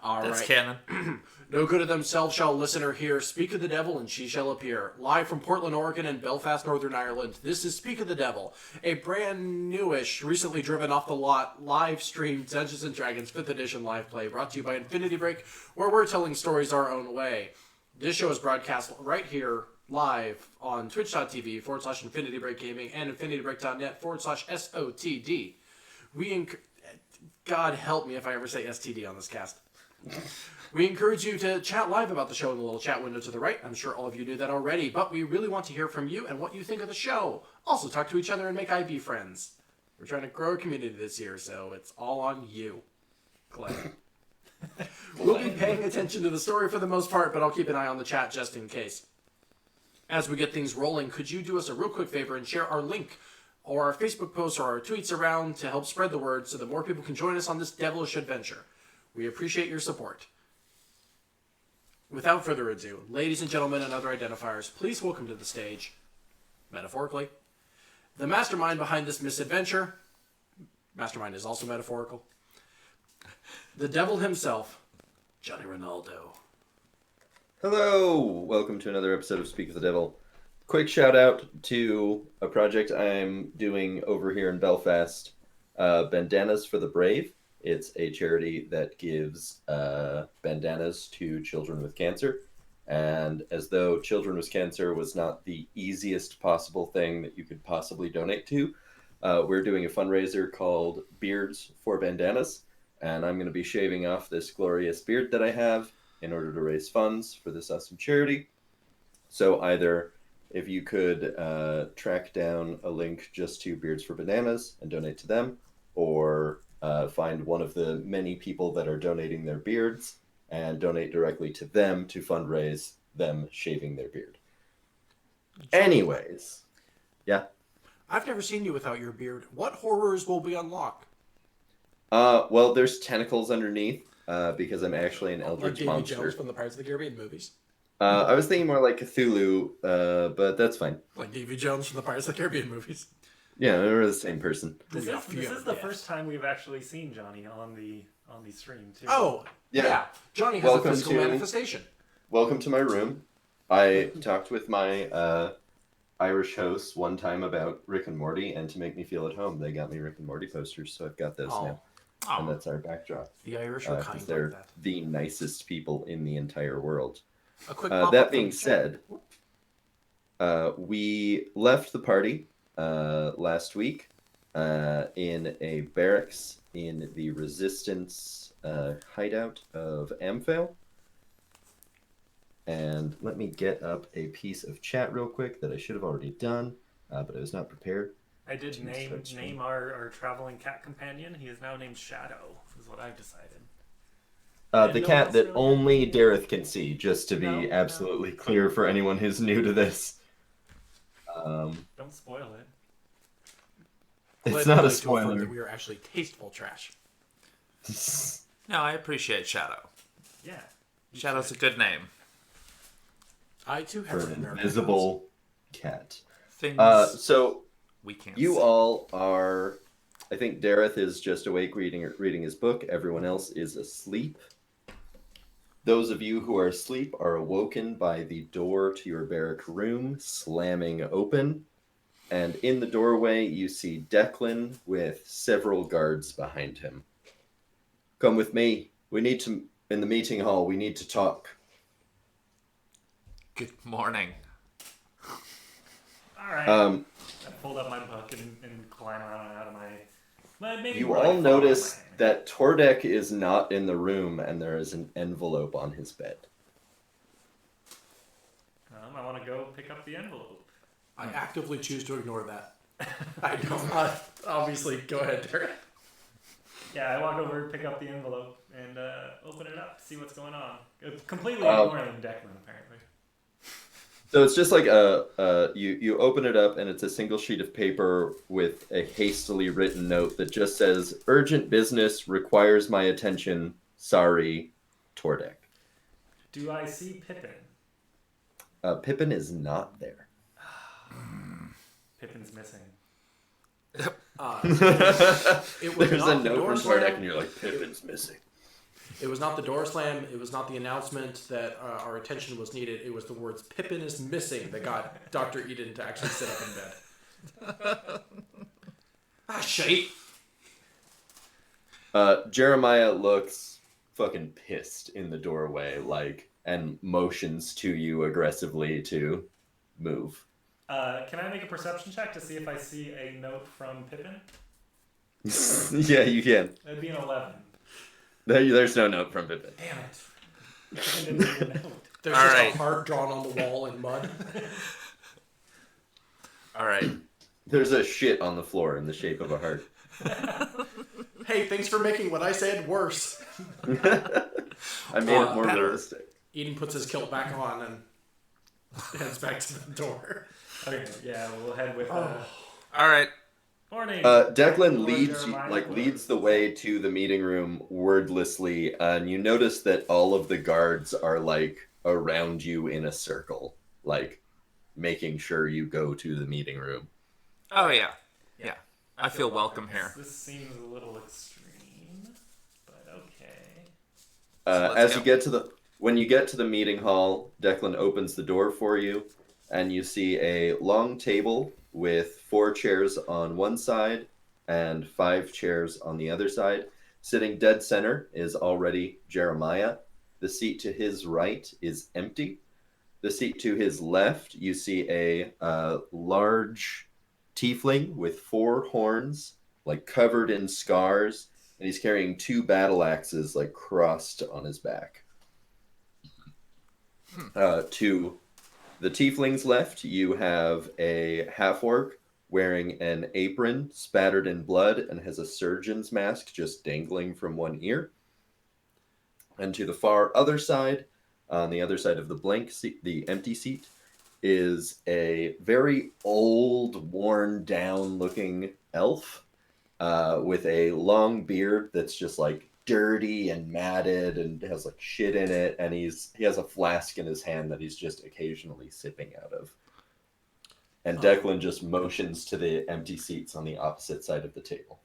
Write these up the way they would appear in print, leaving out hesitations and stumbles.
All That's right. canon. No good of themselves shall a listener hear. Speak of the devil, and she shall appear. Live from Portland, Oregon, and Belfast, Northern Ireland, this is Speak of the Devil, a brand newish, recently driven off the lot, live streamed Dungeons & Dragons 5th Edition live play, brought to you by Infinity Break, where we're telling stories our own way. This show is broadcast right here, live, on twitch.tv/Infinity Break Gaming and infinitybreak.net/SOTD. God help me if I ever say STD on this cast. We encourage you to chat live about the show in the little chat window to the right. I'm sure all of you do that already, but we really want to hear from you and what you think of the show. Also, talk to each other and make IB friends. We're trying to grow a community this year, so it's all on you, Clay. We'll be paying attention to the story for the most part, but I'll keep an eye on the chat just in case. As we get things rolling, could you do us a real quick favor and share our link or our Facebook posts or our tweets around to help spread the word so that more people can join us on this devilish adventure? We appreciate your support. Without further ado, ladies and gentlemen and other identifiers, please welcome to the stage, metaphorically, the mastermind behind this misadventure. Mastermind is also metaphorical. The devil himself, Johnny Rinaldo. Hello! Welcome to another episode of Speak of the Devil. Quick shout out to a project I'm doing over here in Belfast, Bandanas for the Brave. It's a charity that gives bandanas to children with cancer. And as though children with cancer was not the easiest possible thing that you could possibly donate to, we're doing a fundraiser called Beards for Bandanas. And I'm going to be shaving off this glorious beard that I have in order to raise funds for this awesome charity. So either if you could track down a link just to Beards for Bananas and donate to them, or find one of the many people that are donating their beards and donate directly to them to fundraise them shaving their beard. Anyways, yeah. I've never seen you without your beard. What horrors will we unlock? Well, there's tentacles underneath because I'm actually an eldritch Davy monster. Jones from the Pirates of the Caribbean movies. I was thinking more like Cthulhu, but that's fine. Like Davy Jones from the Pirates of the Caribbean movies. Yeah, we're the same person. This is the first time we've actually seen Johnny on the stream too. Oh, yeah. Johnny has a physical manifestation. Welcome to my room. I talked with my Irish hosts one time about Rick and Morty, and to make me feel at home, they got me Rick and Morty posters, so I've got those now. And that's our backdrop. The Irish are kind they're like that. the nicest people in the entire world. A quick that being said, we left the party last week in a barracks in the Resistance hideout of Amphale. And let me get up a piece of chat real quick that I should have already done, but I was not prepared. I did name our traveling cat companion. He is now named Shadow, is what I've decided. The cat that only Dareth can see, just to be absolutely clear for anyone who's new to this. Don't spoil it. It's not a spoiler. That we are actually tasteful trash. No, I appreciate Shadow. Yeah. Shadow's a good name. I too have For an invisible cat. Things So we can't you see. all are... I think Dareth is just awake reading his book. Everyone else is asleep. Those of you who are asleep are awoken by the door to your barrack room slamming open. And in the doorway, you see Declan with several guards behind him. Come with me. In the meeting hall, we need to talk. Good morning. All right. Um, I pulled up my book and climb around out of my... Maybe You more all like notice fall out of my hand. that Tordek is not in the room, and there is an envelope on his bed. I want to go pick up the envelope. I actively choose to ignore that. I don't. Obviously, go ahead, Terra. Yeah, I walk over, pick up the envelope, and open it up, see what's going on. Completely ignoring Declan, apparently. So it's just like you open it up, and it's a single sheet of paper with a hastily written note that just says, "Urgent business requires my attention. Sorry, Tordek." Do I see Pippin? Pippin is not there. Pippin's missing. It was There's not a the note door from slam. Tordek, and you're like, "Pippin's missing." It was not the door slam. It was not the announcement that our attention was needed. It was the words "Pippin is missing" that got Dr. Eden to actually sit up in bed. Shite. Jeremiah looks fucking pissed in the doorway, and motions to you aggressively to move. Can I make a perception check to see if I see a note from Pippin? Yeah, you can. That'd be an 11. There's no note from Pippin. Damn it. Pippin didn't leave a note. There's All just right. a heart drawn on the wall in mud. All right. There's a shit on the floor in the shape of a heart. Hey, thanks for making what I said worse. I made it more better. realistic. Eden puts his kilt back on and heads back to the door. Okay, yeah, we'll head with... All right. Morning! Declan Or leads Jeremiah. leads the way to the meeting room wordlessly, and you notice that all of the guards are around you in a circle, making sure you go to the meeting room. Oh, yeah. Yeah. I feel welcome here. This seems a little extreme, but okay. let's When you get to the meeting hall, Declan opens the door for you, and you see a long table with 4 chairs on one side and 5 chairs on the other side. Sitting dead center is already Jeremiah. The seat to his right is empty. The seat to his left, you see a large tiefling with 4 horns, covered in scars, and he's carrying 2 battle axes, crossed on his back. To the tiefling's left, you have a half-orc wearing an apron spattered in blood and has a surgeon's mask just dangling from one ear. And to the far other side, on the other side of the blank seat, the empty seat, is a very old, worn-down looking elf with a long beard that's just dirty and matted and has shit in it, and he has a flask in his hand that he's just occasionally sipping out of. And Declan just motions to the empty seats on the opposite side of the table.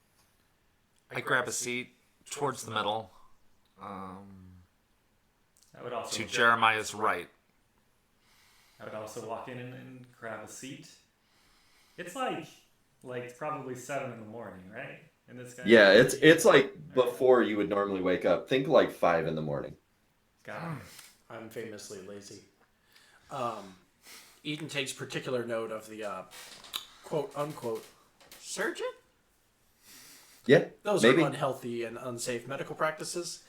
I grab a seat towards the middle, I would also to Jeremiah's right. I would also walk in and grab a seat. It's probably 7 in the morning, right? And this guy. Yeah, it's before you would normally wake up. Think 5 in the morning. Got it. I'm famously lazy. Eden takes particular note of the quote-unquote surgeon? Yeah, Those maybe. are unhealthy and unsafe medical practices.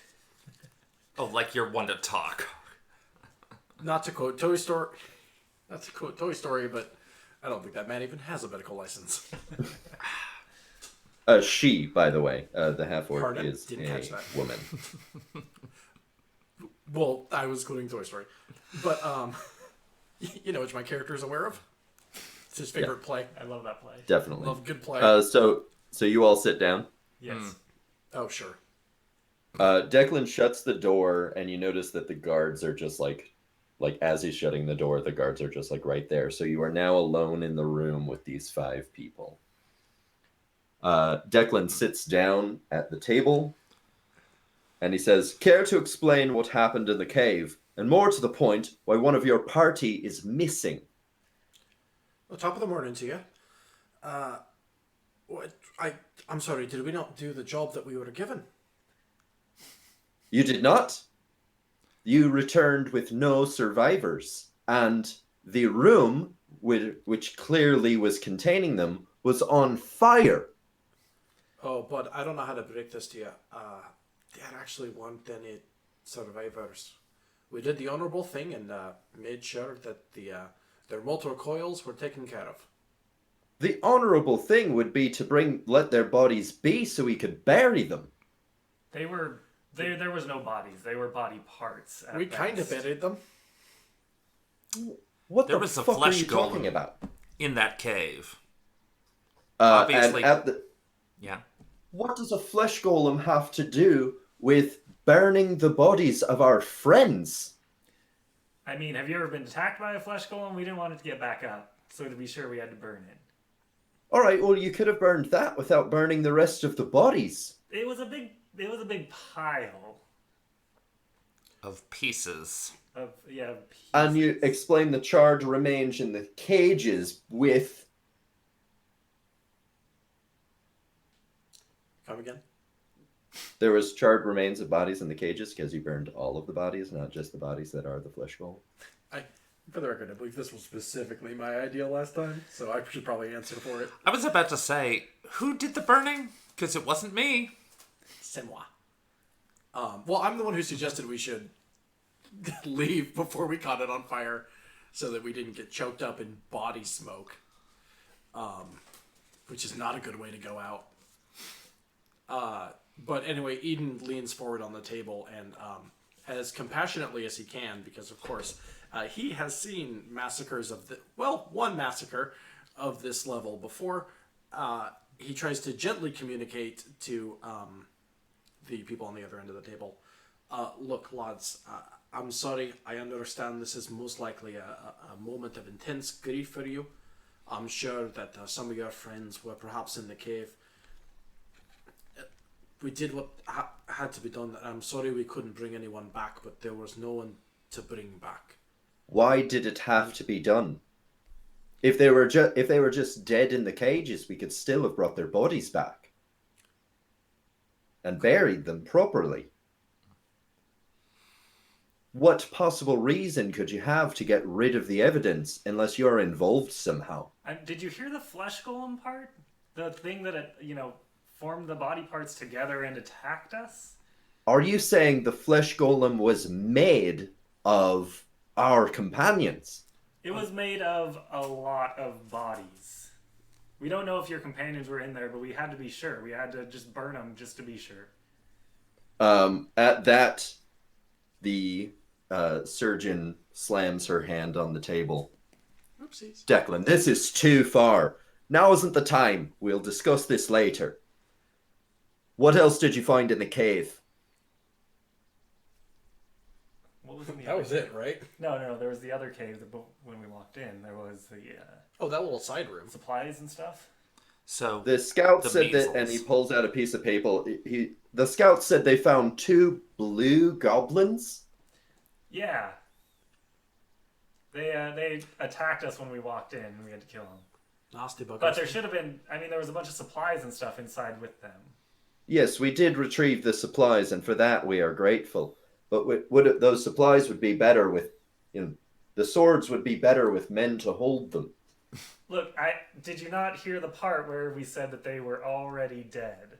Oh, you're one to talk. Not to quote Toy Story, but I don't think that man even has a medical license. She, by the way, the half-orc Pardon? is Didn't catch a that. woman. Well, I was quoting Toy Story. But, which my character is aware of. It's his favorite play. I love that play. Definitely. Love good play. So you all sit down. Yes. Oh, sure. Declan shuts the door, and you notice that the guards are just as he's shutting the door, the guards are just right there. So you are now alone in the room with these 5 people. Declan sits down at the table, and he says, "Care to explain what happened in the cave, and more to the point, why one of your party is missing?" Well, top of the morning to you. I'm sorry, did we not do the job that we were given? You did not. You returned with no survivors, and the room, which clearly was containing them, was on fire. Oh, but I don't know how to break this to you. There actually weren't any survivors. We did the honorable thing and made sure that their motor coils were taken care of. The honorable thing would be to let their bodies be so we could bury them. There was no bodies. They were body parts. We kind of buried them. What There the was a fuck are flesh you talking golem. about? In that cave. And Obviously. Yeah. what does a flesh golem have to do with burning the bodies of our friends? I mean, have you ever been attacked by a flesh golem? We didn't want it to get back up, so to be sure we had to burn it. All right, well, you could have burned that without burning the rest of the bodies. It was a big pile. of pieces. Pieces. And you explain the charred remains in the cages with... Come again? There was charred remains of bodies in the cages because you burned all of the bodies, not just the bodies that are the flesh golem. For the record, I believe this was specifically my idea last time, so I should probably answer for it. I was about to say, who did the burning? Because it wasn't me. C'est moi. Well, I'm the one who suggested we should leave before we caught it on fire so that we didn't get choked up in body smoke, which is not a good way to go out. But anyway, Eden leans forward on the table and as compassionately as he can, because of course he has seen massacres of one massacre of this level before. He tries to gently communicate to the people on the other end of the table. Look, lads, I'm sorry. I understand this is most likely a moment of intense grief for you. I'm sure that some of your friends were perhaps in the cave. We did what had to be done. I'm sorry we couldn't bring anyone back, but there was no one to bring back. Why did it have to be done? If they were just dead in the cages, we could still have brought their bodies back and buried them properly. What possible reason could you have to get rid of the evidence unless you're involved somehow? Did you hear the flesh golem part? The thing that formed the body parts together and attacked us? Are you saying the flesh golem was made of our companions? It was made of a lot of bodies. We don't know if your companions were in there, but we had to be sure. We had to just burn them just to be sure. At that, the surgeon slams her hand on the table. Oopsies. Declan, this is too far. Now isn't the time. We'll discuss this later. What else did you find in the cave? What was in the That other was cave? it, right? No. There was the other cave when we walked in. There was the Oh, that little side room. supplies and stuff. So The scout the said that, and measles. he pulls out a piece of paper. The scout said they found 2 blue goblins. Yeah. They attacked us when we walked in, and we had to kill them. Nasty buggers. But there should have been. There was a bunch of supplies and stuff inside with them. Yes, we did retrieve the supplies, and for that we are grateful. But those supplies would be better with, the swords would be better with men to hold them. Look, did you not hear the part where we said that they were already dead?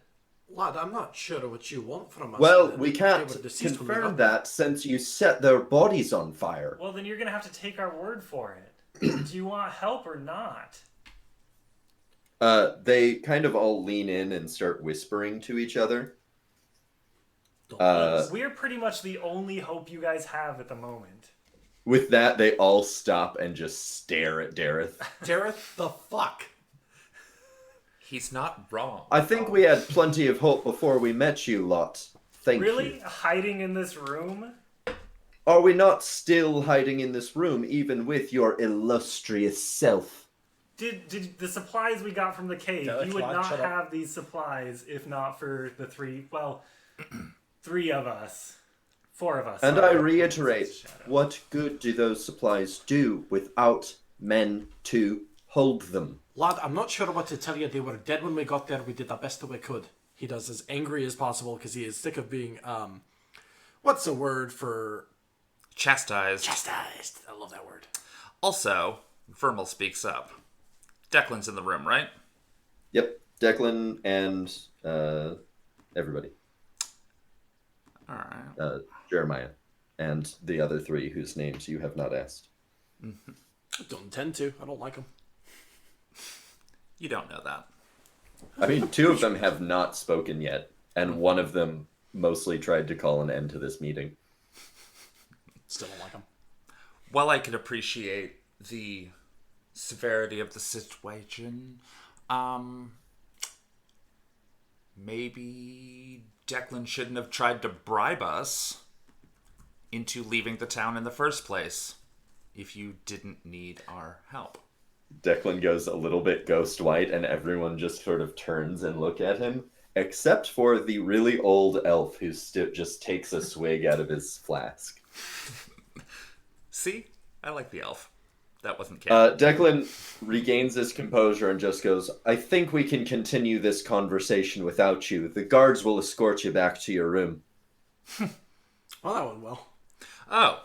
Lad, I'm not sure what you want from us. Well, then. we They can't were deceased when we confirm got there. that since you set their bodies on fire. Well, then you're gonna have to take our word for it. Do you want help or not? They kind of all lean in and start whispering to each other. Don't let us. We're pretty much the only hope you guys have at the moment. With that, they all stop and just stare at Dareth. Dareth, the fuck? he's not wrong. I think we had plenty of hope before we met you lot. Thank Really? you. Hiding in this room? Are we not still hiding in this room, even with your illustrious self? Did the supplies we got from the cave, Derek, you would Lon, not shut up. have these supplies if not for the three of us. 4 of us. And sorry. I reiterate, Shadow. what good do those supplies do without men to hold them? Lad, I'm not sure what to tell you. They were dead when we got there. We did the best that we could. He does as angry as possible because he is sick of being, what's the word for... Chastised. Chastised. I love that word. Also, Vermal speaks up. Declan's in the room, right? Yep, Declan and everybody. All right. Jeremiah. And the other 3 whose names you have not asked. I don't intend to. I don't like him. You don't know that. I mean, 2 of them have not spoken yet, and one of them mostly tried to call an end to this meeting. Still don't like him. While I could appreciate the severity of the situation, maybe Declan shouldn't have tried to bribe us into leaving the town in the first place if you didn't need our help. Declan goes a little bit ghost white, and everyone just sort of turns and look at him. except for the really old elf who just takes a swig out of his flask. See? I like the elf. That wasn't canon. Declan regains his composure and just goes, I think we can continue this conversation without you. The guards will escort you back to your room. Well, that went well. Oh.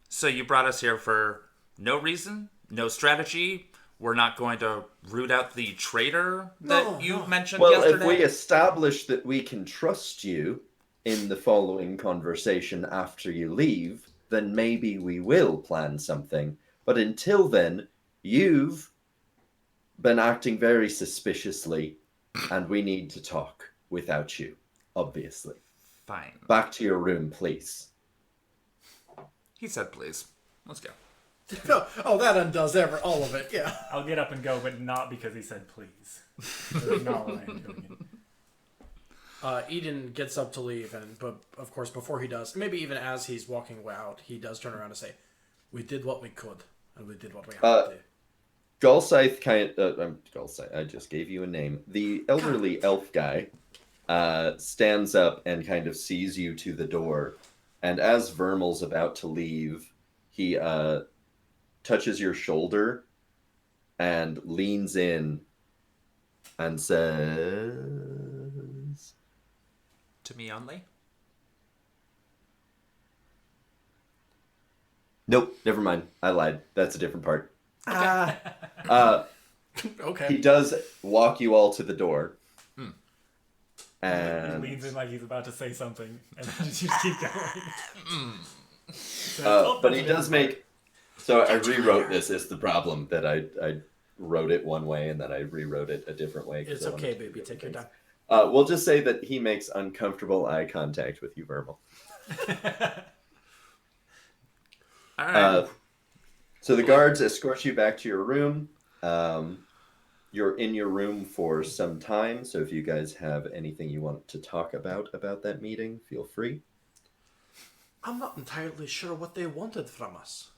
So you brought us here for no reason? No strategy? We're not going to root out the traitor that you mentioned yesterday? Well, if we establish that we can trust you in the following conversation after you leave, then maybe we will plan something. But until then, you've been acting very suspiciously, and we need to talk without you, obviously. Fine. Back to your room, please. He said please. Let's go. Oh, that undoes all of it, yeah. I'll get up and go, but not because he said please. That's not what I'm doing. Eden gets up to leave, but of course, before he does, maybe even as he's walking out, he does turn around and say, "We did what we could, and we did what we had to." Gulscythe Gulscythe, I just gave you a name. The elderly elf guy stands up and kind of sees you to the door, and as Vermal's about to leave, he touches your shoulder and leans in and says, To me only? nope, never mind. I lied. That's a different part. Okay. He does walk you all to the door. And He leans in like he's about to say something, and then just keep going. but he does make... So I rewrote this is the problem, that I wrote it one way and then I rewrote it a different way. It's okay, baby. Take your time. We'll just say that he makes uncomfortable eye contact with you, Vermal. All right. So the guards escort you back to your room. You're in your room for some time, so if you guys have anything you want to talk about that meeting, feel free. I'm not entirely sure what they wanted from us.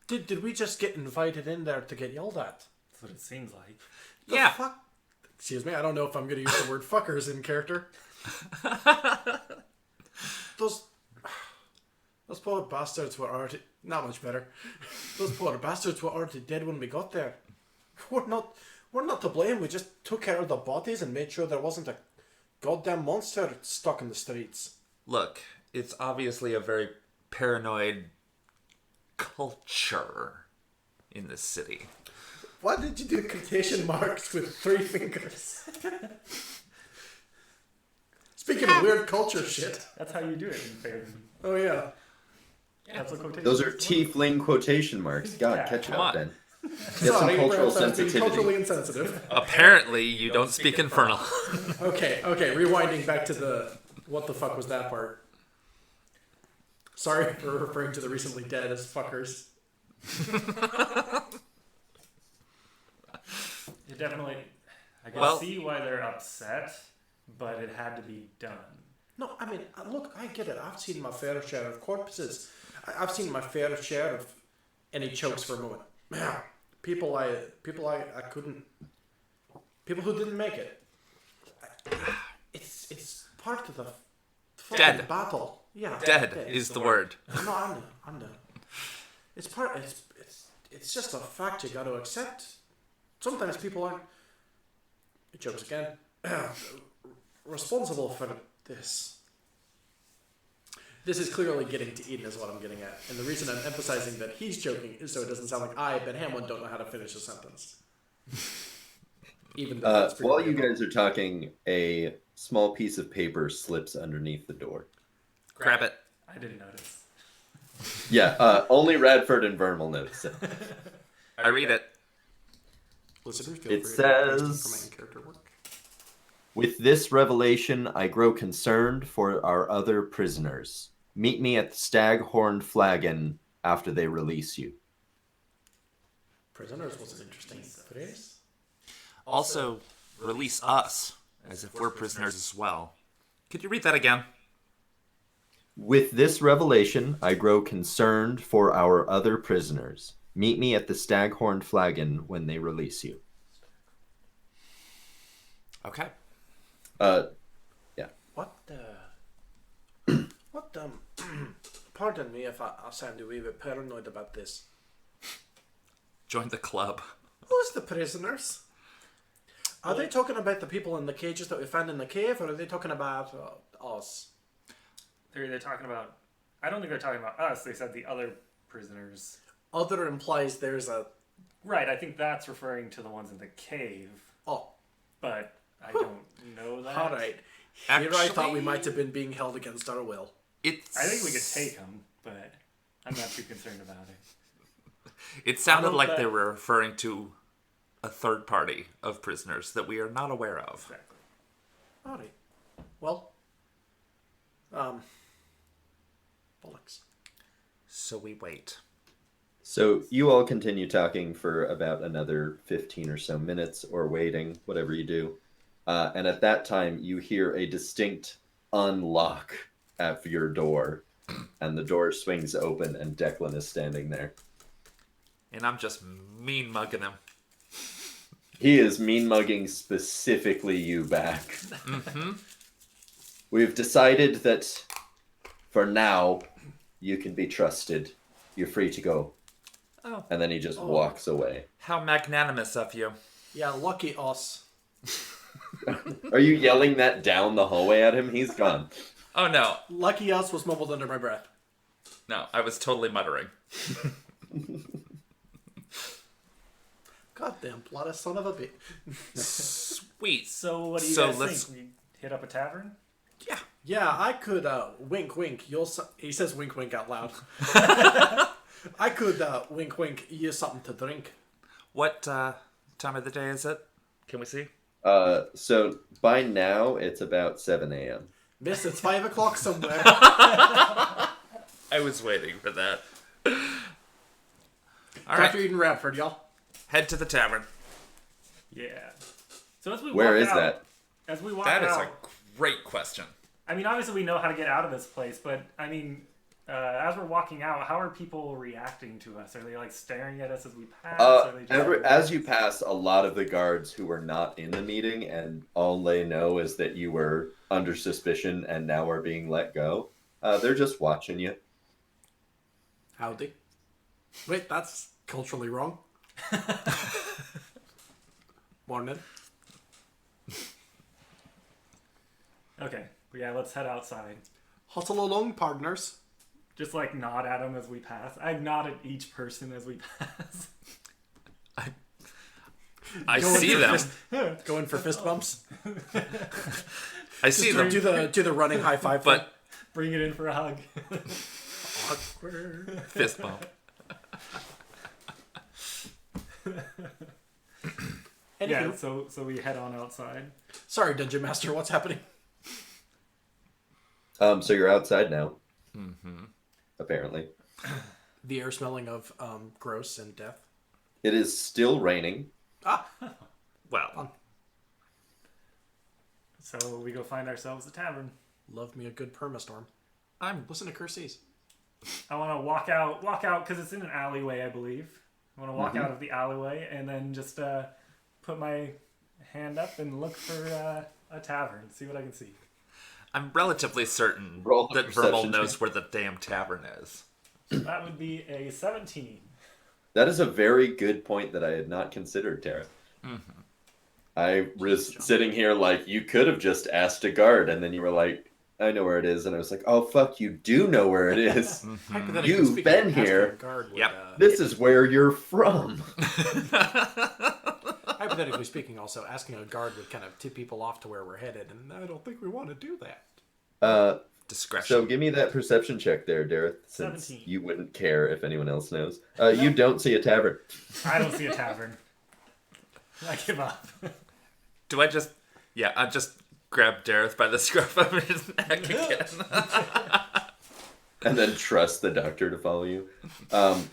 Did we just get invited in there to get yelled at? That's what it seems like. Yeah. Fuck? Excuse me, I don't know if I'm going to use the word fuckers in character. Those poor bastards were already... Not much better. Those poor bastards were already dead when we got there. We're not to blame. We just took care of the bodies and made sure there wasn't a goddamn monster stuck in the streets. Look, it's obviously a very paranoid culture in this city. Why did you do quotation marks with 3 fingers? Speaking of weird culture shit. That's how you do it in Fairview. Oh, yeah. That's what quotation. Those are tiefling quotation marks. God, Yeah, catch come up, on. Ben. Get some cultural sensitivity. Culturally insensitive. Apparently, you don't speak Infernal. Okay, rewinding back to the... What the fuck was that part? Sorry for referring to the recently dead as fuckers. You definitely... I can Well- see why they're upset, but it had to be done. No, I mean, look, I get it. I've seen my fair share of corpses. I've seen my fair share of any chokes for a moment. People I couldn't... People who didn't make it. It's part of the fucking Dead. battle. Yeah, Dead is the word. No, I know. It's part. It's just a fact you got to accept. Sometimes people aren't. Jokes again. Responsible for this. This is clearly getting to Eden, is what I'm getting at, and the reason I'm emphasizing that he's joking is so it doesn't sound like I, Ben Hamlin, don't know how to finish a sentence. Even though that's pretty while you real. guys are talking, a small piece of paper slips underneath the door. Grab it. I didn't notice. Yeah, only Radford and Vermal notice it. I read it. Listeners, feel It free to request says- for my in-character work. With this revelation, I grow concerned for our other prisoners. Meet me at the Stag-Horned Flagon after they release you. Prisoners was an interesting phrase. Also, release us, as if we're prisoners as well. Could you read that again? With this revelation, I grow concerned for our other prisoners. Meet me at the Stag-Horned Flagon when they release you. Okay. Yeah. What what pardon me if I sound a wee bit paranoid about this. Join the club. Who's the prisoners? Are they talking about the people in the cages that we found in the cave, or are they talking about us? They're talking about... I don't think they're talking about us. They said the other prisoners. Other implies there's a... Right, I think that's referring to the ones in the cave. Oh, But I don't know that. alright. Here I thought we Actually- might have been being held against our will. It's. I think we could take them, but I'm not too concerned about it. It sounded don't like bet- they were referring to a third party of prisoners that we are not aware of. Exactly. Alright. Well, bollocks. So we wait. So you all continue talking for about another 15 or so minutes, or waiting, whatever you do. And at that time, you hear a distinct unlock at your door. And the door swings open, and Declan is standing there. And I'm just mean mugging him. He is mean mugging specifically you back. Mm-hmm. We've decided that for now, you can be trusted. You're free to go. Oh. And then he just walks away. How magnanimous of you. Yeah, lucky us. Are you yelling that down the hallway at him? He's gone. Oh no. Lucky us was mumbled under my breath. No, I was totally muttering. Goddamn bloody son of a bitch. Sweet. So what do you So guys let's- think? We hit up a tavern? Yeah. Yeah, I could, wink wink, he says wink wink out loud. I could, wink wink, use something to drink. What time of the day is it? Can we see? So by now, it's about 7 a.m. Miss, it's 5 o'clock somewhere. I was waiting for that. All Dr. right. Eden Radford, y'all. Head to the tavern. Yeah. So as we Where walk is out, that? As we walk That is out, a great question. I mean, obviously we know how to get out of this place, but I mean, as we're walking out, how are people reacting to us? Are they like staring at us as we pass? Are they just As you pass, a lot of the guards who were not in the meeting, and all they know is that you were under suspicion and now are being let go, they're just watching you. Howdy. Wait, that's culturally wrong. Morning. Okay, yeah, let's head outside. Hustle along, partners. Just like nod at them as we pass. I nod at each person as we pass. I Going see for them. Going for fist bumps. I see them. Do the running high five. But Bring it in for a hug. Awkward. fist bump. Anywho, Yeah, so we head on outside. sorry, Dungeon Master, what's happening? So you're outside now. Mm-hmm. Apparently. The air smelling of gross and death. It is still raining. Ah, Well, So we go find ourselves a tavern. love me a good permastorm. I'm Listen to Curses. I want to walk out because it's in an alleyway, I believe. I want to walk out of the alleyway and then just put my hand up and look for a tavern, see what I can see. I'm relatively certain Roll a that perception Vermal check. knows where the damn tavern is. That would be a 17. That is a very good point that I had not considered, Terra. Mm-hmm. I was sitting here like, you could have just asked a guard, and then you were like, I know where it is, and I was like, oh, fuck, you do know where it is. Hypothetically You've speaking, been asking here. a guard would, Yep. This is where you're from. hypothetically speaking, also, asking a guard would kind of tip people off to where we're headed, and I don't think we want to do that. Discretion. So give me that perception check there, Dareth, since 17. you wouldn't care if anyone else knows. You don't see a tavern. I don't see a tavern. I give up. Do I just... Yeah, I just grab Dareth by the scruff of his neck again. And then trust the doctor to follow you.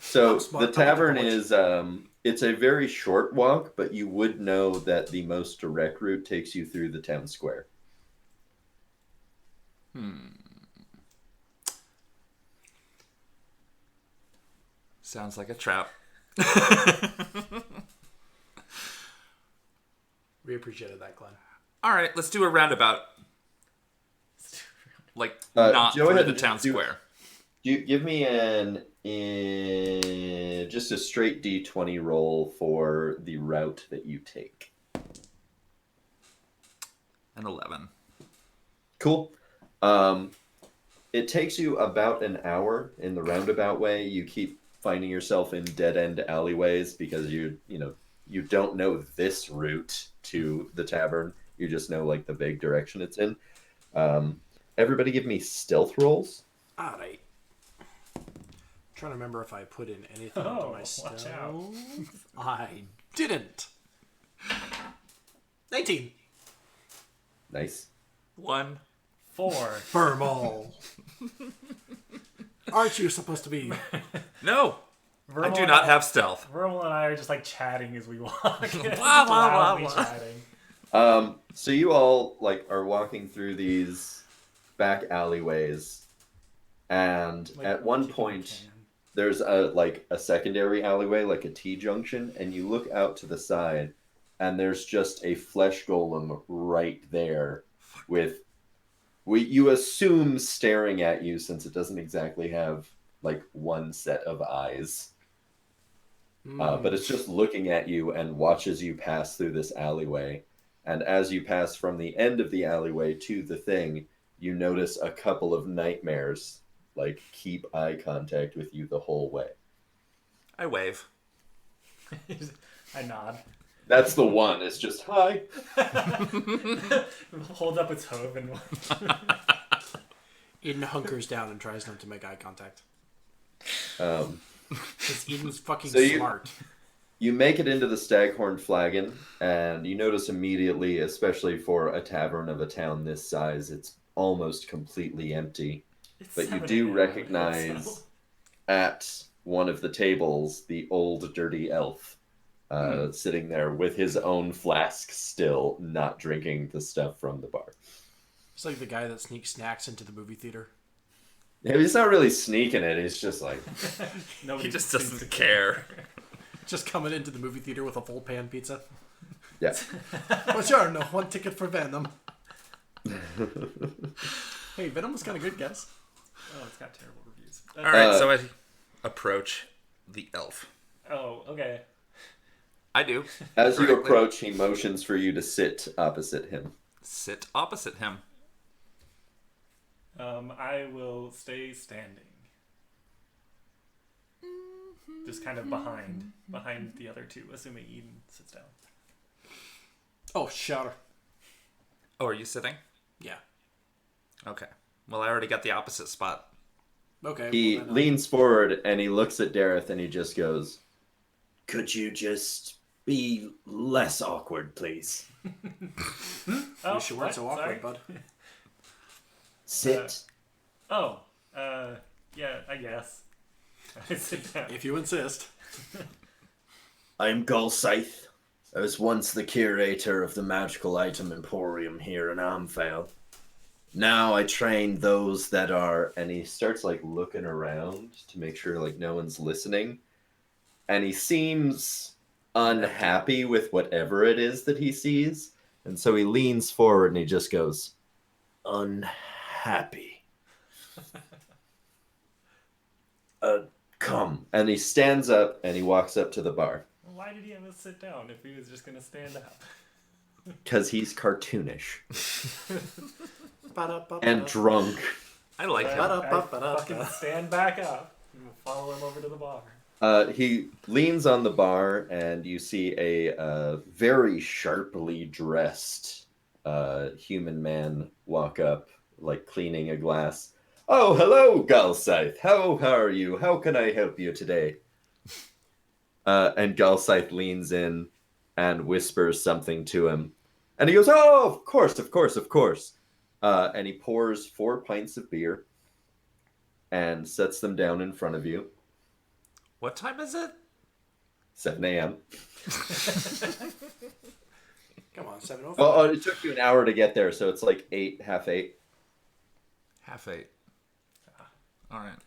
So smart. the tavern is, it's a very short walk, but you would know that the most direct route takes you through the town square. Sounds like a trap. We appreciated that, Glenn. All right, let's do a roundabout. Like, Go not ahead through the and town do- square. You give me just a straight D20 roll for the route that you take. An 11. Cool. It takes you about an hour in the roundabout way. You keep finding yourself in dead-end alleyways because you don't know this route to the tavern. You just know like the vague direction it's in. Everybody give me stealth rolls. All right. Trying to remember if I put in anything into my watch out. stealth. I didn't. 19. Nice. 1. 4. Thermal. Aren't you supposed to be? No, I Vermal do not have stealth. Vermal and I are just like chatting as we walk. Blah, blah, blah, Loudly blah. chatting. So you all like are walking through these back alleyways, and Like, at one kicking point the can. there's a secondary alleyway, like a T-junction, and you look out to the side, and there's just a flesh golem right there with you assume staring at you since it doesn't exactly have like one set of eyes. But it's just looking at you and watches you pass through this alleyway. And as you pass from the end of the alleyway to the thing, you notice a couple of nightmares like keep eye contact with you the whole way. I wave. I nod. That's the one. It's just hi. Holds up its hoof and Eden hunkers down and tries not to make eye contact. Um, Because Eden's fucking So you- smart. You make it into the Staghorn Flagon, and you notice immediately, especially for a tavern of a town this size, it's almost completely empty. It's But you 7 do a.m., recognize so- at one of the tables the old dirty elf sitting there with his own flask still, not drinking the stuff from the bar. It's like the guy that sneaks snacks into the movie theater. Yeah, he's not really sneaking it, he's just like, Nobody He just seems doesn't to care. Just coming into the movie theater with a full pan pizza. yeah. Buongiorno, one ticket for Venom. Hey, Venom was kind of good, guys. Oh, it's got terrible reviews. All right, so I approach the elf. Oh, okay. I do. As you Correctly. approach, he motions for you to sit opposite him. Sit opposite him. I will stay standing. Just kind of behind the other two, assuming Eden sits down. Oh, sure. Oh, are you sitting? Yeah. Okay. Well, I already got the opposite spot. Okay. He well then, leans forward and he looks at Dareth and he just goes, "Could you just be less awkward, please? Oh, you sure weren't so what? awkward, Sorry. bud. Sit." Oh, yeah, I guess. I sit down. If you insist. I'm Gulscythe. I was once the curator of the magical item emporium here in Amphale. Now I train those that are... And he starts, like, looking around to make sure, like, no one's listening. And he seems unhappy with whatever it is that he sees. And so he leans forward and he just goes, "Unhappy. Come." And he stands up and he walks up to the bar. Why did he have us sit down if he was just gonna stand up? Because he's cartoonish Ba-da-ba-ba. and drunk. I like him. I fucking stand back up and we'll follow him over to the bar. He leans on the bar, and you see a very sharply dressed human man walk up, like cleaning a glass. "Oh, hello, Gulscythe. How are you? How can I help you today?" And Gulscythe leans in and whispers something to him. And he goes, "Oh, of course, of course, of course." And he pours 4 pints of beer and sets them down in front of you. What time is it? 7 a.m. Come on, 7:05. Oh, it took you an hour to get there, so it's like 8, half 8. 8:30. All right.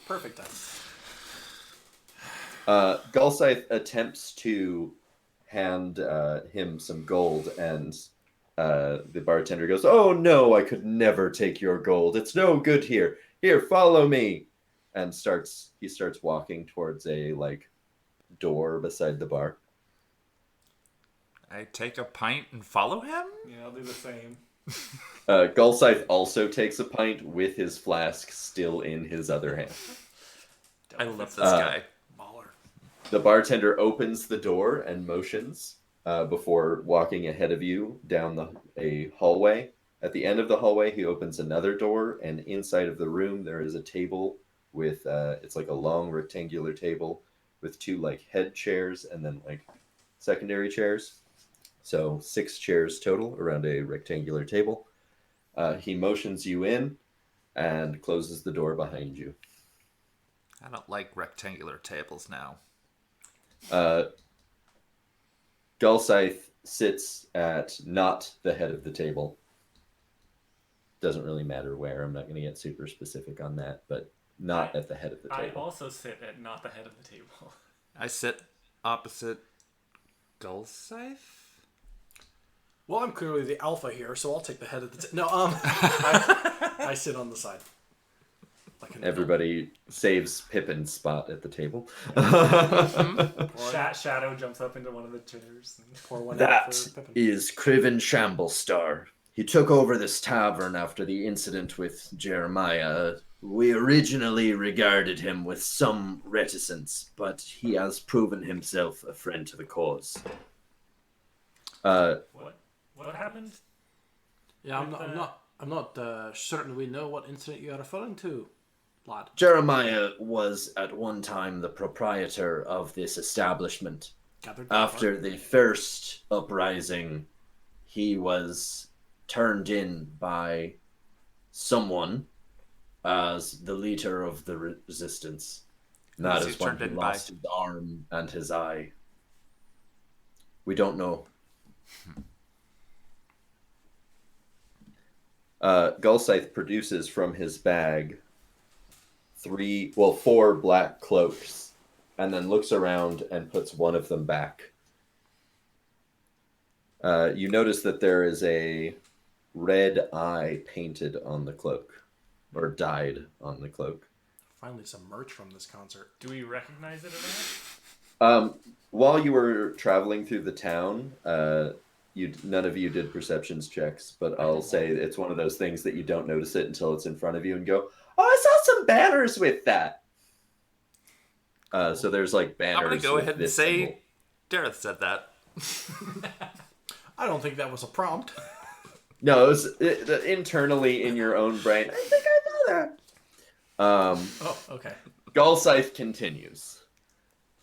Perfect time. Gulscythe attempts to hand him some gold, and The bartender goes, "Oh no, I could never take your gold. It's no good here. Here, follow me." And he starts walking towards a door beside the bar. I take a pint and follow him? Yeah, I'll do the same. Gulscythe also takes a pint with his flask still in his other hand. I love this guy. Baller. The bartender opens the door and motions before walking ahead of you down a hallway. At the end of the hallway, he opens another door, and inside of the room there is a table with it's like a long rectangular table with two head chairs and then secondary chairs. So 6 chairs total around a rectangular table. He motions you in and closes the door behind you. I don't like rectangular tables now. Gulscythe sits at not the head of the table. Doesn't really matter where. I'm not going to get super specific on that, but not at the head of the I table. also sit at not the head of the table. I sit opposite Gulscythe? Well, I'm clearly the alpha here, so I'll take the head of the... I sit on the side. Everybody saves Pippin's spot at the table. Shadow jumps up into one of the chairs. Pour one out That for Pippin. is Criven Shamblestar. He took over this tavern after the incident with Jeremiah. We originally regarded him with some reticence, but he has proven himself a friend to the cause. What happened? Yeah, I'm not certain we know what incident you are referring to, lad. Jeremiah was at one time the proprietor of this establishment. After the first uprising, he was turned in by someone as the leader of the resistance. That is when he lost his arm and his eye. We don't know. Gulscythe produces from his bag 4 black cloaks, and then looks around and puts one of them back. You notice that there is a red eye painted on the cloak, or dyed on the cloak. Finally, some merch from this concert. Do we recognize it at all? While you were traveling through the town, none of you did perceptions checks, but I'll say it's one of those things that you don't notice it until it's in front of you and go, "Oh, I saw some banners with that." So there's banners. I'm gonna go ahead and say, symbol. Dareth said that. I don't think that was a prompt. No, it was internally in your own brain. I think I know that. Oh, okay. Gulscythe continues.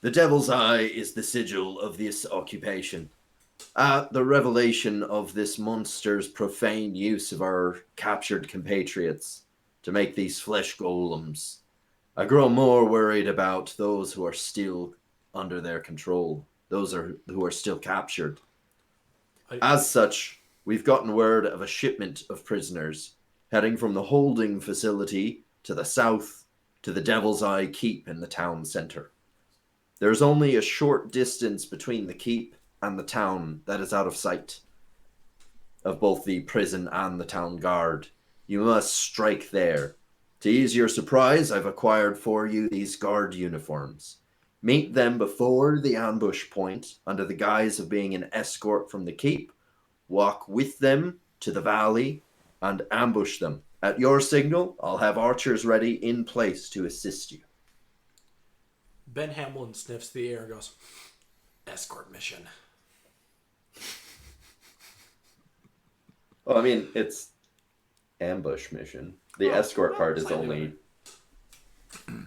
The Devil's Eye is the sigil of this occupation. At the revelation of this monster's profane use of our captured compatriots to make these flesh golems, I grow more worried about those who are still under their control, who are still captured. As such, we've gotten word of a shipment of prisoners heading from the holding facility to the south to the Devil's Eye Keep in the town center. There's only a short distance between the keep and the town that is out of sight of both the prison and the town guard. You must strike there. To ease your surprise, I've acquired for you these guard uniforms. Meet them before the ambush point under the guise of being an escort from the keep. Walk with them to the valley and ambush them. At your signal, I'll have archers ready in place to assist you. Ben Hamlin sniffs the air and goes, "Escort mission." Well, I mean, it's ambush mission. The escort part is only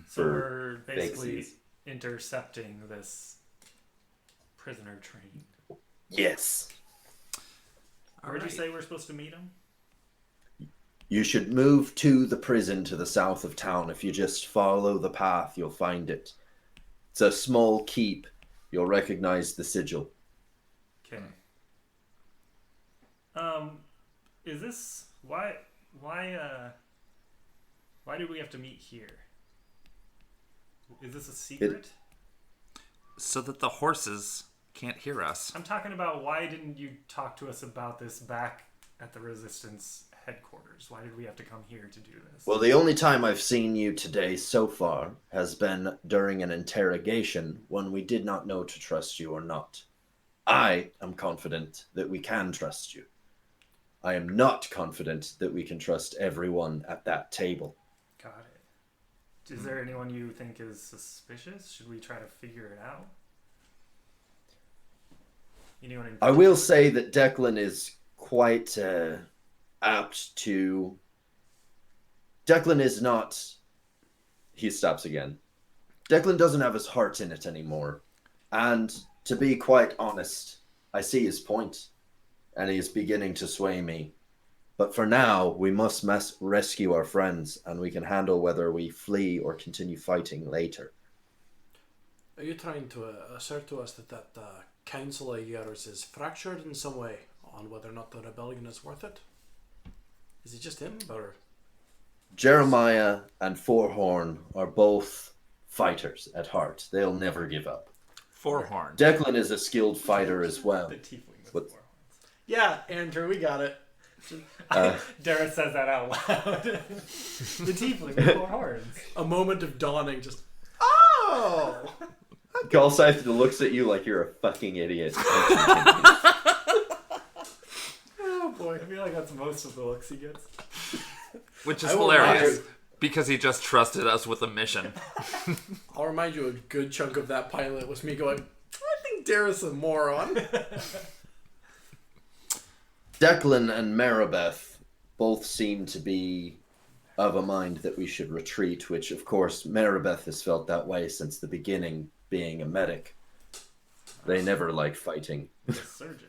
So for we're basically Banksies. intercepting this prisoner train. Yes. Where'd you say we're supposed to meet him? You should move to the prison to the south of town. If you just follow the path, you'll find it. It's a small keep. You'll recognize the sigil. Okay. Is this why do we have to meet here? Is this a secret? So that the horses can't hear us. I'm talking about why didn't you talk to us about this back at the Resistance headquarters? Why did we have to come here to do this? Well, the only time I've seen you today so far has been during an interrogation when we did not know to trust you or not. I am confident that we can trust you. I am not confident that we can trust everyone at that table. Got it. Is there anyone you think is suspicious? Should we try to figure it out? Anyone in I will say that Declan is quite apt to... Declan is not... He stops again. Declan doesn't have his heart in it anymore. And to be quite honest, I see his point, and he is beginning to sway me. But for now, we must rescue our friends, and we can handle whether we flee or continue fighting later. Are you trying to assert to us that council of yours is fractured in some way on whether or not the rebellion is worth it? Is it just him, or...? Jeremiah and Forehorn are both fighters at heart. They'll never give up. Forehorn. Declan is a skilled fighter as well. the tiefling with What- 4 horns? Yeah, Andrew, we got it. Dara says that out loud. The tiefling with 4 horns. A moment of dawning, just... Oh! Galscythe looks at you like you're a fucking idiot. Oh, boy. I feel like that's most of the looks he gets. Which is I will hilarious. remind- Because he just trusted us with a mission. I'll remind you, a good chunk of that pilot was me going, I think Dara's a moron. Declan and Maribeth both seem to be of a mind that we should retreat, which of course Maribeth has felt that way since the beginning, being a medic. They never like fighting. A surgeon.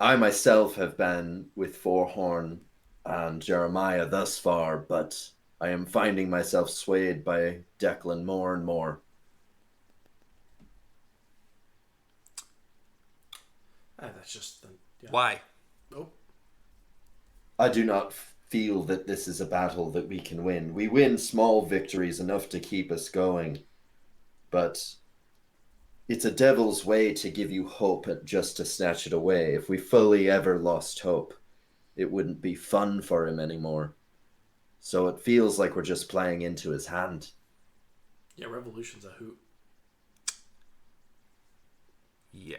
I myself have been with Forehorn and Jeremiah thus far, but I am finding myself swayed by Declan more and more. That's just... Yeah. Why? Nope. I do not feel that this is a battle that we can win. We win small victories enough to keep us going, but it's a devil's way to give you hope and just to snatch it away. If we fully ever lost hope, it wouldn't be fun for him anymore. So it feels like we're just playing into his hand. Yeah, Revolution's a hoot. Yeah.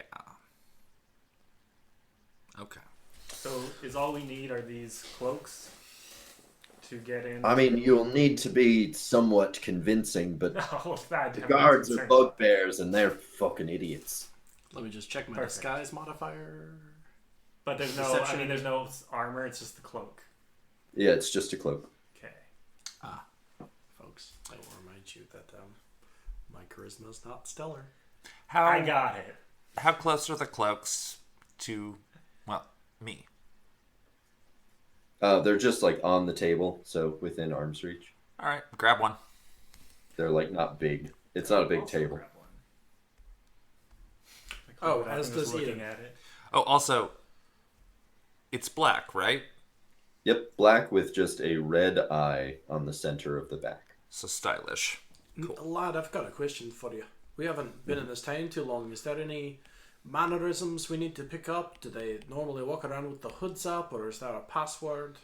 Okay. So is all we need are these cloaks to get in? I mean, you'll need to be somewhat convincing, but Oh, that the guards are bugbears and they're fucking idiots. Let me just check my Perfect. disguise modifier. But there's no, Deception. I mean, there's no armor. It's just the cloak. Yeah, it's just a cloak. Okay. Folks, I will remind you that my charisma is not stellar. I got it. How close are the cloaks to, well, me? They're just like on the table, so within arm's reach. All right, grab one. They're like not big. It's not a big Also table. grab one. Oh, Without as them just does looking Ian. at it. Oh, also, it's black, right? Yep, black with just a red eye on the center of the back. So stylish. Lad, I've got a question for you. We haven't been in this town too long. Is there any mannerisms we need to pick up? Do they normally walk around with the hoods up, or is there a password?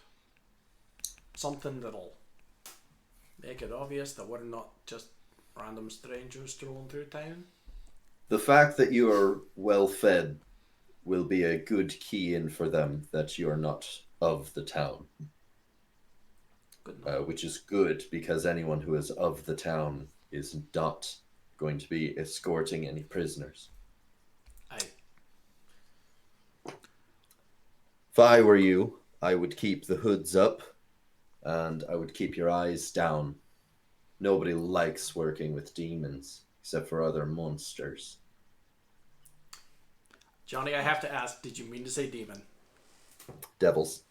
Something that'll make it obvious that we're not just random strangers strolling through town? The fact that you are well fed will be a good key in for them that you are not of the town. Good enough. Which is good because anyone who is of the town is not going to be escorting any prisoners. Aye. If I were you, I would keep the hoods up and I would keep your eyes down. Nobody likes working with demons except for other monsters. Johnny, I have to ask, did you mean to say demon? Devils.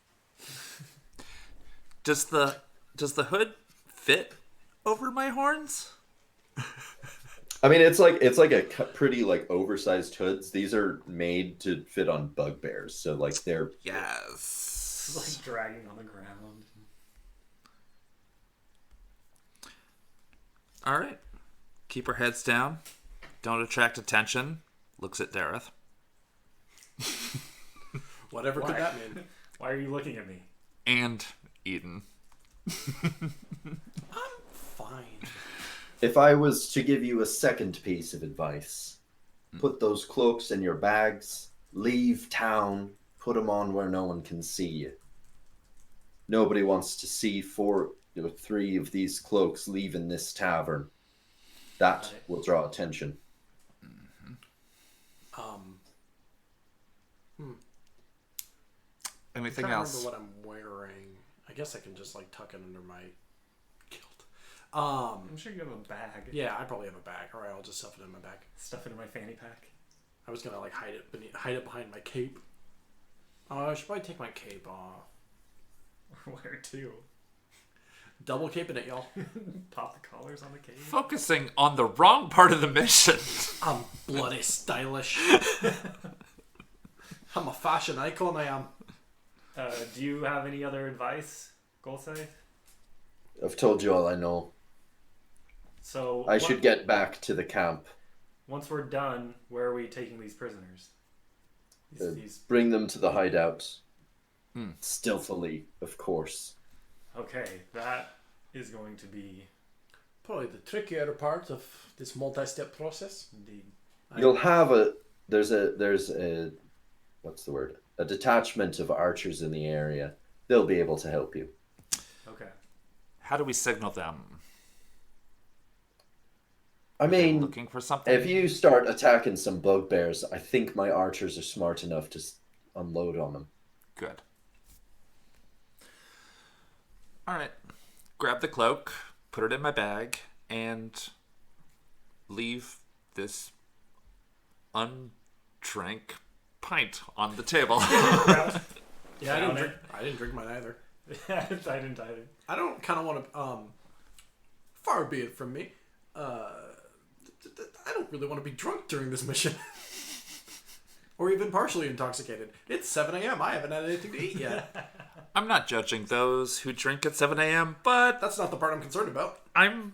Does the hood fit over my horns? I mean, it's like a pretty like oversized hoods. These are made to fit on bugbears, so like they're Yes. Like dragging on the ground. All right. Keep her heads down. Don't attract attention. Looks at Dareth. Whatever could that mean? Why are you looking at me? And Eden. I'm fine. If I was to give you a second piece of advice, put those cloaks in your bags, leave town, put them on where no one can see you. Nobody wants to see 3 of these cloaks leaving this tavern. That will draw attention. Anything I can't else? remember what I'm wearing. I guess I can just like tuck it under my kilt. I'm sure you have a bag. Yeah, I probably have a bag. All right, I'll just stuff it in my bag. Stuff it in my fanny pack. I was gonna like hide it behind my cape. Oh, I should probably take my cape off. Where to? Double caping it, y'all. Pop the collars on the cage. Focusing on the wrong part of the mission. I'm bloody stylish. I'm a fashion icon. I am. Do you have any other advice, Golsay? I've told you all I know. So I should get back to the camp. Once we're done, where are we taking these prisoners? These... Bring them to the hideout. Stealthily, of course. Okay, that is going to be... Probably the trickier part of this multi-step process. Indeed. You'll have there's a what's the word? A detachment of archers in the area. They'll be able to help you. Okay. How do we signal them? I mean, Looking for something? if you start attacking some bugbears, I think my archers are smart enough to unload on them. Good. Alright. Grab the cloak, put it in my bag, and leave this undrank pint on the table. Yeah, I didn't drink mine either. I didn't either. I don't kind of want to. Far be it from me. I don't really want to be drunk during this mission. Or even partially intoxicated. It's 7 a.m. I haven't had anything to eat yet. I'm not judging those who drink at 7 a.m., but That's not the part I'm concerned about. I'm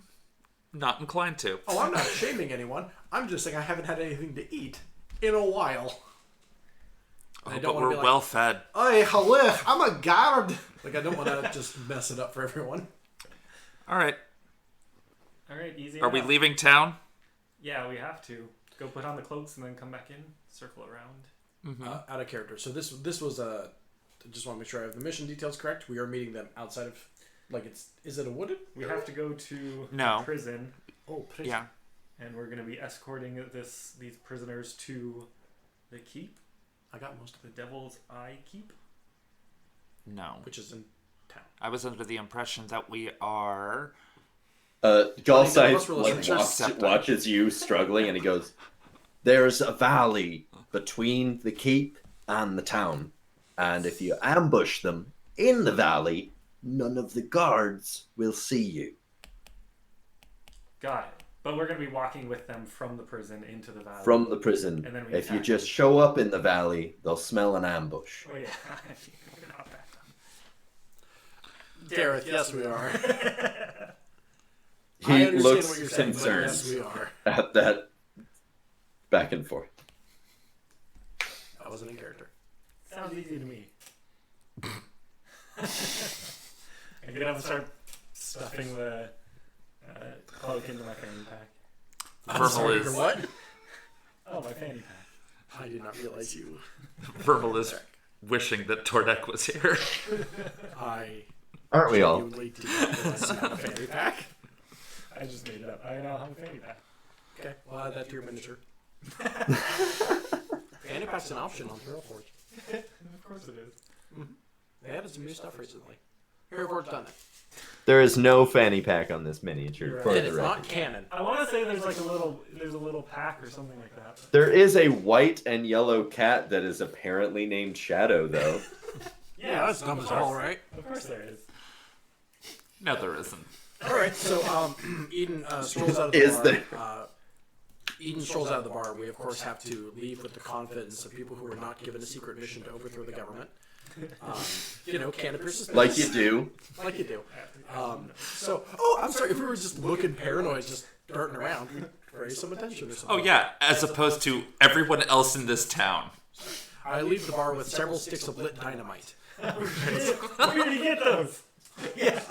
not inclined to. Oh, I'm not shaming anyone. I'm just saying I haven't had anything to eat in a while. And I don't But want to we're be like, well fed. hey, hello, I'm a guard. Like, I don't want to just mess it up for everyone. Alright. All right, easy Are we enough. leaving town? Yeah, we have to. Go put on the cloaks and then come back in, circle around. Out of character. So this was a. I just want to make sure I have the mission details correct. We are meeting them outside of, like is it a wooded? We have to go to No. prison, Oh, prison. Yeah. and we're going to be escorting these prisoners to the keep, I got most of the Devil's Eye Keep. No. it, which is in town. I was under the impression that we are... Galside watches you struggling, and he goes, "There's a valley between the keep and the town, and if you ambush them in the valley, none of the guards will see you." Got it. But we're going to be walking with them from the prison into the valley. From the prison. And then we If you attack just them. show up in the valley, they'll smell an ambush. Oh, yeah. We're not that dumb. Gareth, yes, we are. I He understand looks what you're saying, but concerned yes, we are. at that back and forth. That wasn't in character. Sounds easy to me. I'm gonna have to start stuffing the cloak into my fanny pack. Verbal Sorry, is... for what? Oh, my fanny pack. I did not realize you. Verbal is wishing that Tordek was here. I Aren't we all? genuinely did not realize you had a fanny pack. I just made it up. I now have a fanny pack. Okay, well, add that to your miniature. Fanny pack's an option on Hero Forge. Of course it is. They added some new stuff recently. Hero Forge done it. There is no fanny pack on this miniature. You're For right. It the is record. not canon. I want to say there's a little pack or something like that. There is a white and yellow cat that is apparently named Shadow, though. Yeah, that's dumb as all right. Of course there is. No, there isn't. All right, so Eden strolls out of the Is bar. there? Eden strolls out of the bar. We of course have to leave with the confidence of people who were not given a secret mission to overthrow the government. Can't appear suspicious. Like you do. Like you do. I'm sorry if we were just looking paranoid. Just darting around, raise some attention or something. Oh yeah, as opposed to everyone else in this town. I leave the bar with several sticks of lit dynamite. Where did you get those? Yeah.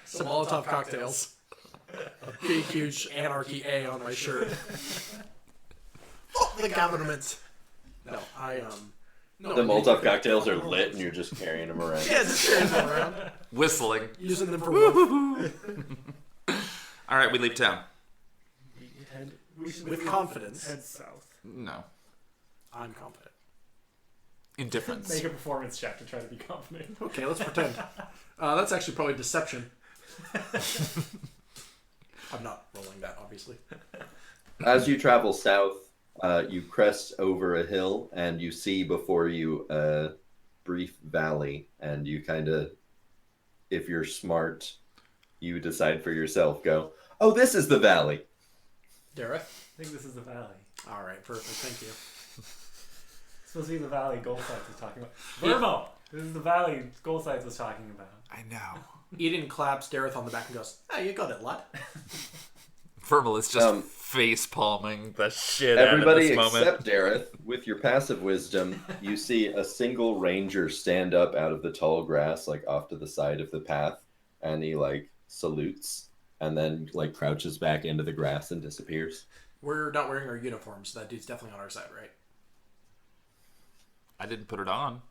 Some Molotov cocktails. A big, huge Anarchy A on my shirt. Oh, the government. No, No, The Molotov cocktails are lit and you're just carrying them around. Yeah, just carrying them around. Whistling. Using them for warmth. All right, we leave town. With confidence. Head south. No. I'm confident. Indifference. Make a performance check to try to be confident. Okay, let's pretend. That's actually probably deception. I'm not rolling that, obviously. As you travel south, you crest over a hill and you see before you a brief valley, and you kind of, if you're smart, you decide for yourself, go, oh, this is the valley. Terra? I think this is the valley. All right, perfect. Thank you. It's supposed to be the valley Goldsides was talking about. Vermo! This is the valley Goldsides was talking about. I know. Eden claps Dareth on the back and goes, "Hey, you got it, lad." Verbal is just face palming the shit out of Everybody this moment. except Dareth, with your passive wisdom, you see a single ranger stand up out of the tall grass, like off to the side of the path, and he like salutes and then like crouches back into the grass and disappears. We're not wearing our uniforms. That dude's definitely on our side, right? I didn't put it on.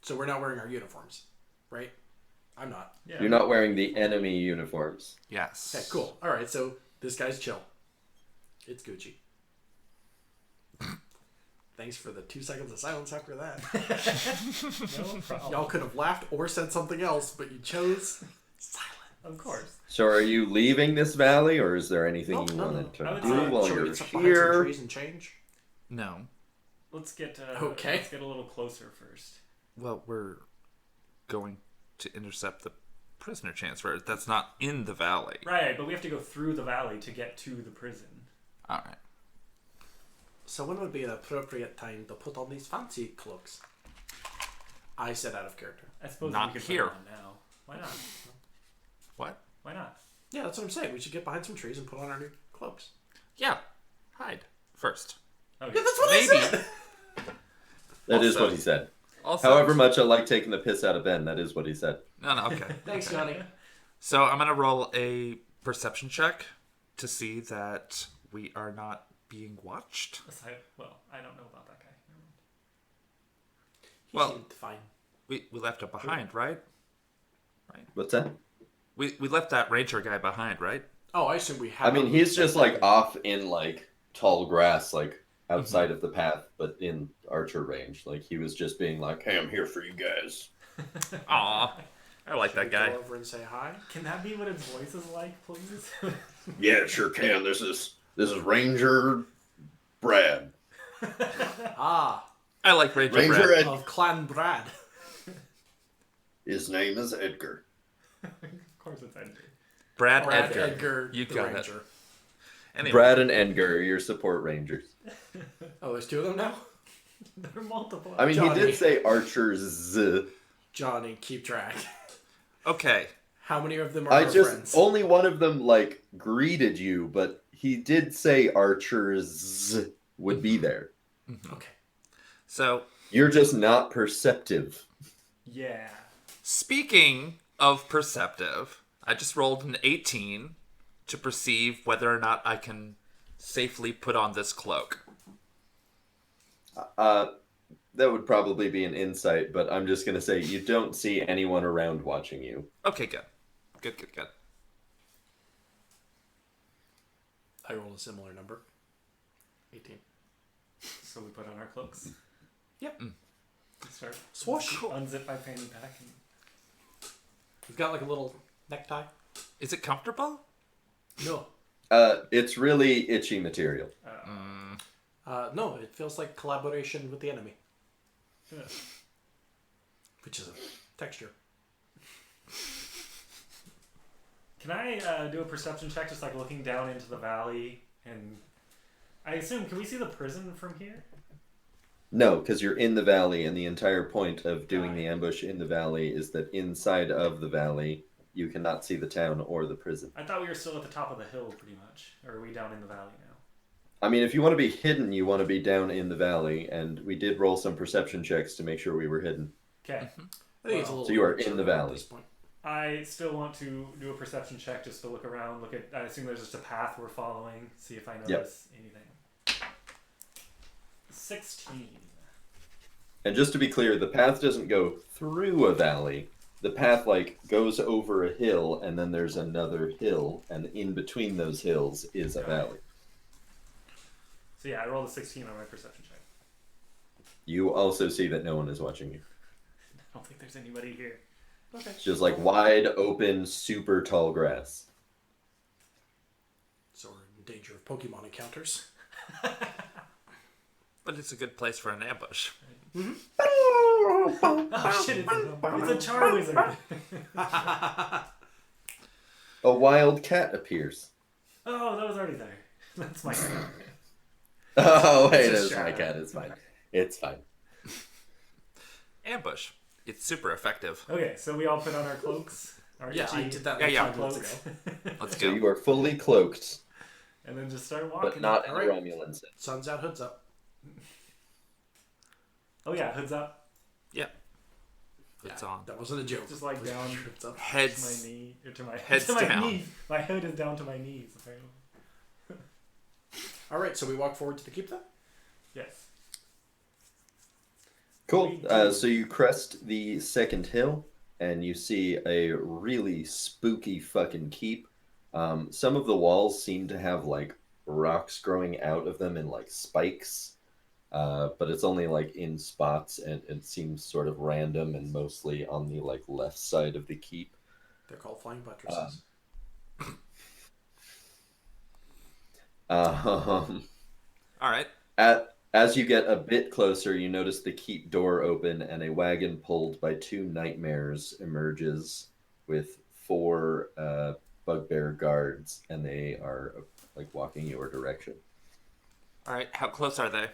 So we're not wearing our uniforms, right? I'm not. Yeah. You're not wearing the enemy uniforms. Yes. Okay, cool. All right, so this guy's chill. It's Gucci. Thanks for the 2 seconds of silence after that. No problem. Y'all could have laughed or said something else, but you chose silence. Of course. So are you leaving this valley, or is there anything Nope, you no, wanted I to would do say- while Shall we you're get some behind some here? trees and change? No. Let's get Okay. Let's get a little closer first. Well, we're going to intercept the prisoner transfer. That's not in the valley. Right, but we have to go through the valley to get to the prison. All right. So when would be an appropriate time to put on these fancy cloaks? I said out of character. I suppose Not we could here. put it on now. Why not? What? Why not? Yeah, that's what I'm saying. We should get behind some trees and put on our new cloaks. Yeah. Hide first. Okay. Yeah, that's what Maybe. I said! That is Also- what he said. Also, However much I like taking the piss out of Ben, that is what he said. No, okay. Thanks, Johnny. So I'm gonna roll a perception check to see that we are not being watched. Well, I don't know about that guy. He Well- seemed fine. We left him behind, right? What's that? We left that ranger guy behind, right? Oh, I assume we have. I mean, he's just like off in like tall grass, like outside of the path, but in archer range. Like he was just being like, "Hey, I'm here for you guys." Aw, I like that guy. Go over and say hi. Can that be what his voice is like, please? Yeah, it sure can. This is Ranger Brad. Ah, I like Ranger Ranger Brad. Ed. of Clan Brad. His name is Edgar. Of course it's Edgar. Brad Brad Edgar. Edgar, You the got it. Ranger. Anyway, Brad and Edgar are your support rangers. Oh, there's two of them now? There are multiple. I mean, Johnny. he did say archers. Johnny, keep track. okay. How many of them are I our just friends? only one of them like greeted you, but he did say archers would be there. Okay. So, You're just not perceptive. Yeah. speaking of perceptive, I just rolled an 18 to perceive whether or not I can safely put on this cloak. That would probably be an insight, but I'm just gonna say you don't see anyone around watching you. Okay, good. Good. I rolled a similar number. 18. So we put on our cloaks. Yep. Start. Swoosh. Unzip my fanny pack. And... We've got like a little necktie. Is it comfortable? No. It's really itchy material. No, it feels like collaboration with the enemy. Yeah. Which is a texture. Can I do a perception check, just like looking down into the valley? And I assume, can we see the prison from here? No, because you're in the valley, and the entire point of doing the ambush in the valley is that inside of the valley you cannot see the town or the prison. I thought we were still at the top of the hill, pretty much. Or are we down in the valley now? I mean, if you want to be hidden, you want to be down in the valley, and we did roll some perception checks to make sure we were hidden. Okay. I think it's a little So you are premature in the at valley. this point. I still want to do a perception check just to look around. I assume there's just a path we're following. See if I notice anything. 16. And just to be clear, the path doesn't go through a valley. The path goes over a hill, and then there's another hill, and in between those hills is a valley. So yeah, I rolled a 16 on my perception check. You also see that no one is watching you. I don't think there's anybody here. Okay. It's just wide open, super tall grass. So we're in danger of Pokemon encounters. But it's a good place for an ambush. Oh shit, it's a Char Wizard. A wild cat appears. Oh, that was already there. That's my cat. Oh, hey, It's a that's my shadow. cat. It's fine. It's fine. Ambush. It's super effective. Okay, so we all put on our cloaks. Our Yeah, I itchy did that Yeah, like 5 minutes cloaks. ago. Let's So go. you are fully cloaked, And then just start walking. but not in All right. Romulan sense. Sun's out, hood's up. Oh yeah, hoods up. Yep. It's on. That wasn't a joke. Just like down Hood's up. to Heads. my knee. Or to my, Heads to my down. knees. My hood is down to my knees, apparently. All right, so we walk forward to the keep then? Yes. Cool. We do. So you crest the second hill, and you see a really spooky fucking keep. Some of the walls seem to have rocks growing out of them in spikes, but it's only in spots, and it seems sort of random and mostly on the left side of the keep. They're called flying buttresses. All right. As you get a bit closer, you notice the keep door open, and a wagon pulled by 2 nightmares emerges with 4 bugbear guards, and they are walking your direction. All right. How close are they?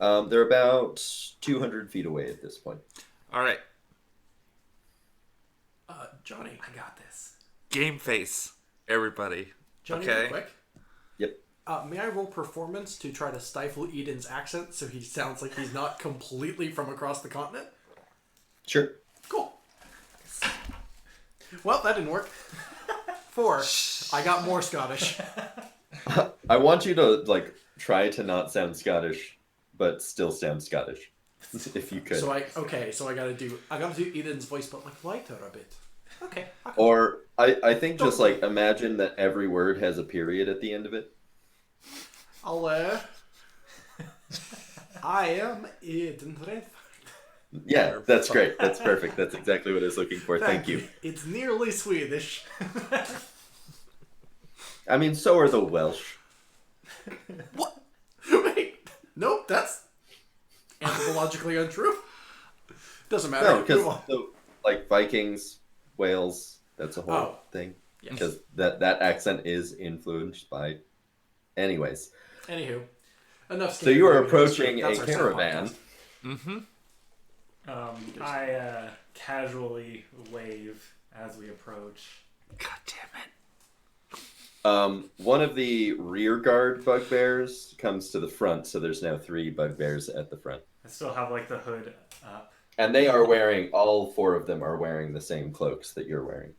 They're about 200 feet away at this point. All right. Johnny. I got this. Game face, everybody. Johnny, Okay. real quick. Yep. May I roll performance to try to stifle Eden's accent so he sounds like he's not completely from across the continent? Sure. Cool. Well, that didn't work. 4. I got more Scottish. I want you to try to not sound Scottish, but still sound Scottish, if you could. So I gotta do Eden's voice, but lighter a bit. Okay. Or I think just imagine that every word has a period at the end of it. I'll I am Eden Redford. Yeah, that's great. That's perfect. That's exactly what I was looking for. Thank you. It's nearly Swedish. I mean, so are the Welsh. What? Wait. Nope, that's anthropologically untrue. Doesn't matter. No, because Move on. Vikings, Wales, that's a whole Oh. thing. Yes. Because that accent is influenced by. Anyways, Anywho, enough. so you are Scandinavian approaching history. That's a our second caravan. podcast. Mm-hmm. I casually wave as we approach. God damn it. One of the rear guard bugbears comes to the front, so there's now 3 bugbears at the front. I still have the hood up. And they are wearing, all 4 of them are wearing the same cloaks that you're wearing.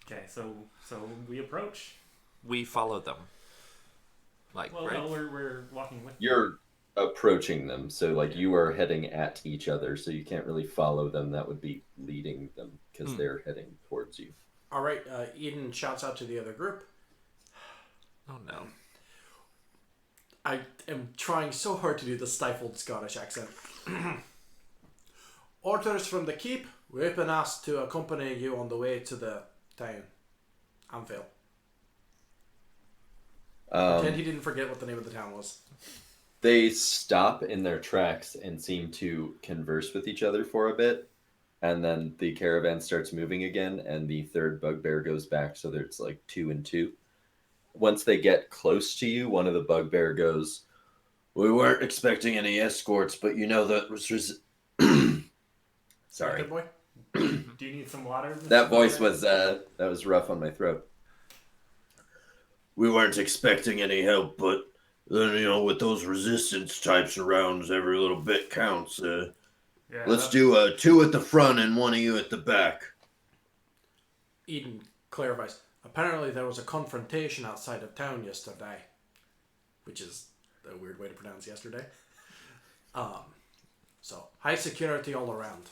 Okay, so we approach. We follow them. Well, right? no, we're walking with. You're approaching them, so you are heading at each other, so you can't really follow them. That would be leading them, because they're heading towards you. All right. Eden shouts out to the other group. Oh no. I am trying so hard to do the stifled Scottish accent. Orders from the keep. We've been asked to accompany you on the way to the town. Anvil. Pretend he didn't forget what the name of the town was. They stop in their tracks and seem to converse with each other for a bit, and then the caravan starts moving again, and the 3rd bugbear goes back, so there's 2 and 2. Once they get close to you, one of the bugbear goes, "We weren't expecting any escorts, but that was sorry. Good boy. Do you need some water? That voice was rough on my throat. We weren't expecting any help, but then, with those resistance types around, every little bit counts. Yeah, Let's do 2 at the front and 1 of you at the back. Eden clarifies. Apparently there was a confrontation outside of town yesterday. Which is a weird way to pronounce yesterday. So, high security all around.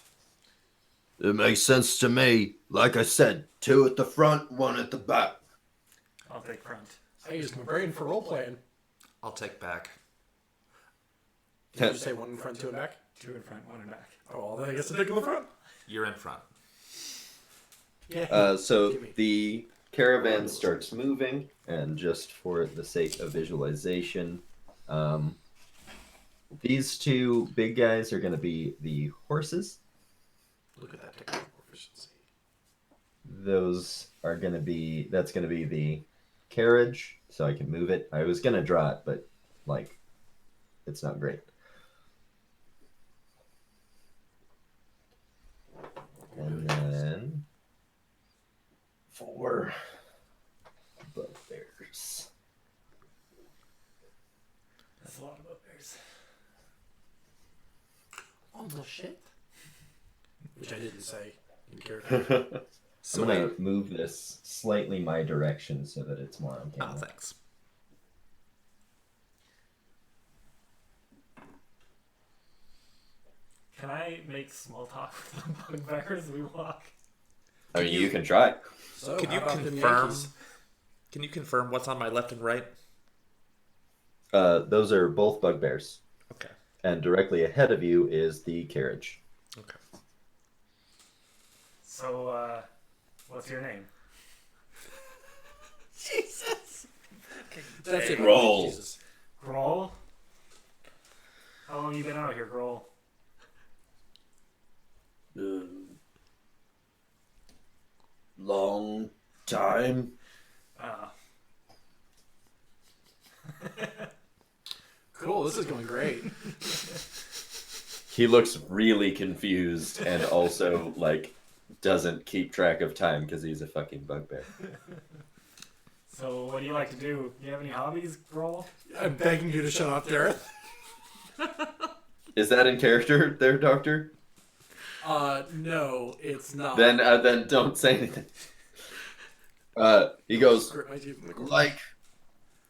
It makes sense to me. Like I said, 2 at the front, 1 at the back. I'll take front. I used my brain for role-playing. I'll take back. Did you say 1 in front, 2 in back? 2 in front, 1 in back. Oh, well, then I guess I'll take in the front. You're in front. Yeah. So the caravan starts moving, and just for the sake of visualization, these 2 big guys are going to be the horses. Look at that technical proficiency. That's going to be the carriage, so I can move it. I was going to draw it, but, it's not great. And then 4 bugbears. That's a lot of bugbears. Oh, no shit. Which I didn't say in character. I'm going to move this slightly my direction so that it's more on Oh, camera. thanks. Can I make small talk with the bugbears as we walk? I mean, you can try. So, Can you how about them confirm? Yankees? Can you confirm what's on my left and right? Those are both bugbears. Okay. And directly ahead of you is the carriage. Okay. So, what's your name? Jesus. That's it. Roll. Jesus. Grohl? How long you been out here, Grohl? Long time. Cool, this is going great. He looks really confused and also, doesn't keep track of time because he's a fucking bugbear. So, what do you like to do? You have any hobbies, Grohl? I'm begging you to shut up, Dareth. Is that in character there, Doctor? No, it's not. Then don't say anything. He goes, Grit my teeth in the corner. Like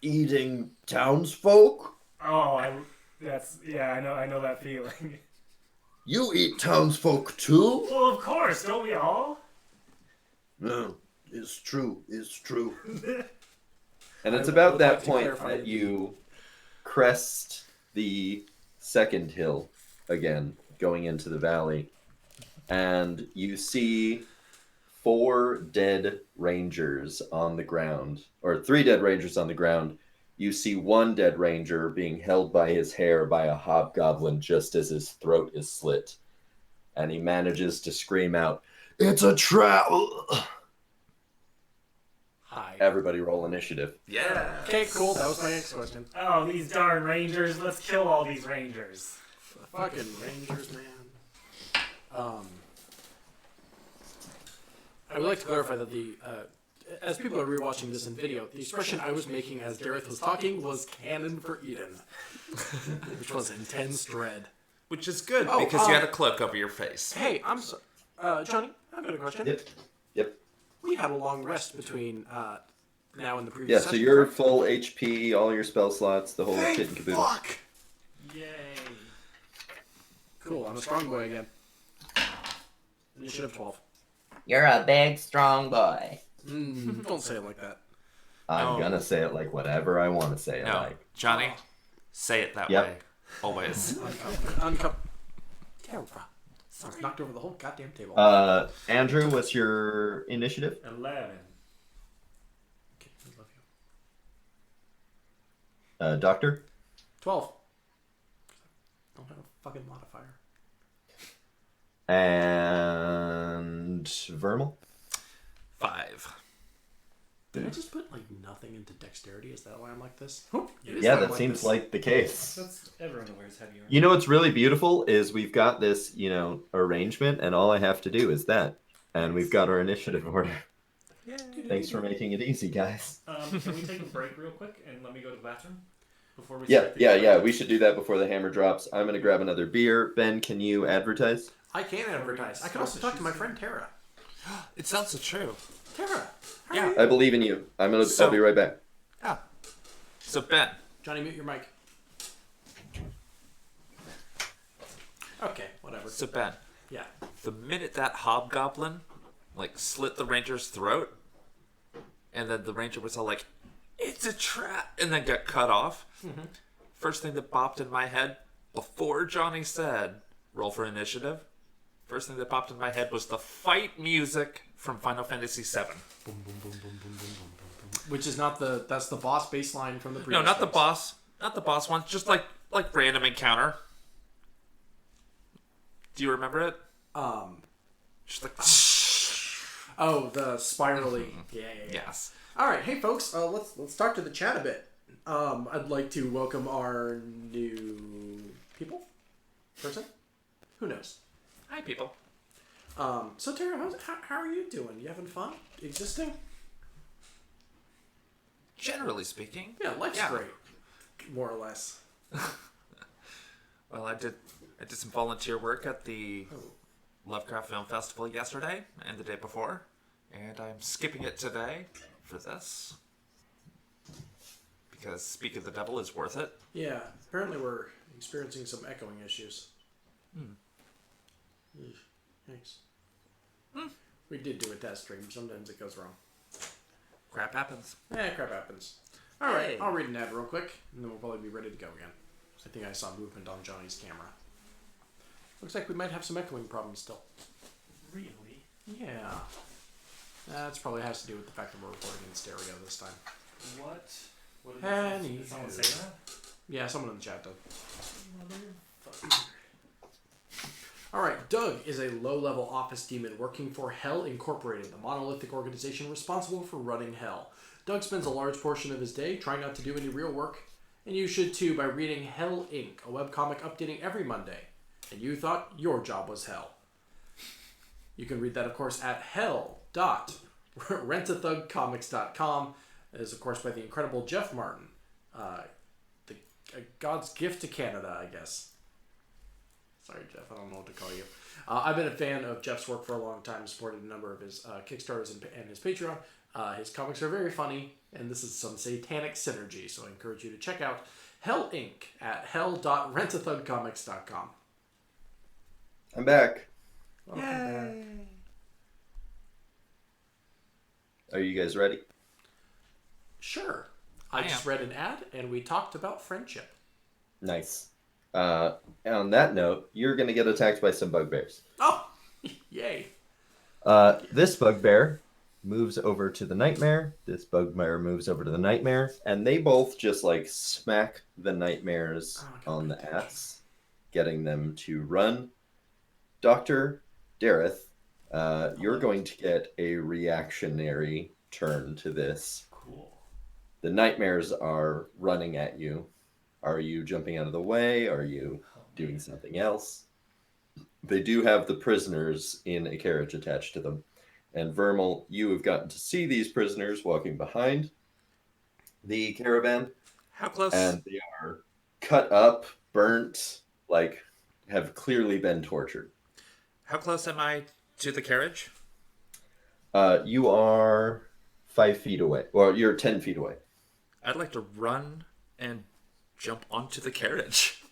eating townsfolk? Oh, I know that feeling. You eat townsfolk too? Well, of course, don't we all? No, it's true. and it's I about would that like to point clarify that you crest the second hill again, going into the valley, and you see 4 dead rangers on the ground, or 3 dead rangers on the ground. You see 1 dead ranger being held by his hair by a hobgoblin just as his throat is slit. And he manages to scream out, It's a trap. Hi. everybody roll initiative. Yeah. Okay, cool. That was my next question. Oh, these darn rangers. Let's kill all these rangers. Fucking Rangers, man. I would like to clarify that as people are rewatching this in video, the expression I was making as Dareth was talking was canon for Eden, which was intense dread. Which is good Oh, because you had a cloak over your face. Hey, I'm sorry. Johnny, I've got a question. Yep. We had a long rest between now and the Yeah, previous so session, you're correct? full HP, all your spell slots, the whole Thank kit and caboodle. fuck! Yay. Cool, I'm a strong boy again. Initiative 12. You're a big, strong boy. Don't say it like that. I'm gonna say it like whatever I want to say it No, like. Johnny, say it that Yep. way. Always. Uncup. Terra. Sounds knocked over the whole goddamn table. Andrew, what's your initiative? 11. Okay, I love you. Doctor? 12. Don't have a fucking modifier. And Vermal? 5. Did I just put like nothing into dexterity? Is that why I'm like this? Yeah, that seems like the case. That's everyone wears heavy armor. You know what's really beautiful is we've got this, arrangement, and all I have to do is that. And we've got our initiative order. Thanks for making it easy, guys. Can we take a break real quick and let me go to the bathroom before we Yeah, start the yeah. We should do that before the hammer drops. I'm going to grab another beer. Ben, can you advertise? I can advertise. I can also talk to my friend Terra. It sounds so true. Terra. How Yeah. are you? I believe in you. I'll be right back. Yeah. So Ben, Johnny, mute your mic. Okay, whatever. so Ben, Yeah. the minute that hobgoblin slit the ranger's throat, and then the ranger was all like, "It's a trap," and then got cut off. Mm-hmm. First thing that popped in my head before Johnny said, "Roll for initiative." First thing that popped in my head was the fight music from Final Fantasy VII. Boom, boom, boom, boom, boom, boom, boom, boom. Which is that's the boss bass line from the previous No, not the phase. boss. Not the boss one. Just like random encounter. Do you remember it? Just like. Oh, the spirally. Yeah. Yes. All right, hey folks, let's talk to the chat a bit. I'd like to welcome our new person. Who knows? Hi, people. So Terra, how are you doing? You having fun? Existing? Generally speaking. Yeah, life's great, more or less. Well, I did some volunteer work at the Lovecraft Film Festival yesterday and the day before, and I'm skipping it today for this because Speak of the Devil is worth it. Yeah, apparently we're experiencing some echoing issues. Thanks. We did do a test stream. Sometimes it goes wrong. Crap happens. Crap happens. All right, Hey. I'll read an ad real quick, and then we'll probably be ready to go again. I think I saw movement on Johnny's camera. Looks like we might have some echoing problems still. Really? Yeah. That's probably has to do with the fact that we're recording in stereo this time. What? Anywho. Did someone say that? Yeah, someone in the chat did. Alright, Doug is a low-level office demon working for Hell Incorporated, the monolithic organization responsible for running Hell. Doug spends a large portion of his day trying not to do any real work, and you should too by reading Hell Inc., a webcomic updating every Monday. And you thought your job was hell. You can read that, of course, at hell.rentathugcomics.com. It is, of course, by the incredible Jeff Martin. God's gift to Canada, I guess. Sorry, Jeff, I don't know what to call you. I've been a fan of Jeff's work for a long time, supported a number of his Kickstarters and his Patreon. His comics are very funny, and this is some satanic synergy, so I encourage you to check out Hell Inc. at hell.rentathugcomics.com. I'm back. Welcome back. Are you guys ready? Sure. I I just am. read an ad, and we talked about friendship. Nice. On that note, you're going to get attacked by some bugbears. Oh! Yay. This bugbear moves over to the nightmare. This bugbear moves over to the nightmare. And they both just smack the nightmares on the ass, getting them to run. Dr. Dareth, you're going to get a reactionary turn to this. Cool. The nightmares are running at you. Are you jumping out of the way? Are you doing something else? They do have the prisoners in a carriage attached to them. And Vermal, you have gotten to see these prisoners walking behind the caravan. How close? And they are cut up, burnt, have clearly been tortured. How close am I to the carriage? You are 5 feet away. Or you're 10 feet away. I'd like to run and jump onto the carriage.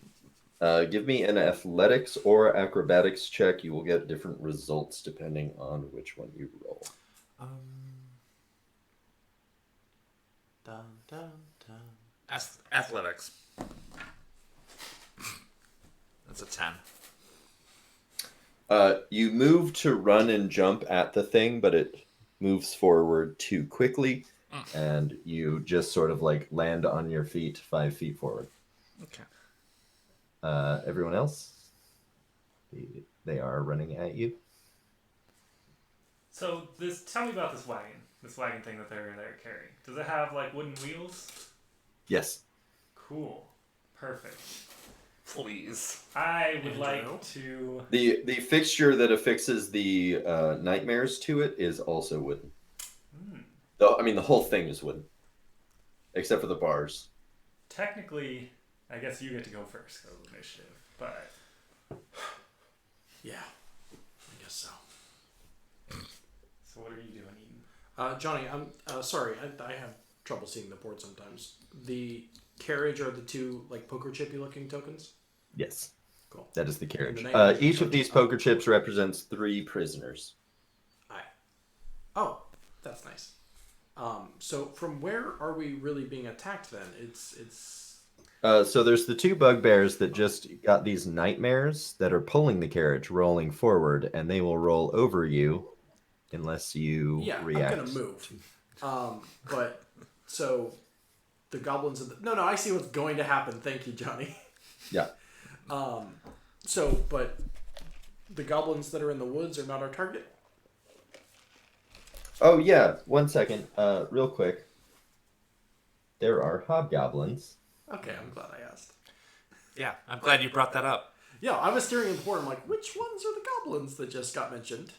Give me an athletics or acrobatics check. You will get different results depending on which one you roll. Dun, dun, dun. Athletics. That's a 10. You move to run and jump at the thing, but it moves forward too quickly, and you just sort of land on your feet 5 feet forward. Okay. Everyone else? They are running at you. So tell me about this wagon This wagon thing that they're carrying. Does it have like wooden wheels? Yes. Cool. Perfect. Please. I would like to. The fixture that affixes the nightmares to it is also wooden. The whole thing is wooden, except for the bars. Technically, I guess you get to go first because of initiative, but. Yeah, I guess so. So what are you doing, Eden? Johnny, I'm sorry. I have trouble seeing the board sometimes. The carriage are the two like poker chippy looking tokens. Yes. Cool. That is the carriage. And the name Each of these poker chips represents 3 prisoners. Oh, that's nice. So from where are we really being attacked then? It's. So there's the 2 bugbears that just got these nightmares that are pulling the carriage, rolling forward, and they will roll over you unless you react. I'm gonna move. But so the goblins of the no, I see what's going to happen. Thank you, Johnny. Yeah. But the goblins that are in the woods are not our target. Oh yeah, 1 second, real quick. There are hobgoblins. Okay, I'm glad I asked. Yeah, I'm glad you brought that up. Yeah, I was staring at the board. I'm like, which ones are the goblins that just got mentioned?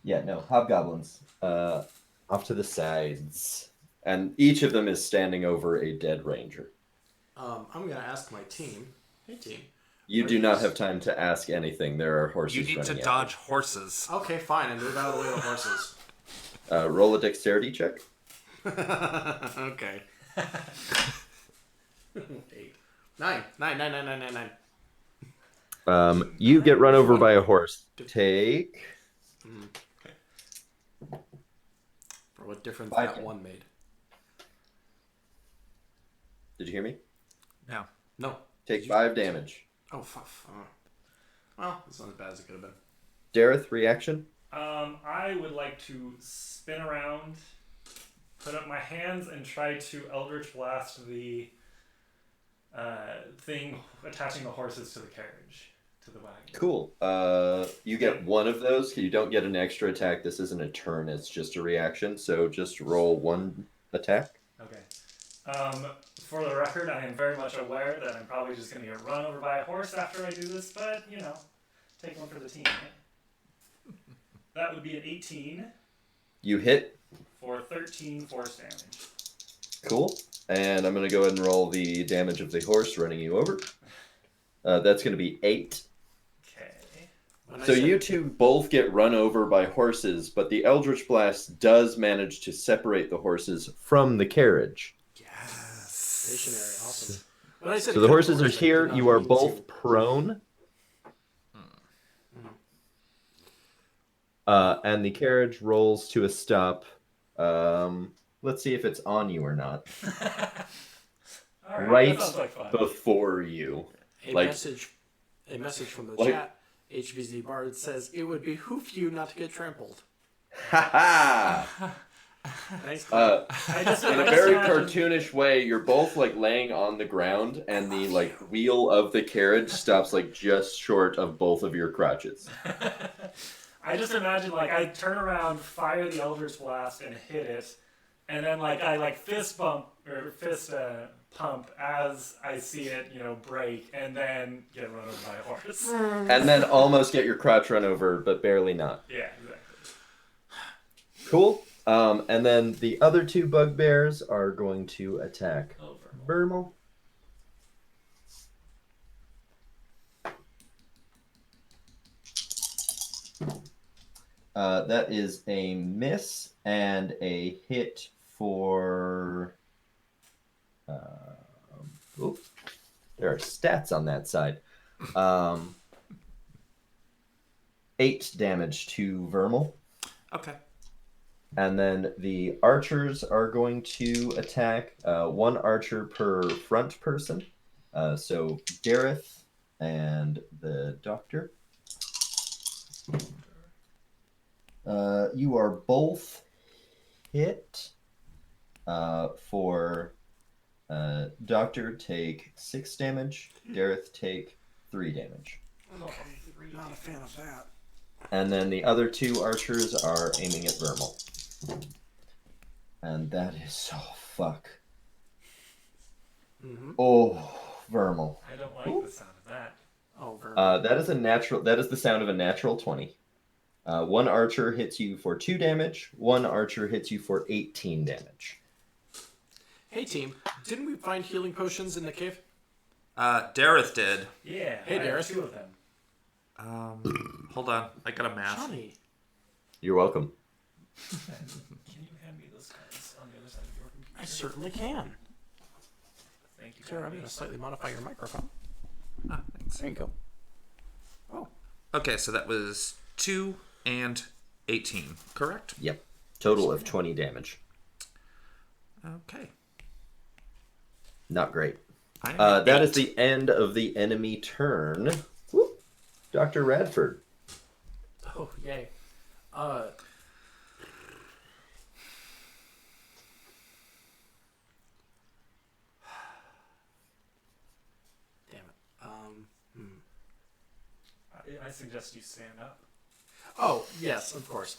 Yeah, no, hobgoblins. Off to the sides. And each of them is standing over a dead ranger. I'm going to ask my team. Hey, team. You do not have time to ask anything. There are horses You need to running at dodge horses. Okay, fine. And move out of the way of the horses. you. Roll a dexterity check. Okay. 8. 9. You get run over by a horse. Take... For what difference 5 that damage. one made. Did you hear me? No. No. Take 5 damage. Oh, fuck. Well, it's not as bad as it could have been. Dareth, reaction? I would like to spin around, put up my hands, and try to Eldritch Blast the thing attaching the horses to the carriage, to the wagon. Cool. You get 1 of those. You don't get an extra attack. This isn't a turn. It's just a reaction. So just roll 1 attack. Okay. For the record, I am very much aware that I'm probably just going to get run over by a horse after I do this, but, take one for the team. Right? That would be an 18 You hit. for 13 force damage. Cool. And I'm going to go ahead and roll the damage of the horse running you over. That's going to be 8. Okay. So you 2 both get run over by horses, but the Eldritch Blast does manage to separate the horses from the carriage. Yes. Stationary. Awesome. When I said So the cut horses are horse, I here. did not You are mean both to- prone. And the carriage rolls to a stop. Let's see if it's on you or not. All right. Right That sounds like fun. before you. A Like- message from the Like- chat. HVZ Bard says it would behoove you not to get trampled. Ha ha! Nice. In I just a very imagine- cartoonish way, you're both like laying on the ground, and the like wheel of the carriage stops like just short of both of your crotches. I just imagine I turn around, fire the Eldritch Blast, and hit it, and then I fist pump as I see it, break, and then get run over by a horse. And then almost get your crotch run over, but barely not. Yeah, exactly. Cool. And then the other 2 bugbears are going to attack Over. Vermal. That is a miss and a hit for... there are stats on that side. 8 damage to Vermal. Okay. And then the archers are going to attack 1 archer per front person. So Dareth and the doctor. You are both hit for Doctor take 6 damage, Dareth take 3 damage. Okay. Not a fan of that. And then the other 2 archers are aiming at Vermal. And that is fuck. Mm-hmm. Oh, Vermal. I don't like the sound of that. Oh, very That is a natural. That is the sound of a natural 20. One archer hits you for 2 damage. One archer hits you for 18 damage. Hey, team. Didn't we find healing potions in the cave? Dareth did. Yeah. Hey, I have Darius. 2 of them. Hold on. I got a math. Johnny. You're welcome. Can you hand me those cards on the other side of your computer? I certainly can. Thank you. Sarah, I'm going to slightly modify your microphone. Thanks. There you go. Oh. Okay, so that was 2 and 18, correct? Yep. Total of 20 damage. Okay. Not great. I'm That is 8. the end of the enemy turn. Whoop. Dr. Radford. Oh, yay. Damn it. I suggest you stand up. Oh, yes, of course.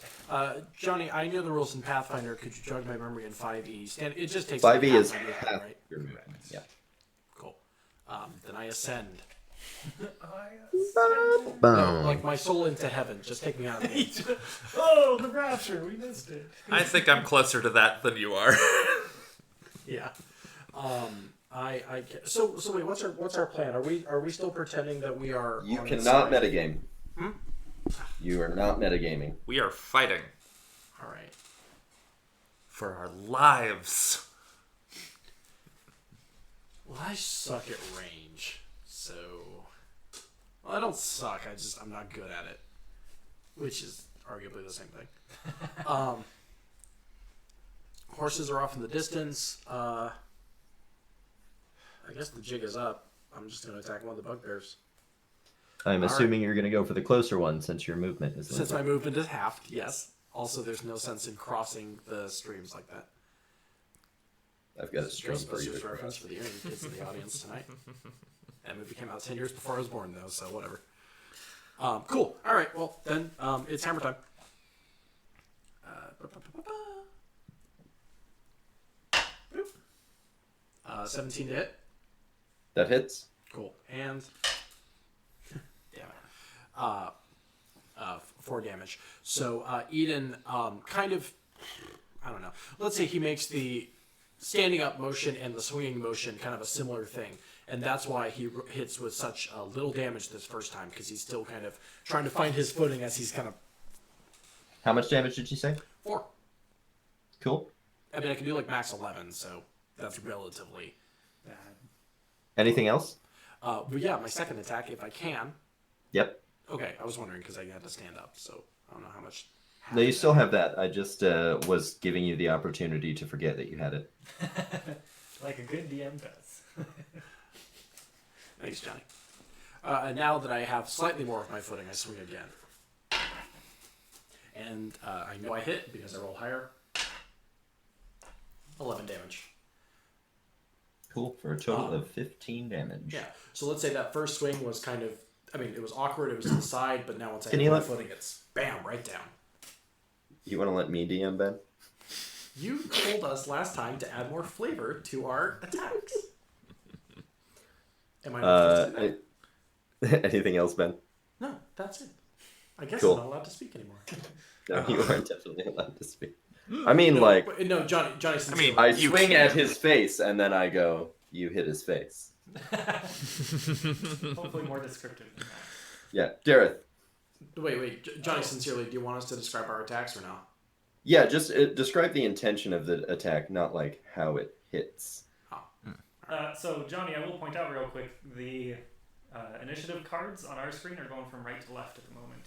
Johnny, I know the rules in Pathfinder. Could you jog my memory in 5e? It just takes 5e is half my movement, half right? your movement. Yeah. Cool. Then I ascend. Boom. No, like my soul into heaven. Just take me out of here. Oh, the rapture! We missed it. I think I'm closer to that than you are. Yeah. So wait, what's our plan? Are we still pretending that we are? You on the cannot side? metagame. You are not metagaming. We are fighting All right. for our lives. Well, I suck at range, so. Well, I don't suck. I'm not good at it, which is arguably the same thing. Horses are off in the distance. I guess the jig is up. I'm just going to attack one of the bugbears. I'm All assuming you're going to go for the closer one since your movement is Since my movement is halved, yes. Also, there's no sense in crossing the streams like that. I've got a string for you. Ghostbusters reference for the young kids in the audience tonight. That movie came out 10 years before I was born, though, so whatever. Cool. All right. Well, then it's hammer time. 17 to hit. That hits. Cool. And damn it. 4 damage. So Eden kind of, I don't know. Let's say he makes the standing up motion and the swinging motion kind of a similar thing. And that's why he hits with such little damage this first time, because he's still kind of trying to find his footing as he's kind of... How much damage did you say? 4. Cool. I mean, I can do like max 11, so that's relatively bad. Anything else? But yeah, my second attack, if I can. Yep. Okay, I was wondering because I had to stand up, so I don't know how much. No, you still have that. I just was giving you the opportunity to forget that you had it. Like a good DM does. Thanks, Johnny. And now that I have slightly more of my footing, I swing again. And I know I hit because I roll higher. 11 damage. Cool. For a total of 15 damage. Yeah. So let's say that first swing was kind of, I mean, it was awkward, it was to the side, but now once I Can hit you my let- footing, it's bam, right down. You want to let me DM, Ben? You told us last time to add more flavor to our attacks. Am I not supposed to do that? Anything else, Ben? No, that's it. I guess Cool. I'm not allowed to speak anymore. No, you aren't definitely allowed to speak. I mean, like, No, Johnny. Sincerely. I You swing can. at his face, and then I go, you hit his face. Hopefully more descriptive than that. Yeah. Dareth. Wait, Johnny. Sincerely, do you want us to describe our attacks or no? Yeah, just describe the intention of the attack, not like how it hits. So, Johnny, I will point out real quick, the initiative cards on our screen are going from right to left at the moment.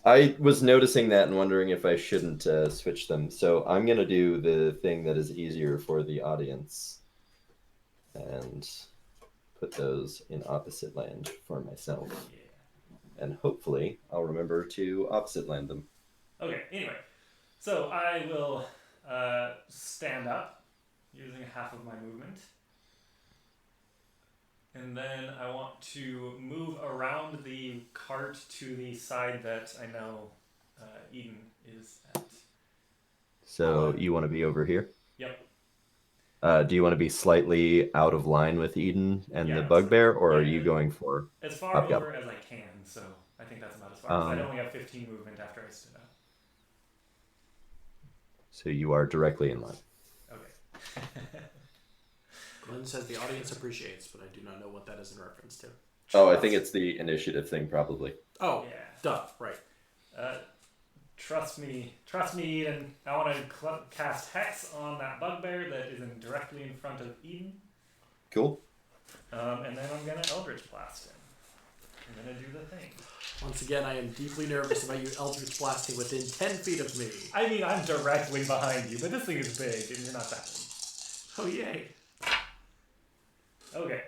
I was noticing that and wondering if I shouldn't switch them. So I'm going to do the thing that is easier for the audience and put those in opposite land for myself. Yeah. And hopefully I'll remember to opposite land them. Okay, anyway. So, I will stand up using half of my movement. And then I want to move around the cart to the side that I know Eden is at. So you want to be over here? Yep. Do you want to be slightly out of line with Eden and Yeah, the that's bugbear, or are yeah, you going for As far Hobgoblin? over as I can, so I think that's about as far. 'Cause I only have 15 movement after I stood up. So you are directly in line. Okay. Glenn says the audience appreciates, but I do not know what that is in reference to. Oh, I think it's the initiative thing, probably. Oh, Yeah. duh, right. Trust me, Eden. I want to cast Hex on that bugbear that is directly in front of Eden. Cool. And then I'm going to Eldritch Blast him. I'm going to do the thing. Once again, I am deeply nervous about you Eldritch blasting within 10 feet of me. I mean, I'm directly behind you, but this thing is big, and you're not that big. Oh, yay. Okay.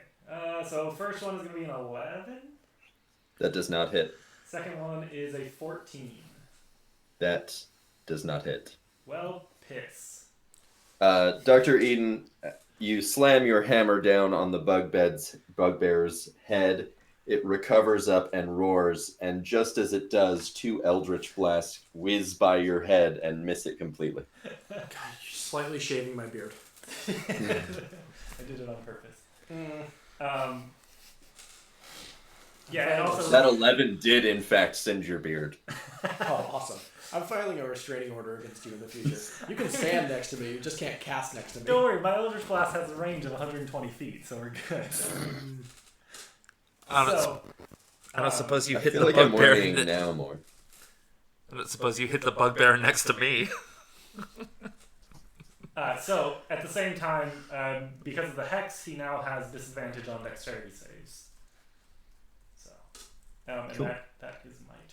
So first one is going to be an 11. That does not hit. Second one is a 14. That does not hit. Well, piss. Dr. Eden, you slam your hammer down on the bugbear's head. It recovers up and roars, and just as it does, 2 Eldritch blasts whiz by your head and miss it completely. God, you're slightly shaving my beard. I did it on purpose. Yeah, and also That 11 did, in fact, singe your beard. Oh, awesome. I'm filing a restraining order against you in the future. You can stand next to me, you just can't cast next to me. Don't worry, my Eldritch Blast has a range of 120 feet, so we're good. I don't suppose you I hit feel the like I'm bugbear. worrying now more. I don't suppose you hit the bugbear next to me. So at the same time, because of the hex, he now has disadvantage on dexterity saves. So, and Cool. that is my turn.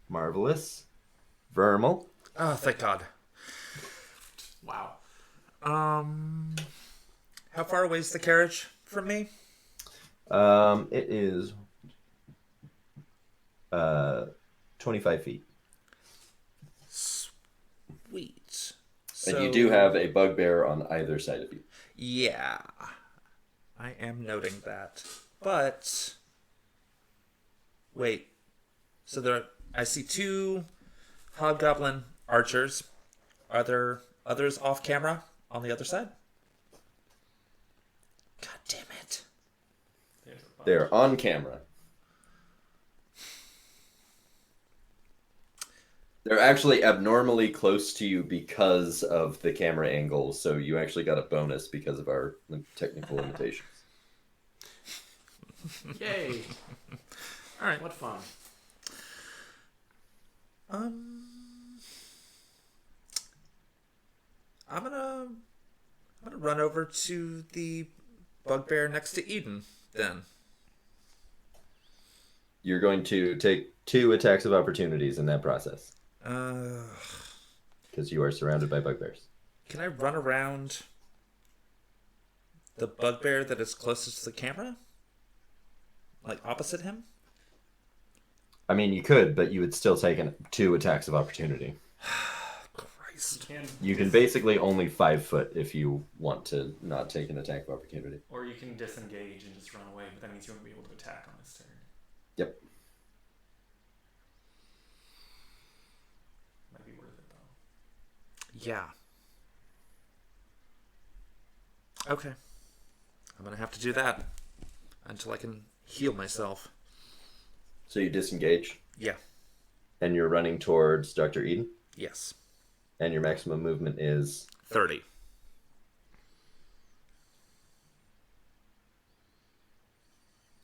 Marvelous. Vermal. Oh, thank God. Wow. How far away is the carriage from me? It is 25 feet. Sweet. And you do have a bugbear on either side of you. Yeah. I am noting that. But wait. So I see 2 hobgoblin archers. Are there others off camera on the other side? God damn it. There's a bunch. They're on camera. They're actually abnormally close to you because of the camera angle, so you actually got a bonus because of our technical limitations. Yay. All right. What fun. I'm gonna run over to the bugbear next to Eden then. You're going to take 2 attacks of opportunities in that process because you are surrounded by bugbears. Can I run around the bugbear that is closest to the camera? Like opposite him? I mean, you could, but you would still take 2 attacks of opportunity. Christ. You can basically only 5 foot if you want to not take an attack of opportunity. Or you can disengage and just run away, but that means you won't be able to attack on his turn. Yep. Might be worth it though. Yeah. Okay. I'm gonna have to do that until I can heal myself. So you disengage, Yeah. and you're running towards Dr. Eden, Yes. and your maximum movement is 30.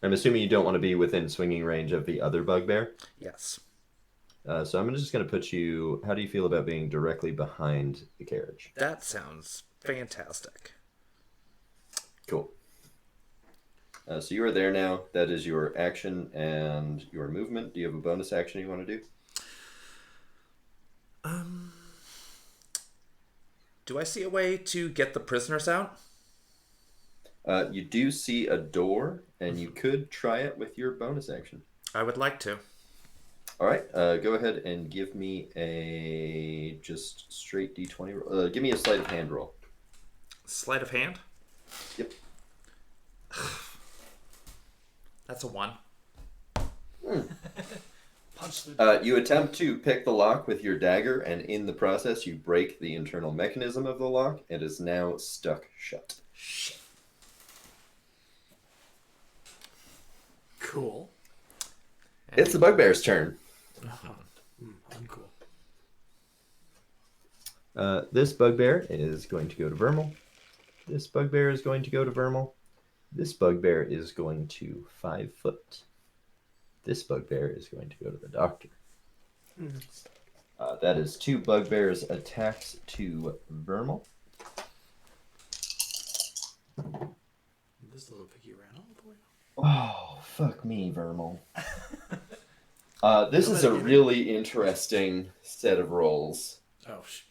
I'm assuming you don't want to be within swinging range of the other bugbear. Yes. So I'm just going to put you... How do you feel about being directly behind the carriage? That sounds fantastic. Cool. So you are there now. That is your action and your movement. Do you have a bonus action you want to do? Do I see a way to get the prisoners out? You do see a door, and you could try it with your bonus action. I would like to. All right, go ahead and give me a just straight D20 roll. Give me a sleight of hand roll. Sleight of hand? Yep. That's a 1. Punch the... You attempt to pick the lock with your dagger, and in the process, you break the internal mechanism of the lock. It is now stuck shut. Shit. Cool. It's the bugbear's turn. Uncool. This bugbear is going to go to Vermal. This bugbear is going to go to Vermal. This bugbear is going to 5 foot. This bugbear is going to go to the doctor. That is 2 bugbears attacks to Vermal. This little piggy ran all the way. Oh, fuck me, Vermal. This is a really interesting set of rolls. Oh, shit.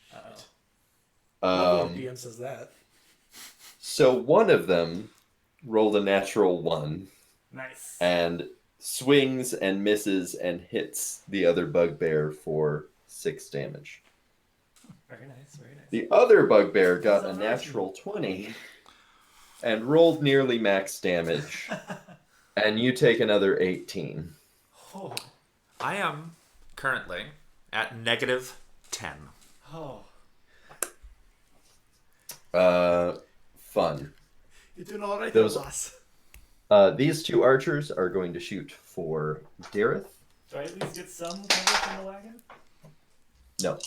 DM says that. So one of them rolled a natural 1 Nice. and swings and misses and hits the other bugbear for 6 damage. Very nice, very nice. The other bugbear got a natural 20 and rolled nearly max damage. And you take another 18. Oh. I am currently at -10. Oh. Fun. You're doing all right, Those- there, boss. These 2 archers are going to shoot for Dareth. Do I at least get some cover from the wagon? No.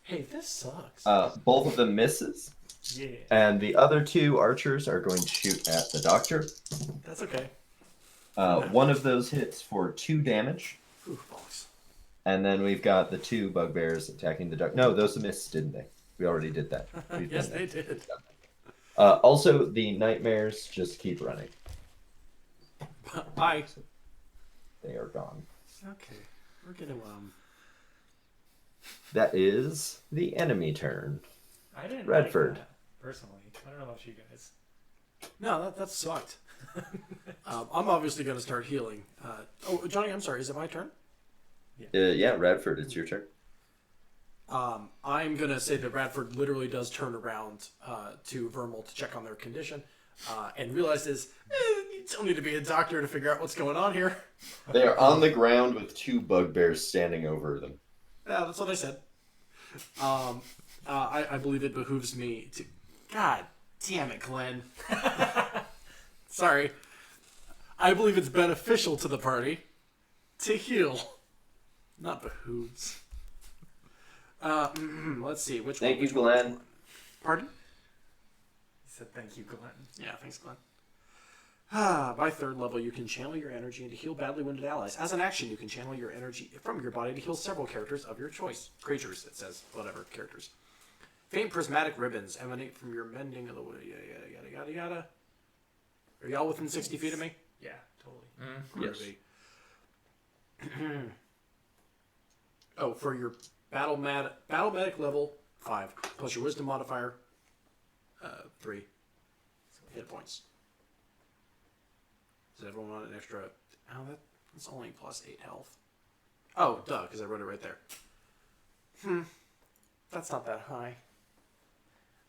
Hey, this sucks. Both of them misses. Yeah. And the other 2 archers are going to shoot at the doctor. That's okay. One of those hits for 2 damage. Ooh, balls. And then we've got the 2 bugbears attacking the doctor. No, those missed, didn't they? We already did that. We've Yes, done they that. did. Also, the nightmares just keep running. Bye. They are gone. Okay. We're gonna, That is the enemy turn. I didn't Redford. like that, personally. I don't know about you guys. No, that sucked. I'm obviously gonna start healing. Johnny, I'm sorry. Is it my turn? Yeah, Radford, it's your turn. I'm gonna say that Radford literally does turn around to Vermal to check on their condition, and realizes you don't need to be a doctor to figure out what's going on here. They are on the ground with 2 bugbears standing over them. Yeah, that's what I said. I believe it behooves me to. God damn it, Glenn. Sorry. I believe it's beneficial to the party to heal, not behooves. Let's see. Which Thank one? you, which one, Glenn. which one? Pardon? He said thank you, Glenn. Yeah, thanks, Glenn. By 3rd level, you can channel your energy into heal badly wounded allies. As an action, you can channel your energy from your body to heal several characters of your choice. Creatures, it says. Whatever, characters. Faint prismatic ribbons emanate from your mending of the wood. Yada. Are y'all within 60 feet of me? Yeah, totally. Yes. Oh, for your battle medic level 5 plus your wisdom modifier 3 hit points. Does everyone want an extra? Oh, that's only plus 8 health. Oh, duh, because I wrote it right there. That's not that high.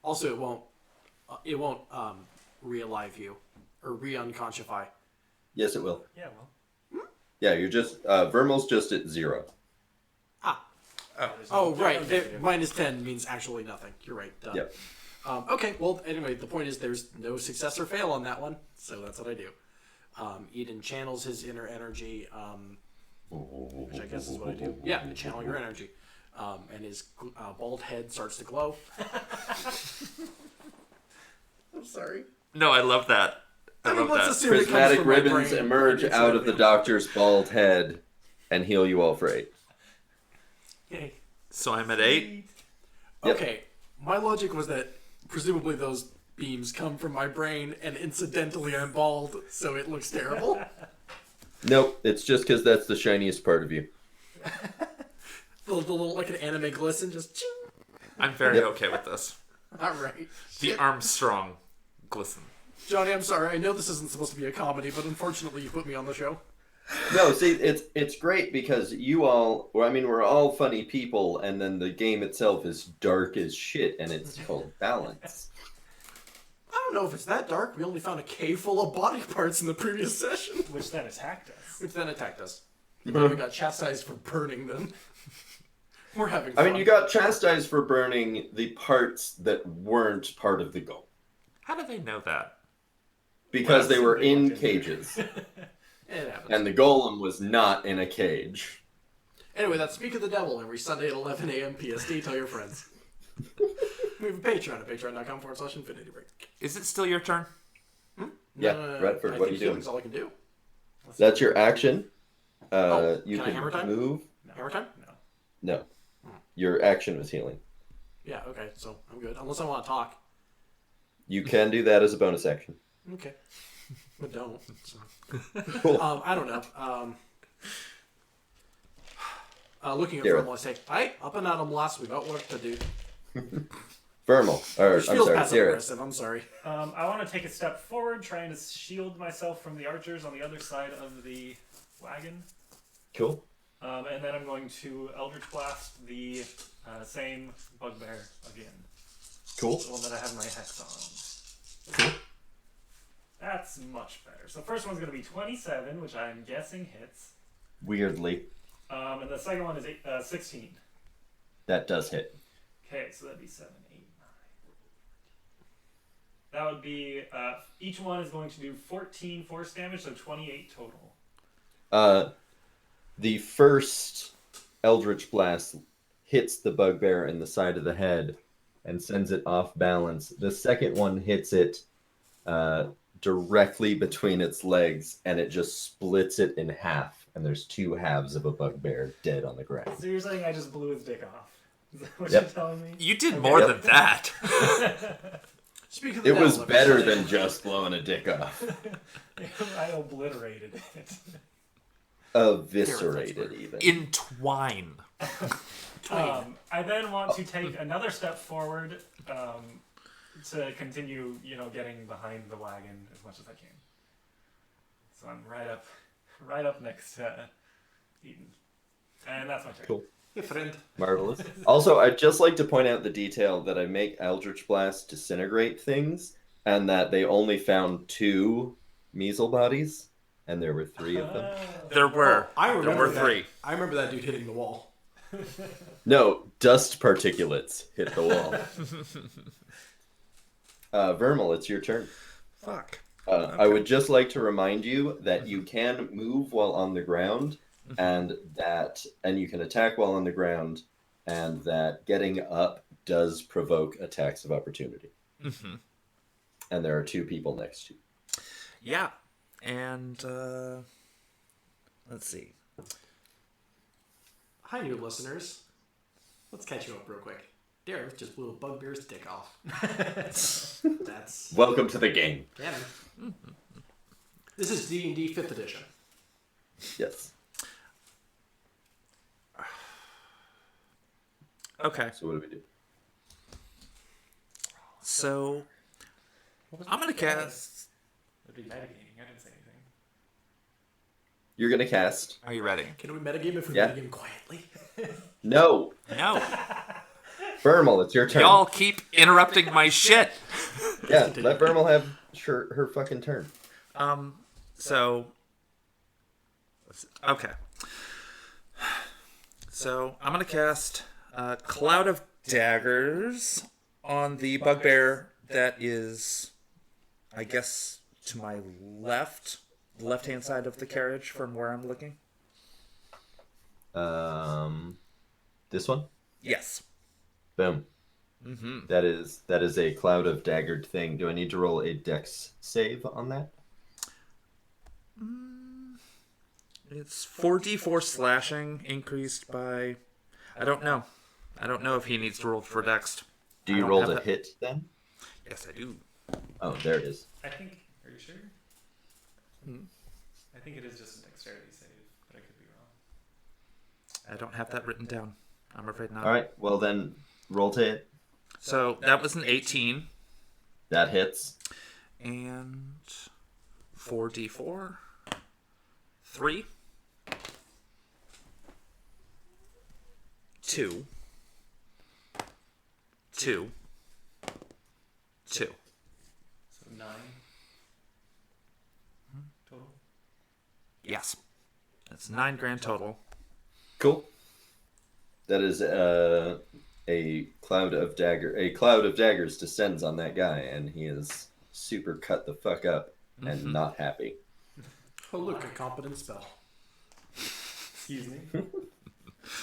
Also, it won't re-alive you or re-unconscify. Yes, it will. Yeah, well. Yeah, you're just Vermal's just at 0. Oh, right. -10 means actually nothing. You're right. Duh. Yep. Okay, well, anyway, the point is there's no success or fail on that one, so that's what I do. Eden channels his inner energy, which I guess is what I do. Yeah, I channel your energy. And his bald head starts to glow. I'm sorry. No, I love that. I love let's that. assume it comes Prismatic from my ribbons brain. emerge It's out not of the real. doctor's bald head and heal you all for 8. Yay. So I'm at 8. Yep. Okay, my logic was that presumably those beams come from my brain, and incidentally I'm bald, so it looks terrible. Nope, it's just because that's the shiniest part of you. the little, like an anime glisten, just ching. I'm very Yep. okay with this. All right. The Armstrong glisten. Johnny, I'm sorry. I know this isn't supposed to be a comedy, but unfortunately you put me on the show. No, see, it's great because you all, well, I mean, we're all funny people, and then the game itself is dark as shit, and it's called Balance. I don't know if it's that dark. We only found a cave full of body parts in the previous session. Which then attacked us. Which then attacked us. But we got chastised for burning them. We're having I fun. mean, you got chastised for burning the parts that weren't part of the golem. How do they know that? Because they were in Simply cages. It happens. And the golem was not in a cage. Anyway, that's Speak of the Devil every Sunday at 11 a.m. PST. Tell your friends. We have a Patreon at patreon.com/Infinity Break. Is it still your turn? Yeah, No. Redford, I what are think you doing? healing's all I can do. That's your action. You can I can hammer time? move. Hammer time? No. Your action was healing. Yeah, okay, so I'm good. Unless I want to talk. You can do that as a bonus action. Okay. But don't. So. Cool. I don't know. Looking at Garrett. Vermal, I say, "Hi, up and at 'em last. We got work to do." Vermal. Or, Which I'm feels sorry, passive Garrett. aggressive. I'm sorry. I want to take a step forward, trying to shield myself from the archers on the other side of the wagon. Cool. And then I'm going to Eldritch Blast the same bugbear again. Cool. The one that I have my hex on. Cool. That's much better. So the first one's going to be 27, which I'm guessing hits. Weirdly, And the second one is 16. that does hit. Okay, so that'd be 7, 8, 9. That would be, each one is going to do 14 force damage, so 28 total. The first Eldritch Blast hits the bugbear in the side of the head and sends it off balance. The second one hits it directly between its legs, and it just splits it in half. And there's two halves of a bugbear dead on the ground. So you're saying I just blew his dick off? Is that what Yep. you're telling me? You did more Yep. than that. Speak of the It devil, was every better Sunday- than just blowing a dick off. I obliterated it. Eviscerated, even. Entwine. I then want to take another step forward to continue, getting behind the wagon as much as I can. So I'm right up next to Eden, and that's my turn. Cool. Hey, friend. Marvelous. Also, I'd just like to point out the detail that I make Eldritch Blast disintegrate things, and that they only found 2 measle bodies, and there were 3 of them. There were. I There remember were that. 3. I remember that dude hitting the wall. No, dust particulates hit the wall. Vermal, it's your turn. Fuck. I would just like to remind you that you can move while on the ground, and you can attack while on the ground, and that getting up does provoke attacks of opportunity. Mm-hmm. And there are 2 people next to you. Yeah. And, let's see. Hi, new listeners. Let's catch you up real quick. Derek just blew a bugbear's dick off. That's Welcome to the game. canon. This is D&D 5th edition. Yes. Okay. So what do we do? So, I'm going to cast... It'd be metagaming. I didn't say anything. You're gonna cast. Are you ready? Can we metagame if we Yeah. metagame quietly? No, No. Vermal, it's your turn. Y'all keep interrupting my shit. Yeah, let Vermal have her fucking turn. So, okay. So, I'm going to cast Cloud of Daggers on the bugbear that is, I guess, to my left-hand side of the carriage from where I'm looking. This one. Yes. Boom. Mm-hmm. That is a cloud of daggered thing. Do I need to roll a dex save on that? It's 4d4 slashing increased by... I don't know. I don't know if he needs to roll for dex. Do I you don't roll have to that. hit then? Yes, I do. Oh, there it is. I think. Are you sure? I think it is just a dexterity save, but I could be wrong. I don't have that written down. I'm afraid not. All right. Well then, roll to hit. So that was an 18. That hits. And 4d4. 3. 2. 2. 2. So 9 total. Yes. That's 9 grand total. Cool. That is a cloud of daggers descends on that guy, and he is super cut the fuck up and not happy. Oh, look, a competent spell. Excuse me.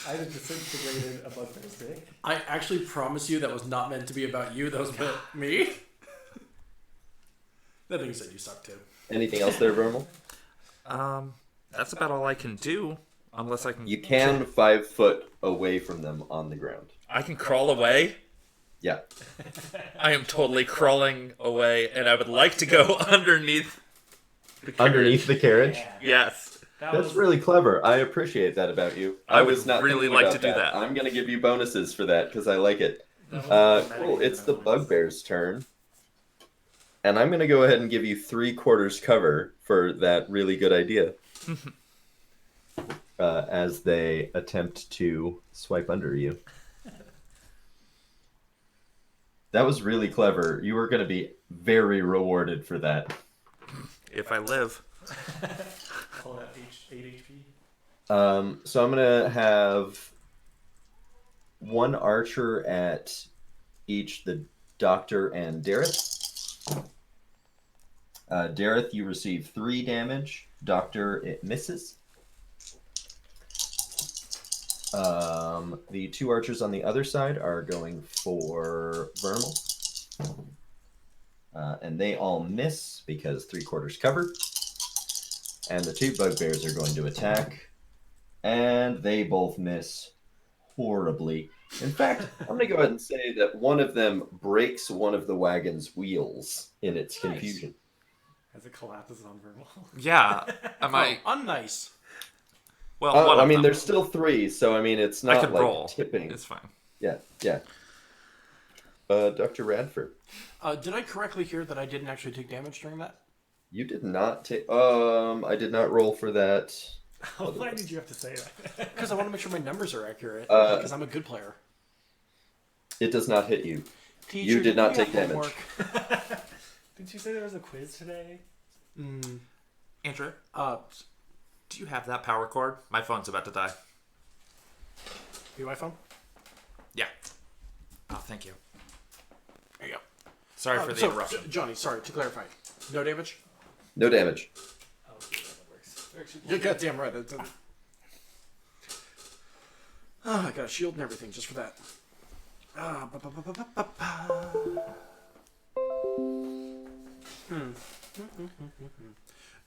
I just disintegrated a bugbear's dick. I actually promise you that was not meant to be about you. That was about me. That being said, you suck too. Anything else there, Vermal? That's about all I can do. Unless I can... You can 5 foot away from them on the ground. I can crawl away? Yeah. I am totally crawling away, and I would like to go underneath the carriage. Underneath the carriage? Yes. That's really clever. I appreciate that about you. I would was not really thinking like about to do that. I'm going to give you bonuses for that because I like it. Cool. It's the bugbear's turn. And I'm going to go ahead and give you 3/4 cover for that really good idea. As they attempt to swipe under you. That was really clever. You are going to be very rewarded for that. If I live. Call that 8 HP. So I'm going to have 1 archer at each the Doctor and Dareth. Dareth, you receive 3 damage. Doctor, it misses. The 2 archers on the other side are going for Vermal. And they all miss because 3/4 cover. And the 2 bugbears are going to attack. And they both miss horribly. In fact, I'm going to go ahead and say that one of them breaks one of the wagon's wheels in its confusion. As it collapses on Vermal. Yeah. Am I... Unnice. Well, one I of mean, them. there's still 3, so I mean, it's I not could like roll. tipping. It's fine. Yeah. Dr. Radford, Did I correctly hear that I didn't actually take damage during that? you did not take. I did not roll for that. Why did you have to say that? Because I want to make sure my numbers are accurate. Because I'm a good player. It does not hit you. Teacher, You did not we have take damage. homework. Didn't you say there was a quiz today? Andrew, do you have that power cord? My phone's about to die. Your iPhone? Yeah. Oh, thank you. There you go. Sorry for the So, interruption. Johnny, sorry, to clarify. No damage? No damage. Oh, okay, that works. You're goddamn right. I got a shield and everything just for that.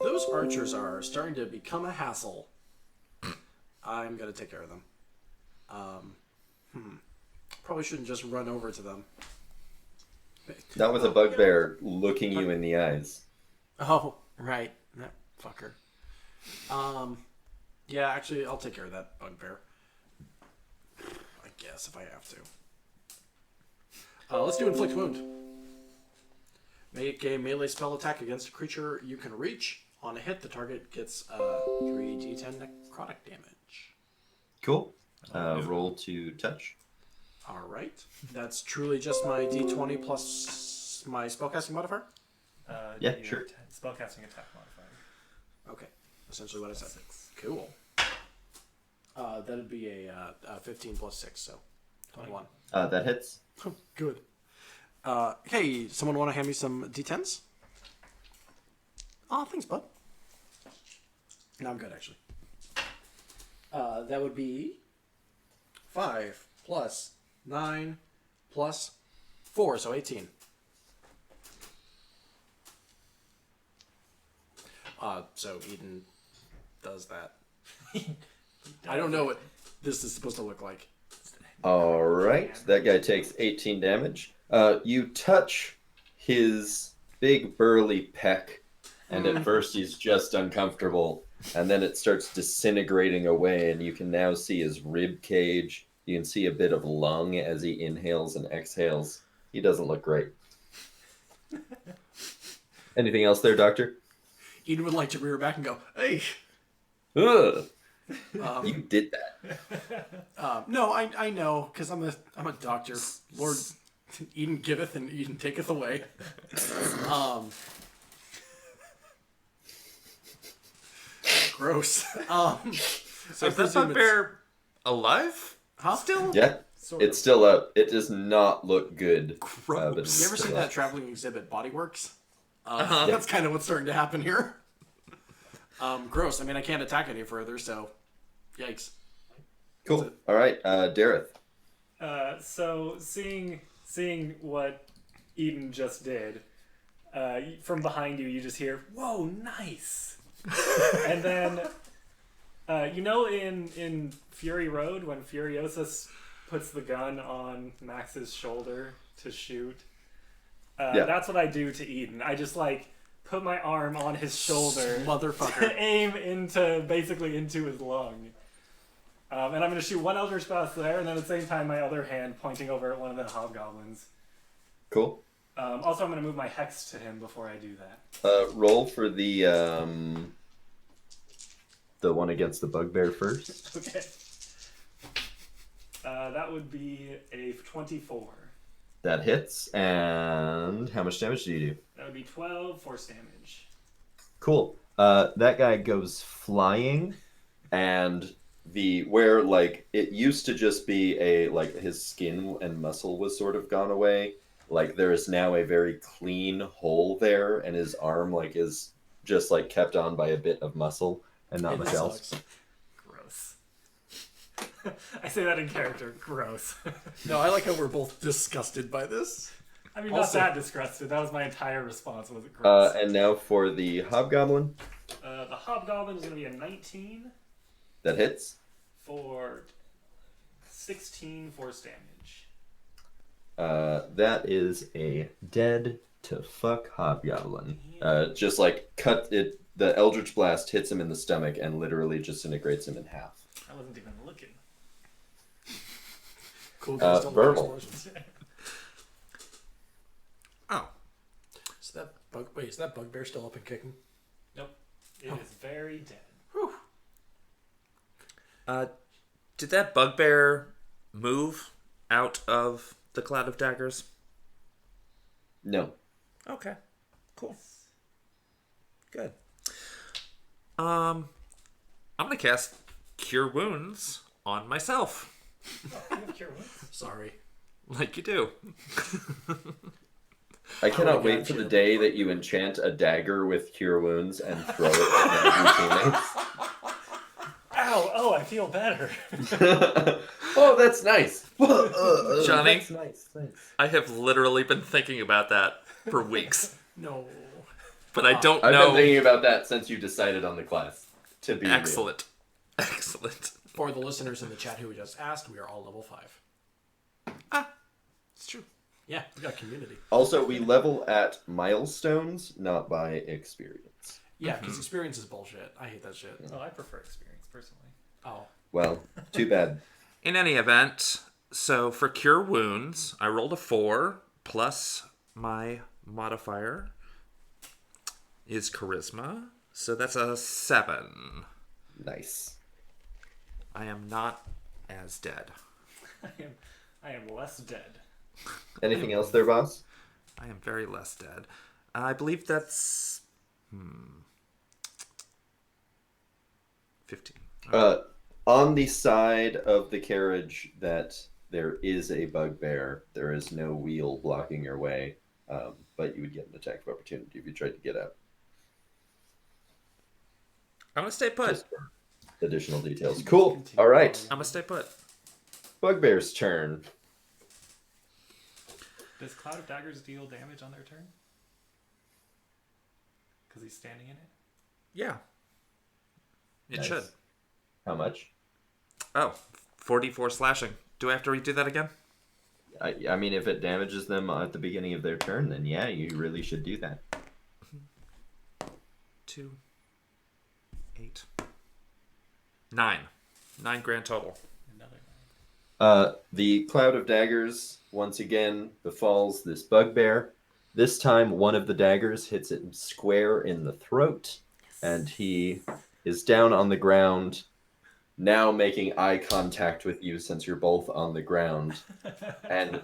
Those archers are starting to become a hassle. I'm gonna take care of them. Probably shouldn't just run over to them. Not with a bugbear looking you in the eyes. Oh, right. That fucker. Yeah, actually, I'll take care of that bugbear. I guess if I have to. Let's do Inflict Wound. Make a melee spell attack against a creature you can reach. On a hit, the target gets 3d10 necrotic damage. Cool. Roll to touch. Alright. That's truly just my d20 plus my spellcasting modifier? Yeah, your sure. Spellcasting attack modifier. Okay. Essentially what I said. Cool. That'd be a 15 plus 6, so 21. That hits. Good. Hey, someone want to hand me some d10s? Oh, thanks, bud. No, I'm good, actually. That would be 5 plus 9 plus 4, so 18. So Eden does that. I don't know what this is supposed to look like. All right. That guy takes 18 damage. You touch his big burly pec, and at first he's just uncomfortable, and then it starts disintegrating away, and you can now see his rib cage. You can see a bit of lung as he inhales and exhales. He doesn't look great. Anything else there, Doctor? Eden would like to rear back and go, hey! Ugh. You did that. No, I know, because I'm a doctor. Lord Eden giveth and Eden taketh away. Gross. So is that bugbear alive? Huh? Still? Yeah, Sort it's still up. It does not look good. Gross. But it's You ever still seen up. that traveling exhibit, Bodyworks? Uh-huh. That's kind of what's starting to happen here. Gross. I mean, I can't attack any further, so yikes. Cool. All right, Dareth. So seeing what Eden just did, from behind you, you just hear, "Whoa, nice!" And then, in Fury Road, when Furiosa puts the gun on Max's shoulder to shoot, that's what I do to Eden. I just put my arm on his shoulder, Motherfucker. to aim basically into his lung. And I'm going to shoot one Eldritch Blast there, and then at the same time, my other hand pointing over at one of the hobgoblins. Cool. Also, I'm going to move my hex to him before I do that. Roll for the one against the bugbear first. Okay. That would be a 24. That hits. And how much damage do you do? That would be 12 force damage. Cool. That guy goes flying, and where it used to just be his skin and muscle was sort of gone away. There is now a very clean hole there, and his arm is just kept on by a bit of muscle and not much else. Gross. I say that in character. Gross. No, I like how we're both disgusted by this. I mean, Also- not that disgusted. That was my entire response. Was it gross? And now for the hobgoblin. The hobgoblin is going to be a 19 That hits. for 16 force damage. That is a dead to fuck hobgoblin. Just cut it. The Eldritch Blast hits him in the stomach and literally disintegrates him in half. I wasn't even looking. Cool guys don't like Verbal. explosions. Oh. So is that bugbear still up and kicking? Nope. It is very dead. Whew. Did that bugbear move out of the cloud of daggers? No. Okay. Cool. Good. I'm gonna cast Cure Wounds on myself. Oh, you have cure wounds? Sorry. Like you do. I cannot my wait God, for the Jim. day that you enchant a dagger with Cure Wounds and throw it at your teammates. Ow! Oh, I feel better. Oh, that's nice. Johnny? That's nice. Thanks. I have literally been thinking about that for weeks. No. But I don't I've know. been thinking about that since you decided on the class. To be real. Excellent. Excellent. For the listeners in the chat who just asked, we are all level 5. It's true. Yeah, we got community. Also, we level at milestones, not by experience. Yeah, because experience is bullshit. I hate that shit. Oh, I prefer experience personally. Oh. Well, too bad. In any event, so for Cure Wounds, I rolled a 4 plus my modifier is Charisma. So that's a 7. Nice. I am not as dead. I am less dead. Anything else there, boss? I am very less dead. I believe that's 15. On the side of the carriage that there is a bugbear. There is no wheel blocking your way, but you would get an attack of opportunity if you tried to get out. I'm gonna stay put. Just for additional details. Cool. All right. I'm gonna stay put. Bugbear's turn. Does Cloud of Daggers deal damage on their turn? Because he's standing in it? Yeah. It Nice. should. How much? Oh, 44 slashing. Do I have to redo that again? I mean, if it damages them at the beginning of their turn, then yeah, you really should do that. 2, 8, 9. 9 grand total. Another The Cloud of Daggers once again befalls this bugbear. This time, one of the daggers hits it square in the throat, and he is down on the ground, now making eye contact with you since you're both on the ground. And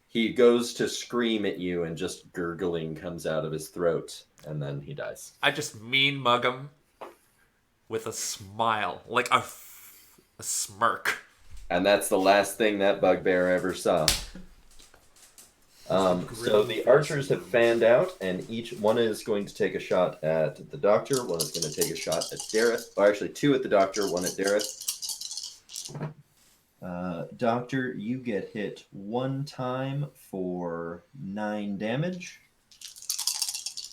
he goes to scream at you, and just gurgling comes out of his throat, and then he dies. I just mean mug him. with a smile, like a smirk. And that's the last thing that bugbear ever saw. So the archers have fanned out, and each one is going to take a shot at the doctor. One is going to take a shot at Dareth. Or actually, 2 at the doctor, 1 at Dareth. Doctor, you get hit 1 time for 9 damage.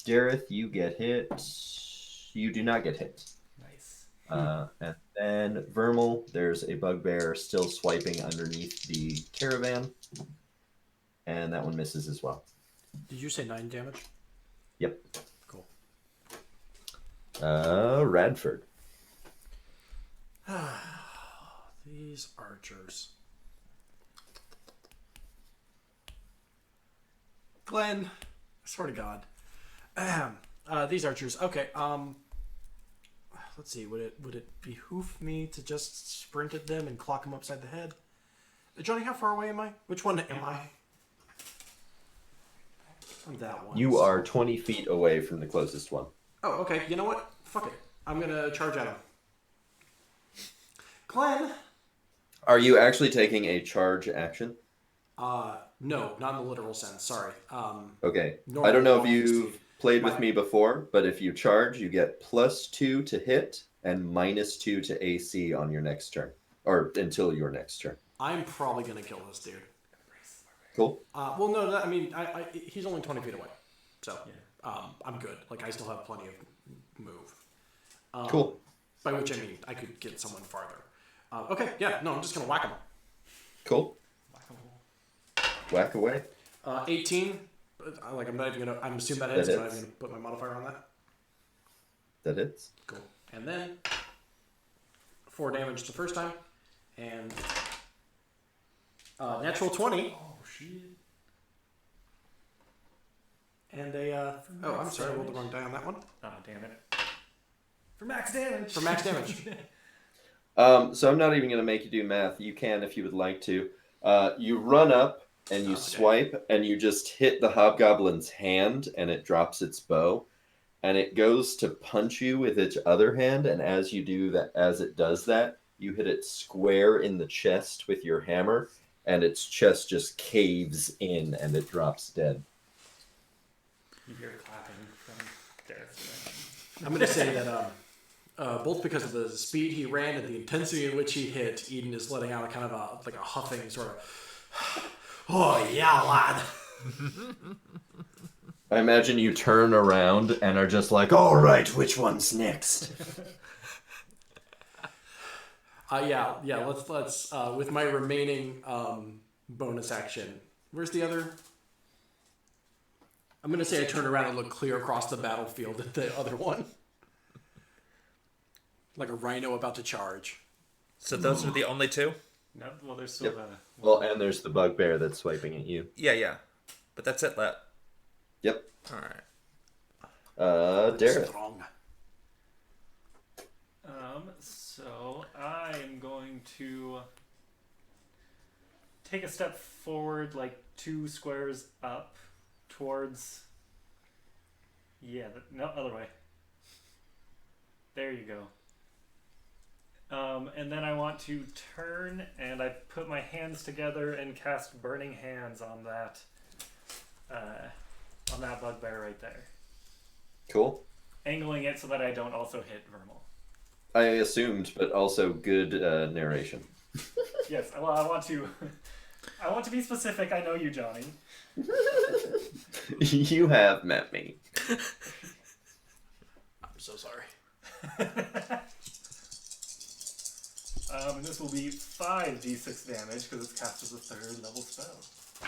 Dareth, you get hit. You do not get hit. Nice. And then Vermal, there's a bugbear still swiping underneath the caravan. And that one misses as well. Did you say 9 damage? Yep. Cool. Radford. These archers. Glenn, I swear to God. These archers. Okay. Let's see. Would it behoove me to just sprint at them and clock them upside the head? Johnny, how far away am I? Which one am I? I'm that one. You are 20 feet away from the closest one. Oh, okay. You know what? Fuck it. I'm gonna charge at him. Glenn. Are you actually taking a charge action? No, not in the literal sense. Sorry. Okay. Normal I don't know if walking you've speed. played with me before, but if you charge, you get +2 to hit and -2 to AC on your next turn. Or until your next turn. I'm probably gonna kill this dude. Cool. Well, no, I mean, he's only 20 feet away, so I'm good. Like, I still have plenty of move. Cool. By which I mean I could get someone farther. Okay, yeah, no, I'm just gonna whack him. Cool. Whack away. 18. Like, I'm not even gonna. I'm assuming that hits. I'm not even gonna put my modifier on that. That hits. Cool. And then 4 damage the first time, and natural 20. Oh shit. And a. I'm sorry, I rolled the wrong die on that one. Oh damn it. For max damage. For max damage. So I'm not even going to make you do math. You can if you would like to. You run up and you swipe and you just hit the hobgoblin's hand and it drops its bow. And it goes to punch you with its other hand. And as you do that, as it does that, you hit it square in the chest with your hammer. And its chest just caves in and it drops dead. You hear clapping from Dareth. I'm going to say that both because of the speed he ran and the intensity in which he hit, Eden is letting out a kind of a huffing sort of, oh yeah, lad. I imagine you turn around and are just like, all right, which one's next? Yeah. Let's with my remaining bonus action. Where's the other? I'm gonna say I turn around and look clear across the battlefield at the other one, like a rhino about to charge. So those are the only 2? No, well, there's still Well, and there's the bugbear that's swiping at you. Yeah. But that's it, that. Yep. Alright. Dareth. Strong. So I am going to take a step forward, like 2 squares up towards. Yeah, no, other way. There you go. And then I want to turn and I put my hands together and cast Burning Hands on that bugbear right there. Cool. Angling it so that I don't also hit Vermal. I assumed, but also good narration. Yes, well, I want to be specific. I know you, Johnny. You have met me. I'm so sorry. And this will be 5d6 damage because it's cast as a 3rd level spell. So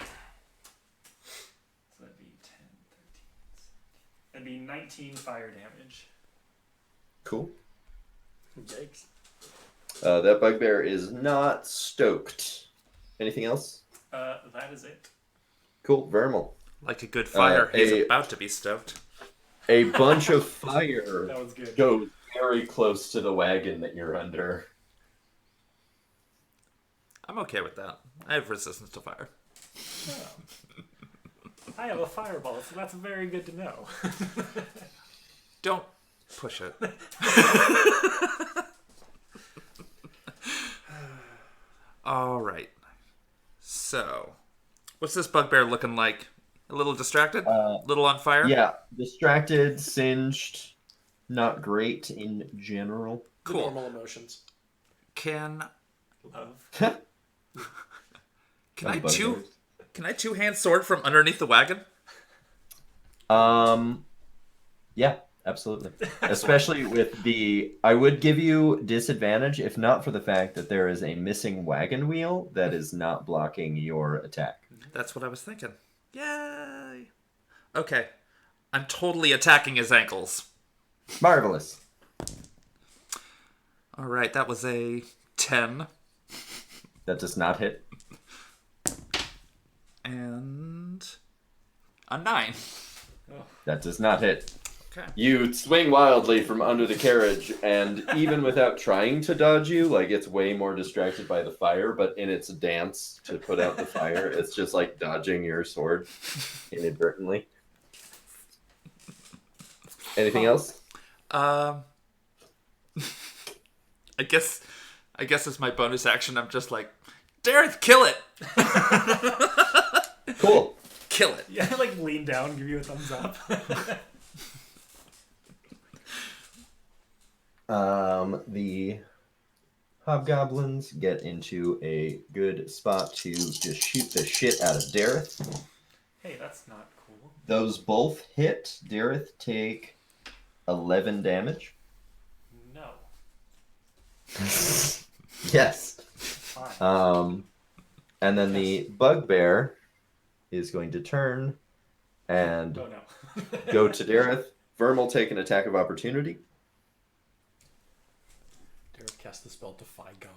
that'd be 10, 13, 17. That'd be 19 fire damage. Cool. Yikes. That bugbear is not stoked. Anything else? That is it. Cool. Vermal. Like a good fire, he's about to be stoked. A bunch of fire That was good. goes very close to the wagon that you're under. I'm okay with that. I have resistance to fire. I have a fireball, so that's very good to know. Don't Push it. All right. So, what's this bugbear looking like? A little distracted? A little on fire? Yeah, distracted, singed, not great in general. The Cool. normal emotions. Can Love. Can I two-hand sword from underneath the wagon? Yeah, absolutely. Especially with the, I would give you disadvantage if not for the fact that there is a missing wagon wheel that is not blocking your attack. That's what I was thinking. Yay! Okay. I'm totally attacking his ankles. Marvelous. All right, that was a 10. That does not hit. And a 9. That does not hit. Okay. You swing wildly from under the carriage, and even without trying to dodge you, like it's way more distracted by the fire, but in its dance to put out the fire, it's just like dodging your sword inadvertently. Anything else? I guess as my bonus action, I'm just like, Dareth, kill it! Cool. Kill it. Yeah, like lean down, give you a thumbs up. The hobgoblins get into a good spot to just shoot the shit out of Dareth. Hey, that's not cool. Those both hit. Dareth take 11 damage. No. Yes. Fine. And then the bugbear is going to turn and Oh no. go to Dareth. Verm will take an attack of opportunity. Derek cast the spell Defy God.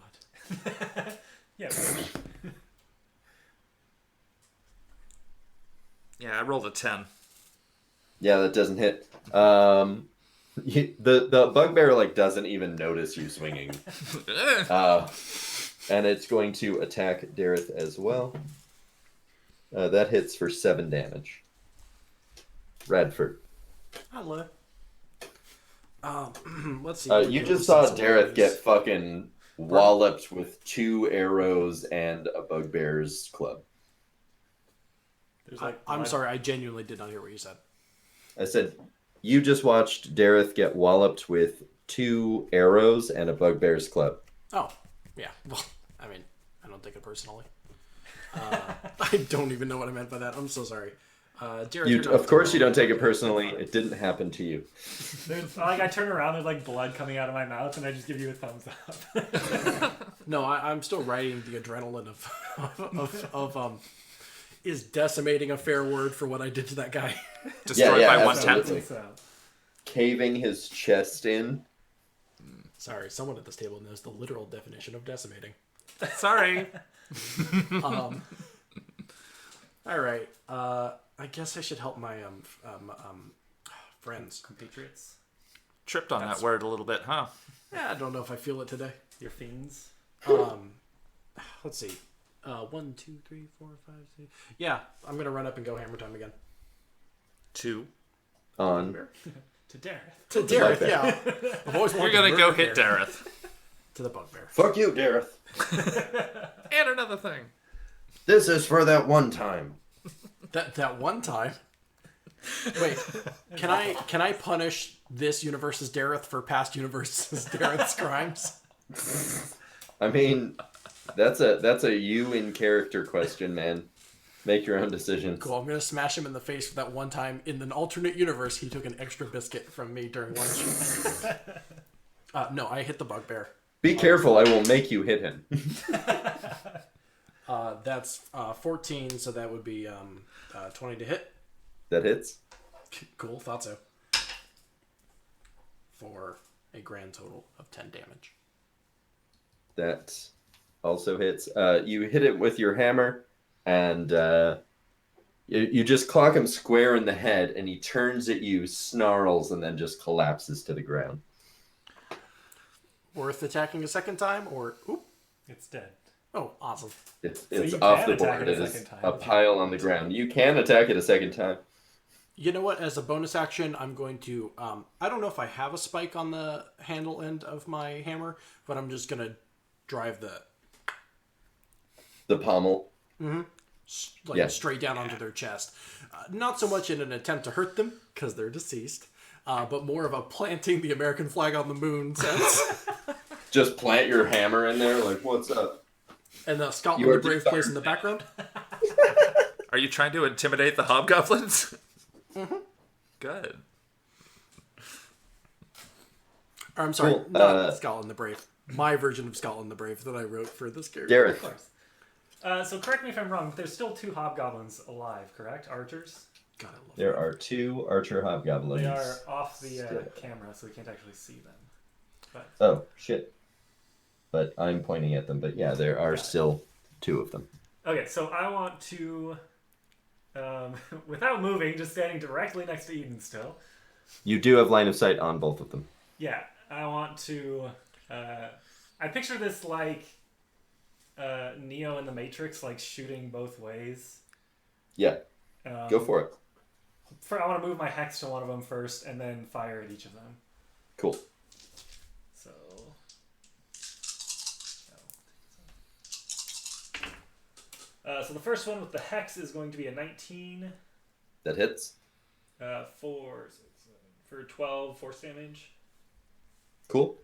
Yeah. Yeah, I rolled a 10. Yeah, that doesn't hit. The bugbear like doesn't even notice you swinging. And it's going to attack Dareth as well. That hits for 7 damage. Radford. Hello. Let's see. You just saw Dareth get fucking walloped with 2 arrows and a bugbear's club. There's I'm blood. sorry, I genuinely did not hear what you said. I said, you just watched Dareth get walloped with 2 arrows and a bugbear's club. Oh, yeah. Well, I mean, I don't take it personally. I don't even know what I meant by that. I'm so sorry. Derek, Of course you don't take it personally. It didn't happen to you. There's, like, I turn around, there's like blood coming out of my mouth, and I just give you a thumbs up. No, I'm still riding the adrenaline of is decimating a fair word for what I did to that guy? Destroyed yeah, by absolutely. 1/10. So, Caving his chest in. Sorry, someone at this table knows the literal definition of decimating. Sorry. All right. I guess I should help my friends. compatriots, Tripped on that word a little bit, huh? Yeah, I don't know if I feel it today. your fiends. Let's see. 1, 2, 3, 4, 5, 6. Yeah, I'm gonna run up and go hammer time again. 2. On. To Dareth. To Dareth, bugbear. yeah. I've always You're wanted gonna to go murder hit Dareth. to the bugbear. Fuck you, Dareth. And another thing. This is for that one time. That one time. Wait, can I punish this universe's Dareth for past universes' Dareth's crimes? I mean, that's a you in character question, man. Make your own decisions. Cool. I'm gonna smash him in the face for that one time in an alternate universe. He took an extra biscuit from me during lunch. No, I hit the bugbear. Be careful, I will make you hit him. That's 14, so that would be 20 to hit. That hits. Cool, thought so. For a grand total of 10 damage. That also hits. You hit it with your hammer, and you just clock him square in the head, and he turns at you, snarls, and then just collapses to the ground. Worth attacking a second time, or... Oop. It's dead. Oh, awesome. It's you off can the attack board. it It a is second time. a pile on the ground. You can attack it a second time. You know what? As a bonus action, I'm going to... I don't know if I have a spike on the handle end of my hammer, but I'm just going to drive The pommel. straight down onto their chest. Not so much in an attempt to hurt them, because they're deceased, but more of a planting the American flag on the moon sense. Just plant your hammer in there, like, what's up? And the Scotland You are the Brave plays in the background. Are you trying to intimidate the hobgoblins? Mm-hmm. Good. Or, I'm sorry, Cool. not Scotland the Brave. My version of Scotland the Brave that I wrote for this character. Gareth. So correct me if I'm wrong, but there's still 2 hobgoblins alive, correct? Archers? God, I love There are 2 archer hobgoblins. They are off the camera, so we can't actually see them. But Oh, shit. But I'm pointing at them, but yeah, there are still 2 of them. okay, so I want to, without moving, just standing directly next to Eden still. You do have line of sight on both of them. Yeah, I want to. I picture this like Neo in the Matrix, like shooting both ways. Yeah, go for it. I want to move my hex to one of them first, and then fire at each of them. Cool. So. So the first one with the hex is going to be a 19. That hits. 4, 6, 7, for 12 force damage. Cool.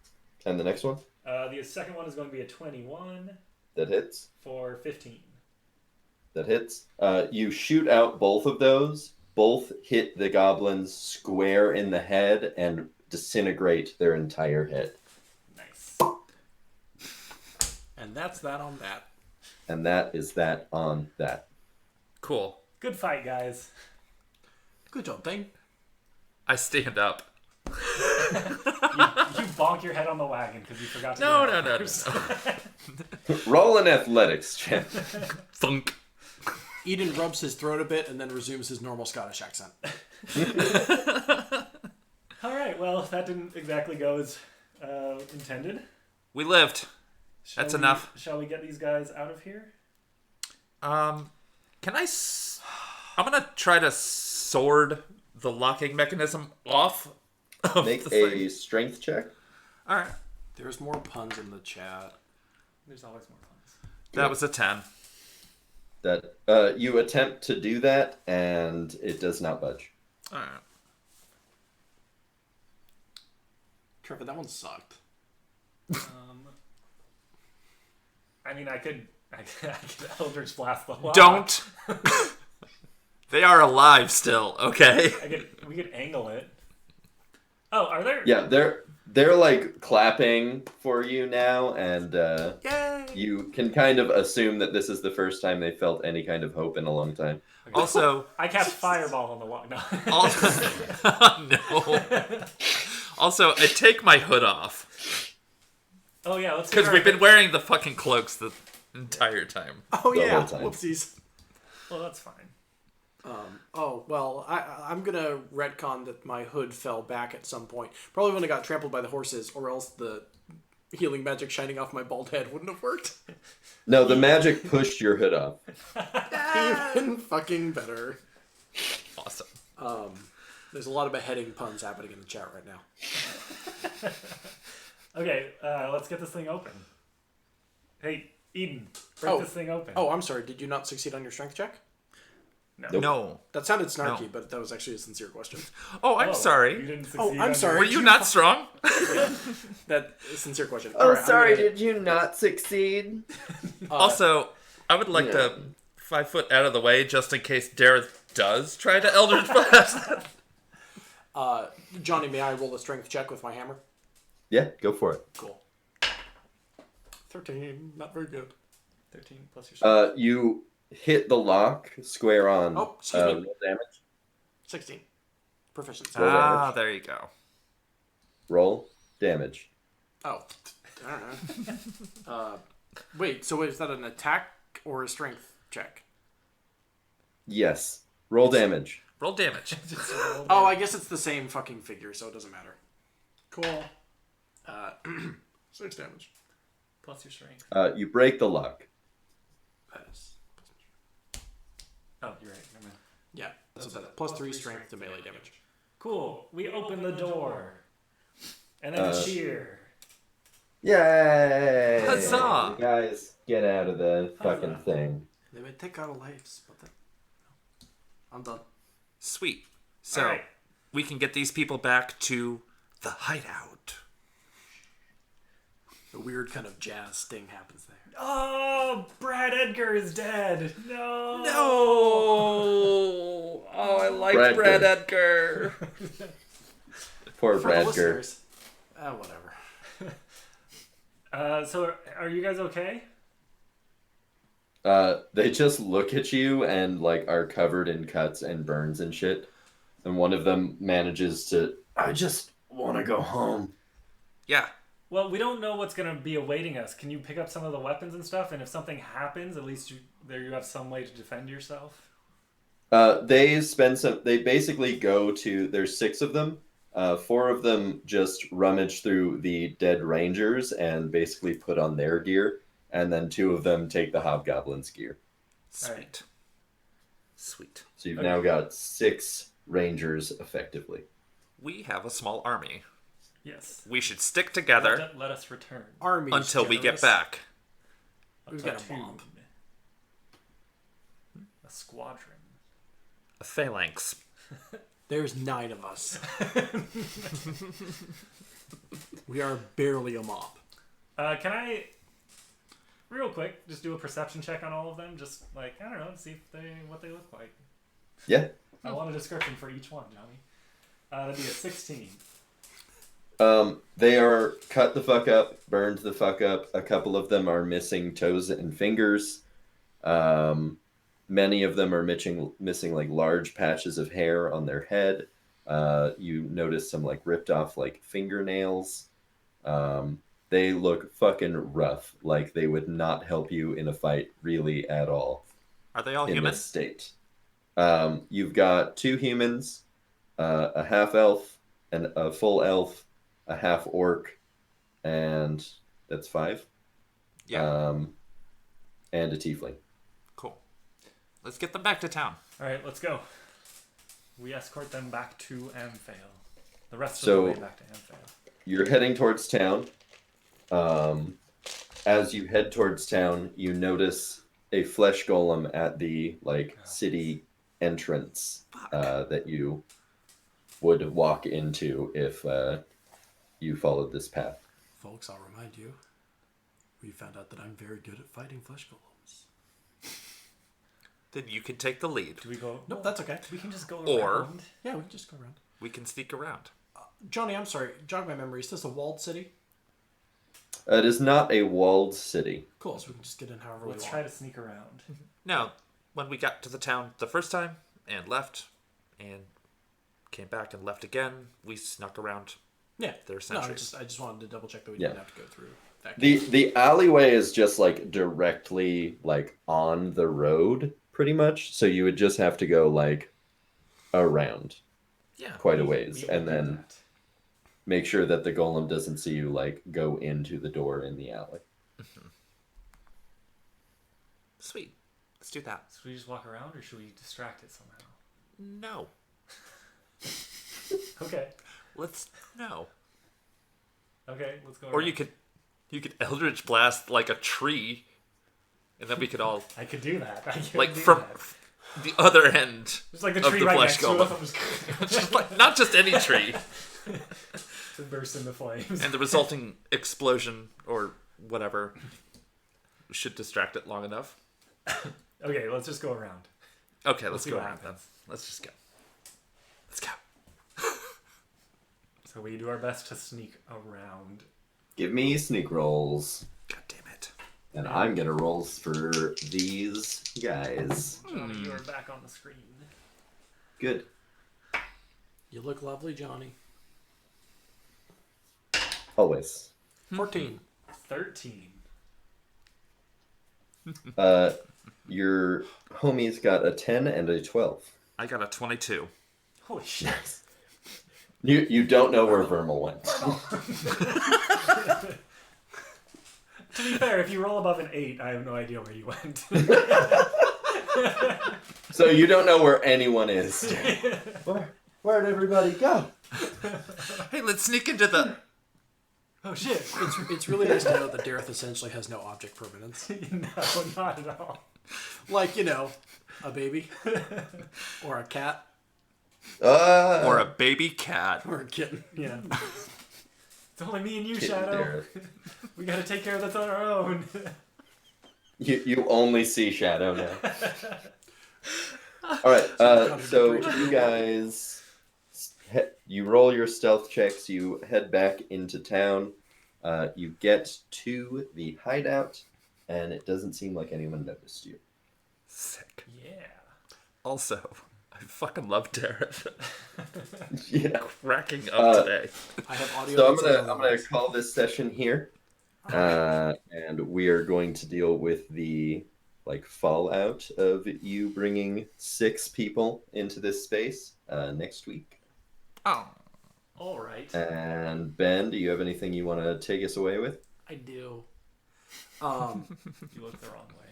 And the next one? The second one is going to be a 21 That hits. for 15. That hits. You shoot out both of those. Both hit the goblins square in the head and disintegrate their entire head. Nice. And that's that on that. And that is that on that. Cool. Good fight, guys. Good job, Thane. I stand up. You bonk your head on the wagon because you forgot to No, do no, that no, first. no. Roll an athletics check. Thunk. Eden rubs his throat a bit and then resumes his normal Scottish accent. All right, well, that didn't exactly go as intended. We lived. That's enough. Shall we get these guys out of here? Can I... I'm going to try to sword the locking mechanism off of Make the a thing. strength check. All right. There's more puns in the chat. There's always more puns. That was a 10. That you attempt to do that, and it does not budge. All right. Trevor, that one sucked. I mean, I could Eldritch Blast the lock. Don't. They are alive still, okay? We could angle it. Oh, are there? Yeah, they're like clapping for you now, and Yay! you can kind of assume that this is the first time they felt any kind of hope in a long time. Also... I cast Fireball on the wall. No. No. Also, I take my hood off. Oh, yeah, let's Because we've been wearing the fucking cloaks the entire time. Oh, The yeah. whole time. Whoopsies. Well, that's fine. Oh, well, I'm going to retcon that my hood fell back at some point. Probably when I got trampled by the horses, or else the healing magic shining off my bald head wouldn't have worked. No, the magic pushed your hood off. Even fucking better. Awesome. There's a lot of beheading puns happening in the chat right now. Okay, let's get this thing open. Hey, Eden, break this thing open. Oh, I'm sorry. Did you not succeed on your strength check? No. Nope. No. That sounded snarky, No. but that was actually a sincere question. Oh, I'm You sorry. didn't succeed. Oh, I'm on sorry. Were you not strong? That is a sincere question. Oh, All right, sorry, I'm gonna- did you not succeed? Also, I would like to 5 foot out of the way just in case Dareth does try to Eldritch Blast. Johnny, may I roll a strength check with my hammer? Yeah, go for it. Cool. 13. Not very good. 13 plus your You hit the lock square on. Oh, excuse me. Roll damage. 16. Proficiency. Roll Ah, damage. there you go. Roll damage. Oh. I don't know. Wait, so is that an attack or a strength check? Yes. Roll damage. Roll damage. Oh, I guess it's the same fucking figure, so it doesn't matter. Cool. 6 damage. Plus your strength. You break the lock. That is... Oh, you're right. Never mind. Yeah, that's what that is. Plus 3 strength to melee damage. Cool. We open the door. And then cheer. Yay! Huzzah! You guys get out of the fucking thing. They may take our lives, but then... I'm done. Sweet. So, Alright. we can get these people back to the hideout. A weird kind of jazz sting happens there. Oh, Brad Edgar is dead. No. No! Oh, I like Brad Brad Good. Edgar. Poor For the Bradger. listeners, whatever. So are you guys okay? They just look at you and like are covered in cuts and burns and shit. And one of them manages to, I just want to go home. Yeah. Well, we don't know what's going to be awaiting us. Can you pick up some of the weapons and stuff? And if something happens, at least you have some way to defend yourself. They basically go to, there's 6 of them. 4 of them just rummage through the dead rangers and basically put on their gear. And then 2 of them take the hobgoblin's gear. Sweet. Right. Sweet. So you've now got 6 rangers effectively. We have a small army. Yes. We should stick together Let us return. Armies until we get generous. back. We've got a platoon. mob. A squadron. A phalanx. There's 9 of us. We are barely a mob. Can I, real quick, just do a perception check on all of them? Just like, I don't know, see if what they look like. Yeah. I want a description for each one, Johnny. That'd be a 16. They are cut the fuck up, burned the fuck up. A couple of them are missing toes and fingers. Many of them are missing like large patches of hair on their head. You notice some like ripped off like fingernails. They look fucking rough. Like they would not help you in a fight really at all. Are they all in human? this state. You've got 2 humans, a half elf, and a full elf, a half orc, and that's 5. Yeah. And a tiefling. Cool. Let's get them back to town. All right, let's go. We escort them back to Amphale. The rest So- of the way back to Amphale. You're heading towards town. As you head towards town, you notice a flesh golem at the city entrance that you would walk into if you followed this path. Folks, I'll remind you, we found out that I'm very good at fighting flesh golems. Then you can take the lead. Do we go? Nope, that's okay. We can just go Or- around. Yeah, we can just go around. We can sneak around. Johnny, I'm sorry. Jog my memory. Is this a walled city? It is not a walled city. Cool, so we can just get in however Let's we try want. to sneak around. No, when we got to the town the first time and left and came back and left again, we snuck around Yeah. their No, sentries. I just wanted to double check that we Yeah. didn't have to go through that. The alleyway is just like directly like on the road pretty much, so you would just have to go like around Yeah. quite a We ways will and do then that. make sure that the golem doesn't see you like go into the door in the alley. Sweet. Let's do that. Should we just walk around, or should we distract it somehow? No. Okay. No. Okay, let's go. Or around. you could Eldritch Blast like a tree, and then we could all I could do that. I could like do from that. the other end. Just like the of tree the right flesh next to us. golem. I'm just Just like, not just any tree. to burst into flames. And the resulting explosion or whatever should distract it long enough. Okay, let's just go around. Okay, let's see go what around then. happens. Let's just go. Let's go. So we do our best to sneak around. Give me sneak rolls, God damn it. and I'm gonna roll for these guys. Johnny, you are back on the screen. Good. You look lovely, Johnny. Always. 14. 13. Your homie's got a 10 and a 12. I got a 22. Holy shit. You don't know where Vermal went. To be fair, if you roll above an 8, I have no idea where you went. So you don't know where anyone is. Where'd everybody go? Hey, let's sneak into the... Oh shit! It's really nice to know that Dareth essentially has no object permanence. No, not at all. Like, a baby. Or a cat. Or a baby cat. Or a kitten. Yeah. It's only me and you, Kitten Shadow. Dareth. We gotta take care of this on our own. You only see Shadow now. All right, so you guys, you roll your stealth checks. You head back into town. You get to the hideout, and it doesn't seem like anyone noticed you. Sick. Yeah. Also, I fucking love Terra. Yeah. Cracking up today. I have audio. So I'm that says gonna otherwise. call this session here, and we are going to deal with the fallout of you bringing 6 people into this space next week. Oh. All right. And Ben, do you have anything you want to take us away with? I do. You looked the wrong way.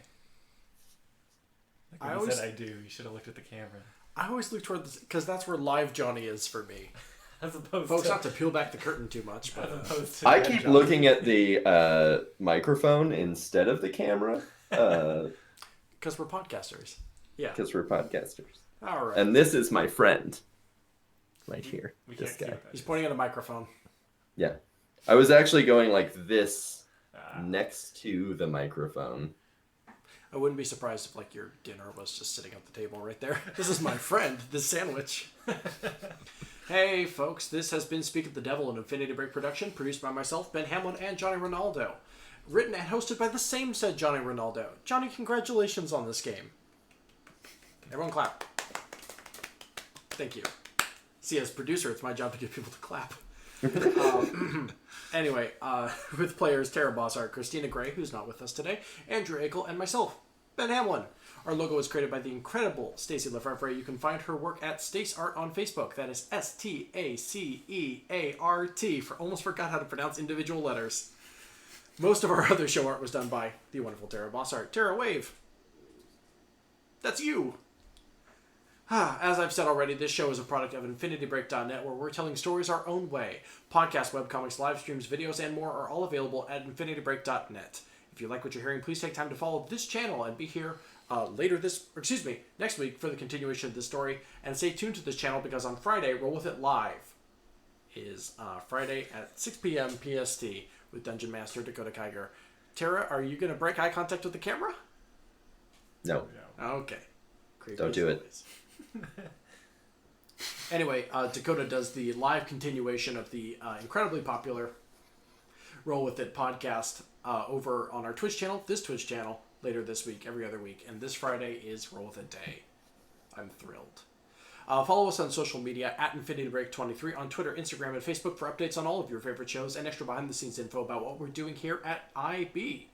Like when I you always- said I do, you should have looked at the camera. I always look toward this because that's where live Johnny is for me. As opposed Folks, to... not to peel back the curtain too much, but As opposed to I dead keep Johnny. looking at the microphone instead of the camera because we're podcasters. Yeah. because we're podcasters. All right. And this is my friend right here. We This can't see guy. what that He's is. pointing at a microphone. Yeah. I was actually going like this Ah. next to the microphone. I wouldn't be surprised if your dinner was just sitting at the table right there. This is my friend, this sandwich. Hey folks, this has been Speak of the Devil, an Infinity Break production, produced by myself, Ben Hamlin, and Johnny Rinaldo. Written and hosted by the same said Johnny Rinaldo. Johnny, congratulations on this game. Everyone clap. Thank you. See, as producer, it's my job to get people to clap. Anyway, with players Terra, Bosart, Christina Gray, who's not with us today, Andrew Eakle, and myself, Ben Hamlin. Our logo was created by the incredible Stacy LeFevre. You can find her work at Stace Art on Facebook. That is STACEART. Almost forgot how to pronounce individual letters. Most of our other show art was done by the wonderful Terra Bosart. Terra, wave. That's you. As I've said already, this show is a product of InfinityBreak.net, where we're telling stories our own way. Podcasts, webcomics, live streams, videos, and more are all available at InfinityBreak.net. If you like what you're hearing, please take time to follow this channel and be here next week for the continuation of this story. And stay tuned to this channel because on Friday, Roll With It Live is Friday at 6 p.m. PST with Dungeon Master Dakota Kiger. Terra, are you going to break eye contact with the camera? No. Okay. Creepy Don't as do it. always. Anyway, Dakota does the live continuation of the incredibly popular Roll With It podcast over on our Twitch channel, this Twitch channel, later this week, every other week. And this Friday is Roll With It Day. I'm thrilled. Follow us on social media at InfinityBreak23 on Twitter, Instagram, and Facebook for updates on all of your favorite shows and extra behind-the-scenes info about what we're doing here at IB.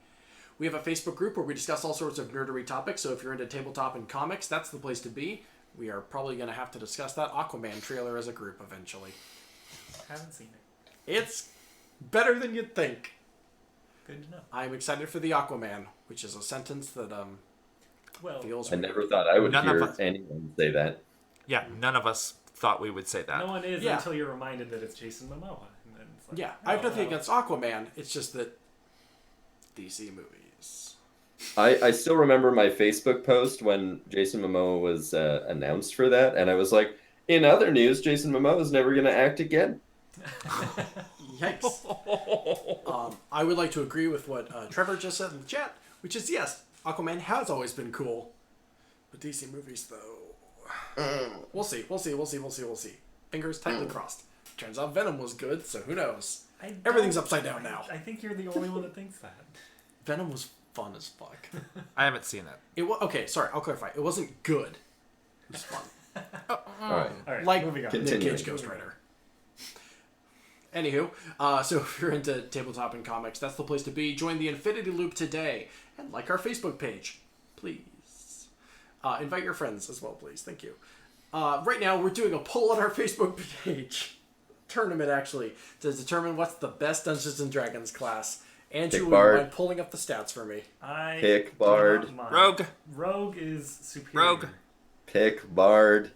We have a Facebook group where we discuss all sorts of nerdery topics, so if you're into tabletop and comics, that's the place to be. We are probably going to have to discuss that Aquaman trailer as a group eventually. Haven't seen it. It's better than you'd think. Good to know. I'm excited for the Aquaman, which is a sentence that Well, feels I weird. never thought I would None of hear us- anyone say that. Yeah, none of us thought we would say that. no one is Yeah. until you're reminded that it's Jason Momoa. And then it's like, Yeah, I have oh, nothing well. against Aquaman. It's just that DC movies. I still remember my Facebook post when Jason Momoa was announced for that, and I was like, in other news, Jason Momoa is never going to act again. Yikes. I would like to agree with what Trevor just said in the chat, which is yes, Aquaman has always been cool. But DC movies, though. We'll see. Fingers tightly crossed. Turns out Venom was good, so who knows? Everything's upside down now. I think you're the only one that thinks that. Venom was fun as fuck. I haven't seen it. Okay, sorry, I'll clarify. It wasn't good. It was fun. All right. All right, Like moving on. Nick Continuing. Cage Ghost Rider. Anywho, so if you're into tabletop and comics, that's the place to be. Join the Infinity Loop today and like our Facebook page, please. Invite your friends as well, please. Thank you. Right now, we're doing a poll on our Facebook page. Tournament, actually, to determine what's the best Dungeons & Dragons class. Andrew, Pick would you Bard. mind pulling up the stats for me? I Pick do Bard. not mind. Rogue. Rogue is superior. Rogue. Pick Bard.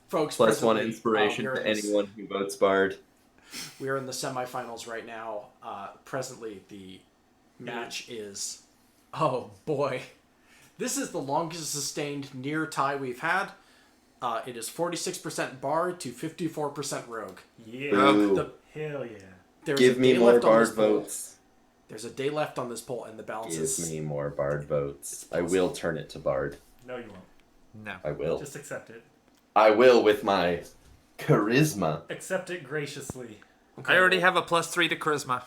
Folks, Plus one presently, inspiration we're to in this- anyone who votes Bard. We are in the semifinals right now. Presently, the match is... Oh, boy. This is the longest sustained near tie we've had. It is 46% Bard to 54% Rogue. Yeah. Boo. The, Hell yeah. there's Give a me day more left on Bard this poll. votes. There's a day left on this poll, and the balance Give is... me more Bard votes. I possible. will turn it to Bard. No, you won't. No. I will. Just accept it. I will with my charisma. Accept it graciously. Okay, I already well, have a +3 to charisma.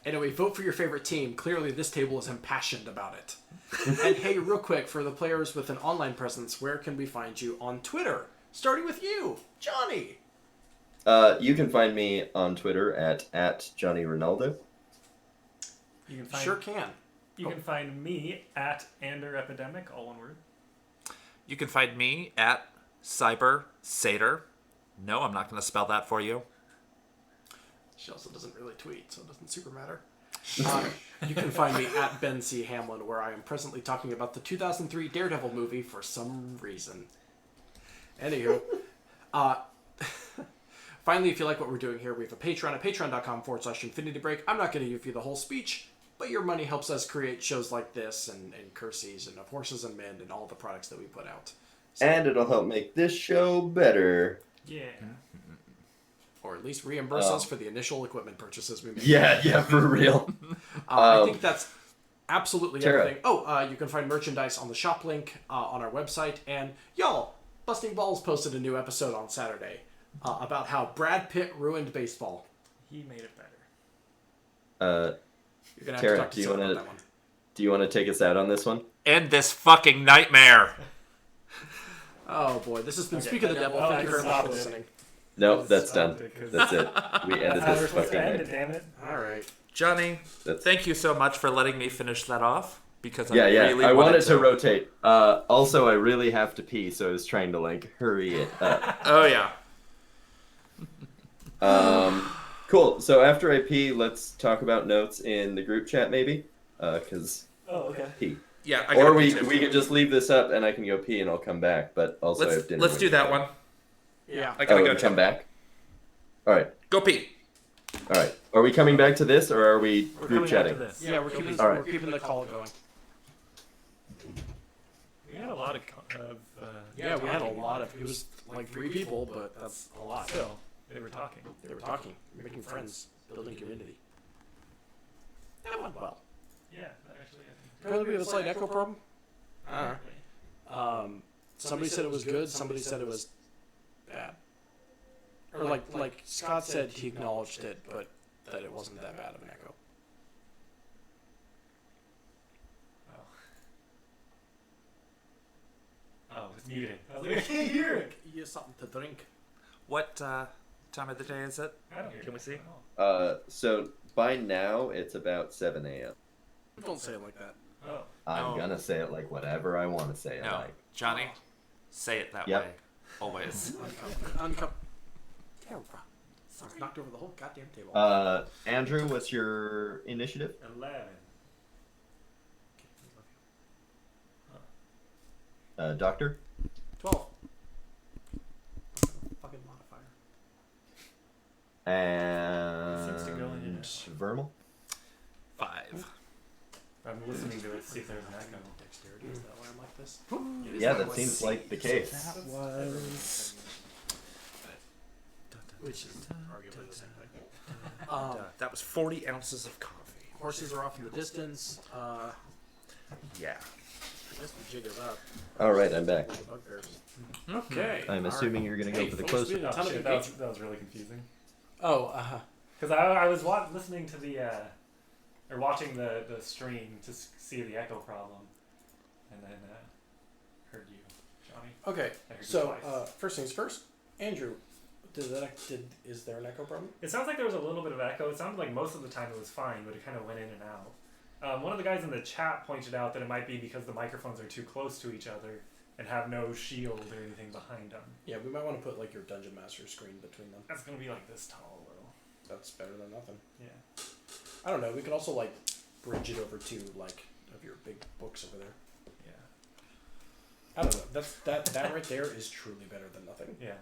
Anyway, vote for your favorite team. Clearly, this table is impassioned about it. And hey, real quick, for the players with an online presence, where can we find you on Twitter? Starting with you, Johnny. You can find me on Twitter at Johnny Rinaldo. You can find Sure can. You can find me at Ander Epidemic, all one word. You can find me at Cyber Satyr. No, I'm not going to spell that for you. She also doesn't really tweet, so it doesn't super matter. You can find me at Ben C. Hamlin, where I am presently talking about the 2003 Daredevil movie for some reason. Anywho, finally, if you like what we're doing here, we have a Patreon at patreon.com/Infinity Break. I'm not going to give you the whole speech, but your money helps us create shows like this and Curses and Of Horses and Men and all the products that we put out. So, And it'll help make this show better. Yeah. or at least reimburse us for the initial equipment purchases we made. Yeah, for real. I think that's absolutely Terra. everything. You can find merchandise on the shop link on our website. And y'all, Busting Balls posted a new episode on Saturday about how Brad Pitt ruined baseball. He made it better. You're gonna have Terra, to talk to do you Sarah wanna- about that one. Do you want to take us out on this one? End this fucking nightmare. Oh boy, this has been Speak of the Devil. Oh, Thank I you very much stopped for it. listening. No, that's done. Stopped it 'cause That's it. We ended That's how we're this supposed to fucking end it, night. damn it. All right. Johnny, That's- thank you so much for letting me finish that off. Because Yeah, I really I wanted wanted to rotate. Also, I really have to pee, so I was trying to hurry it up. Oh, yeah. Cool. So after I pee, let's talk about notes in the group chat, maybe. Cause Oh, okay. pee. Yeah, I Or gotta we pee, too. can just leave this up and I can go pee and I'll come back. But also I have dinner. Let's do that one. Yeah. I gotta go come too. back. All right. Go pee. All right. Are we coming back to this or are we We're group coming back to chatting? this. Yeah, we're keeping, All right. we're keeping the call going. We had a lot of. Yeah, we had a lot of. It was like 3 people, but that's a lot. Still, they were talking. They were talking, making friends, building community. That went well. Yeah, actually. I think Apparently, we have a slight echo problem. apparently. Somebody said it was good. Somebody said it was bad. Or like Scott said, he acknowledged it, but that it wasn't that bad of an echo. Oh, it's muting. I was like, I can't hear it. You have something to drink. What time of the day is it? I don't hear Can we it see? at all. So by now it's about 7 a.m. Don't say it like that. Oh. I'm No. gonna say it like whatever I want to say it No. like. Johnny, say it that Yep. way. Always. Uncup. Terra. Knocked over the whole goddamn table. Andrew, what's your initiative? 11. Doctor? 12. Fucking modifier. And Seems to go in. Vermal? 5. I'm listening to it to see if there's an echo. Dexterity, is that why I'm like this? Yeah, that seems like the case. That was... Which is arguably the same thing. That was 40 ounces of coffee. Horses are off in the distance. Yeah. I guess we jig it up. Alright, I'm back. Bugbears. Okay. I'm assuming you're gonna go Hey, for the folks, closer. we had a ton Oh, of shit, engagement. that was really confusing. Oh, Because I was listening to the, or watching the stream to see the echo problem, and then heard you, Johnny. okay. I heard you So, twice. first things first. Andrew, is there an echo problem? It sounds like there was a little bit of echo. It sounded like most of the time it was fine, but it kind of went in and out. One of the guys in the chat pointed out that it might be because the microphones are too close to each other and have no shield or anything behind them. Yeah, we might want to put like your Dungeon Master screen between them. That's going to be like this tall, though. That's better than nothing. Yeah. I don't know. We could also like bridge it over to like of your big books over there. Yeah. I don't know. That right there is truly better than nothing. Yeah.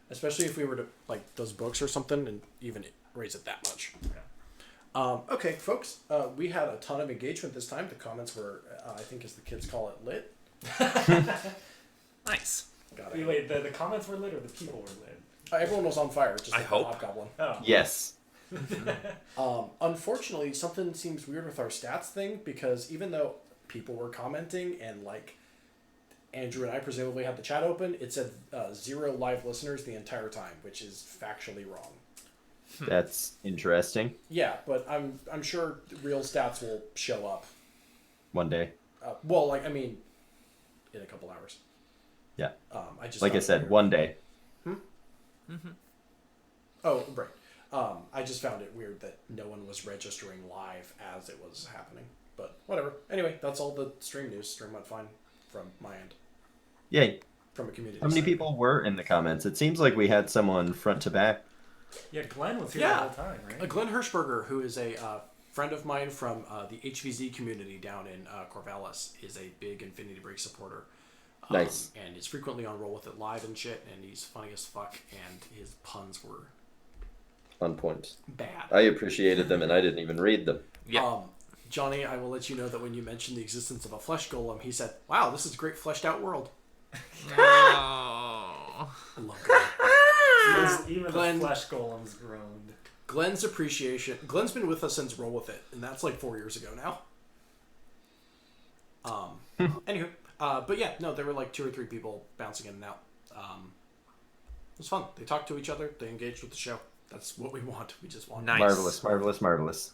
Especially if we were to like those books or something and even raise it that much. Yeah. Okay, folks. We had a ton of engagement this time. The comments were, I think, as the kids call it, lit. Nice. Got it. Wait, the comments were lit or the people were lit? Everyone was on fire. Just I like hope. the Hobgoblin. Oh. Yes. Unfortunately, something seems weird with our stats thing because even though people were commenting and like Andrew and I presumably had the chat open, it said 0 live listeners the entire time, which is factually wrong. That's interesting. Yeah, but I'm sure real stats will show up. One day. Well, like I mean, in a couple hours. Yeah. I just Like I found it said, weird. one day. Oh, right. I just found it weird that no one was registering live as it was happening. But whatever. Anyway, that's all the stream news. Stream went fine from my end. Yay. From a community How many side. people were in the comments? It seems like we had someone front to back. Yeah, Glenn was here Yeah. the whole time, right? Glenn Hirschberger, who is a friend of mine from the HVZ community down in Corvallis, is a big Infinity Break supporter. Nice. And is frequently on Roll With It Live and shit, and he's funny as fuck, and his puns were On point. bad. I appreciated them and I didn't even read them. Yeah. Johnny, I will let you know that when you mentioned the existence of a flesh golem, he said, "Wow, this is a great fleshed out world." Oh. I love that. Even Glenn- the flesh golems groaned. Glenn's appreciation. Glenn's been with us since Roll With It, and that's like 4 years ago now. Anywho, but yeah, no, there were like 2 or 3 people bouncing in and out. It was fun. They talked to each other. They engaged with the show. That's what we want. We just want. Nice. Marvelous, marvelous, marvelous.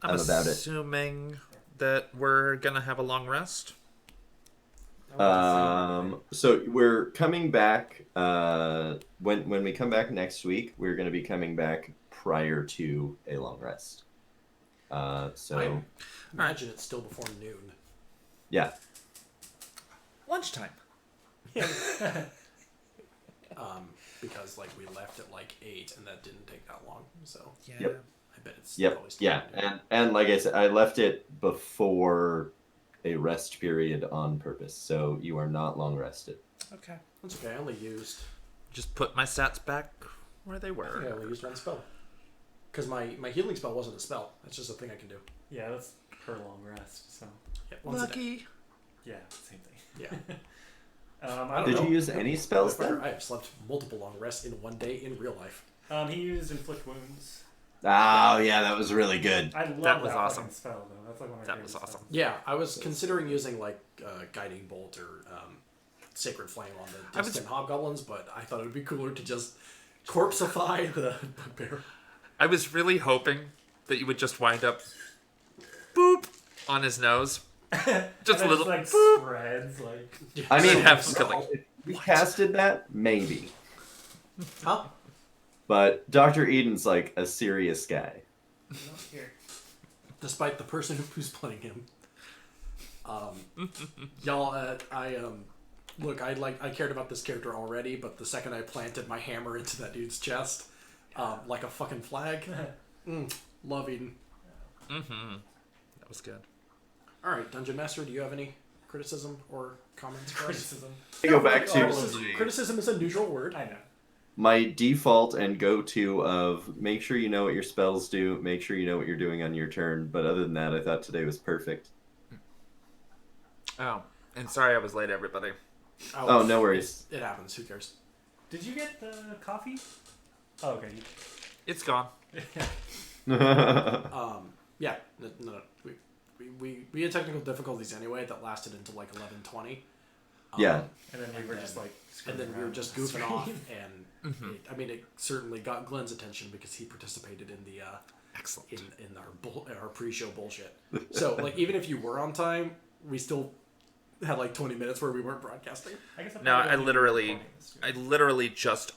I'm about it. assuming that we're gonna have a long rest. So we're coming back when we come back next week, we're going to be coming back prior to a long rest. So I imagine it's still before noon. yeah. Lunchtime. Because like we left at like 8, and that didn't take that long. So Yeah. Yep. I bet it's Yep. probably still Yeah. noon. And like I said, I left it before a rest period on purpose. So you are not long rested. Okay. That's okay. I only used. Just put my stats back where they I think I were. only used 1 spell. Because my healing spell wasn't a spell. That's just a thing I can do. Yeah, that's per long rest, so. Yeah, once a day. Lucky. Yeah, same thing. Yeah. I don't Did know. you use any spells Motherfucker, then? I have slept multiple long rests in 1 day in real life. He used inflict wounds. Oh yeah, that was really good. I love That was that awesome. fucking spell though. That's like one of my That favorite was awesome. spells. Yeah, I was considering using like Guiding Bolt or Sacred Flame on the I was- distant hobgoblins, but I thought it would be cooler to just corpseify the bugbear. I was really hoping that you would just wind up boop on his nose. Just And a it little like boop. spreads like. I mean, Have him go like, if we casted that, maybe. Huh? But Dr. Eden's like a serious guy. Here. Despite the person who's playing him. Y'all, look, I cared about this character already, but the second I planted my hammer into that dude's chest, like a fucking flag, love Eden. That was good. All right, Dungeon Master, do you have any criticism or comments for us? Criticism. I go back to Criticism is a neutral word. I know. my default and go-to of make sure you know what your spells do, make sure you know what you're doing on your turn. But other than that, I thought today was perfect. Oh, and sorry I was late, everybody. Oh, no worries. It happens. Who cares? Did you get the coffee? Oh, okay. It's gone. Yeah. No. We had technical difficulties anyway that lasted until like 11:20. Yeah. And then we were just like. And then we were around just on the goofing off, screen. and it certainly got Glenn's attention because he participated in the Excellent. in our pre-show bullshit. So like even if you were on time, we still had like 20 minutes where we weren't broadcasting. I guess No, probably I don't need literally, recording this, too. I literally just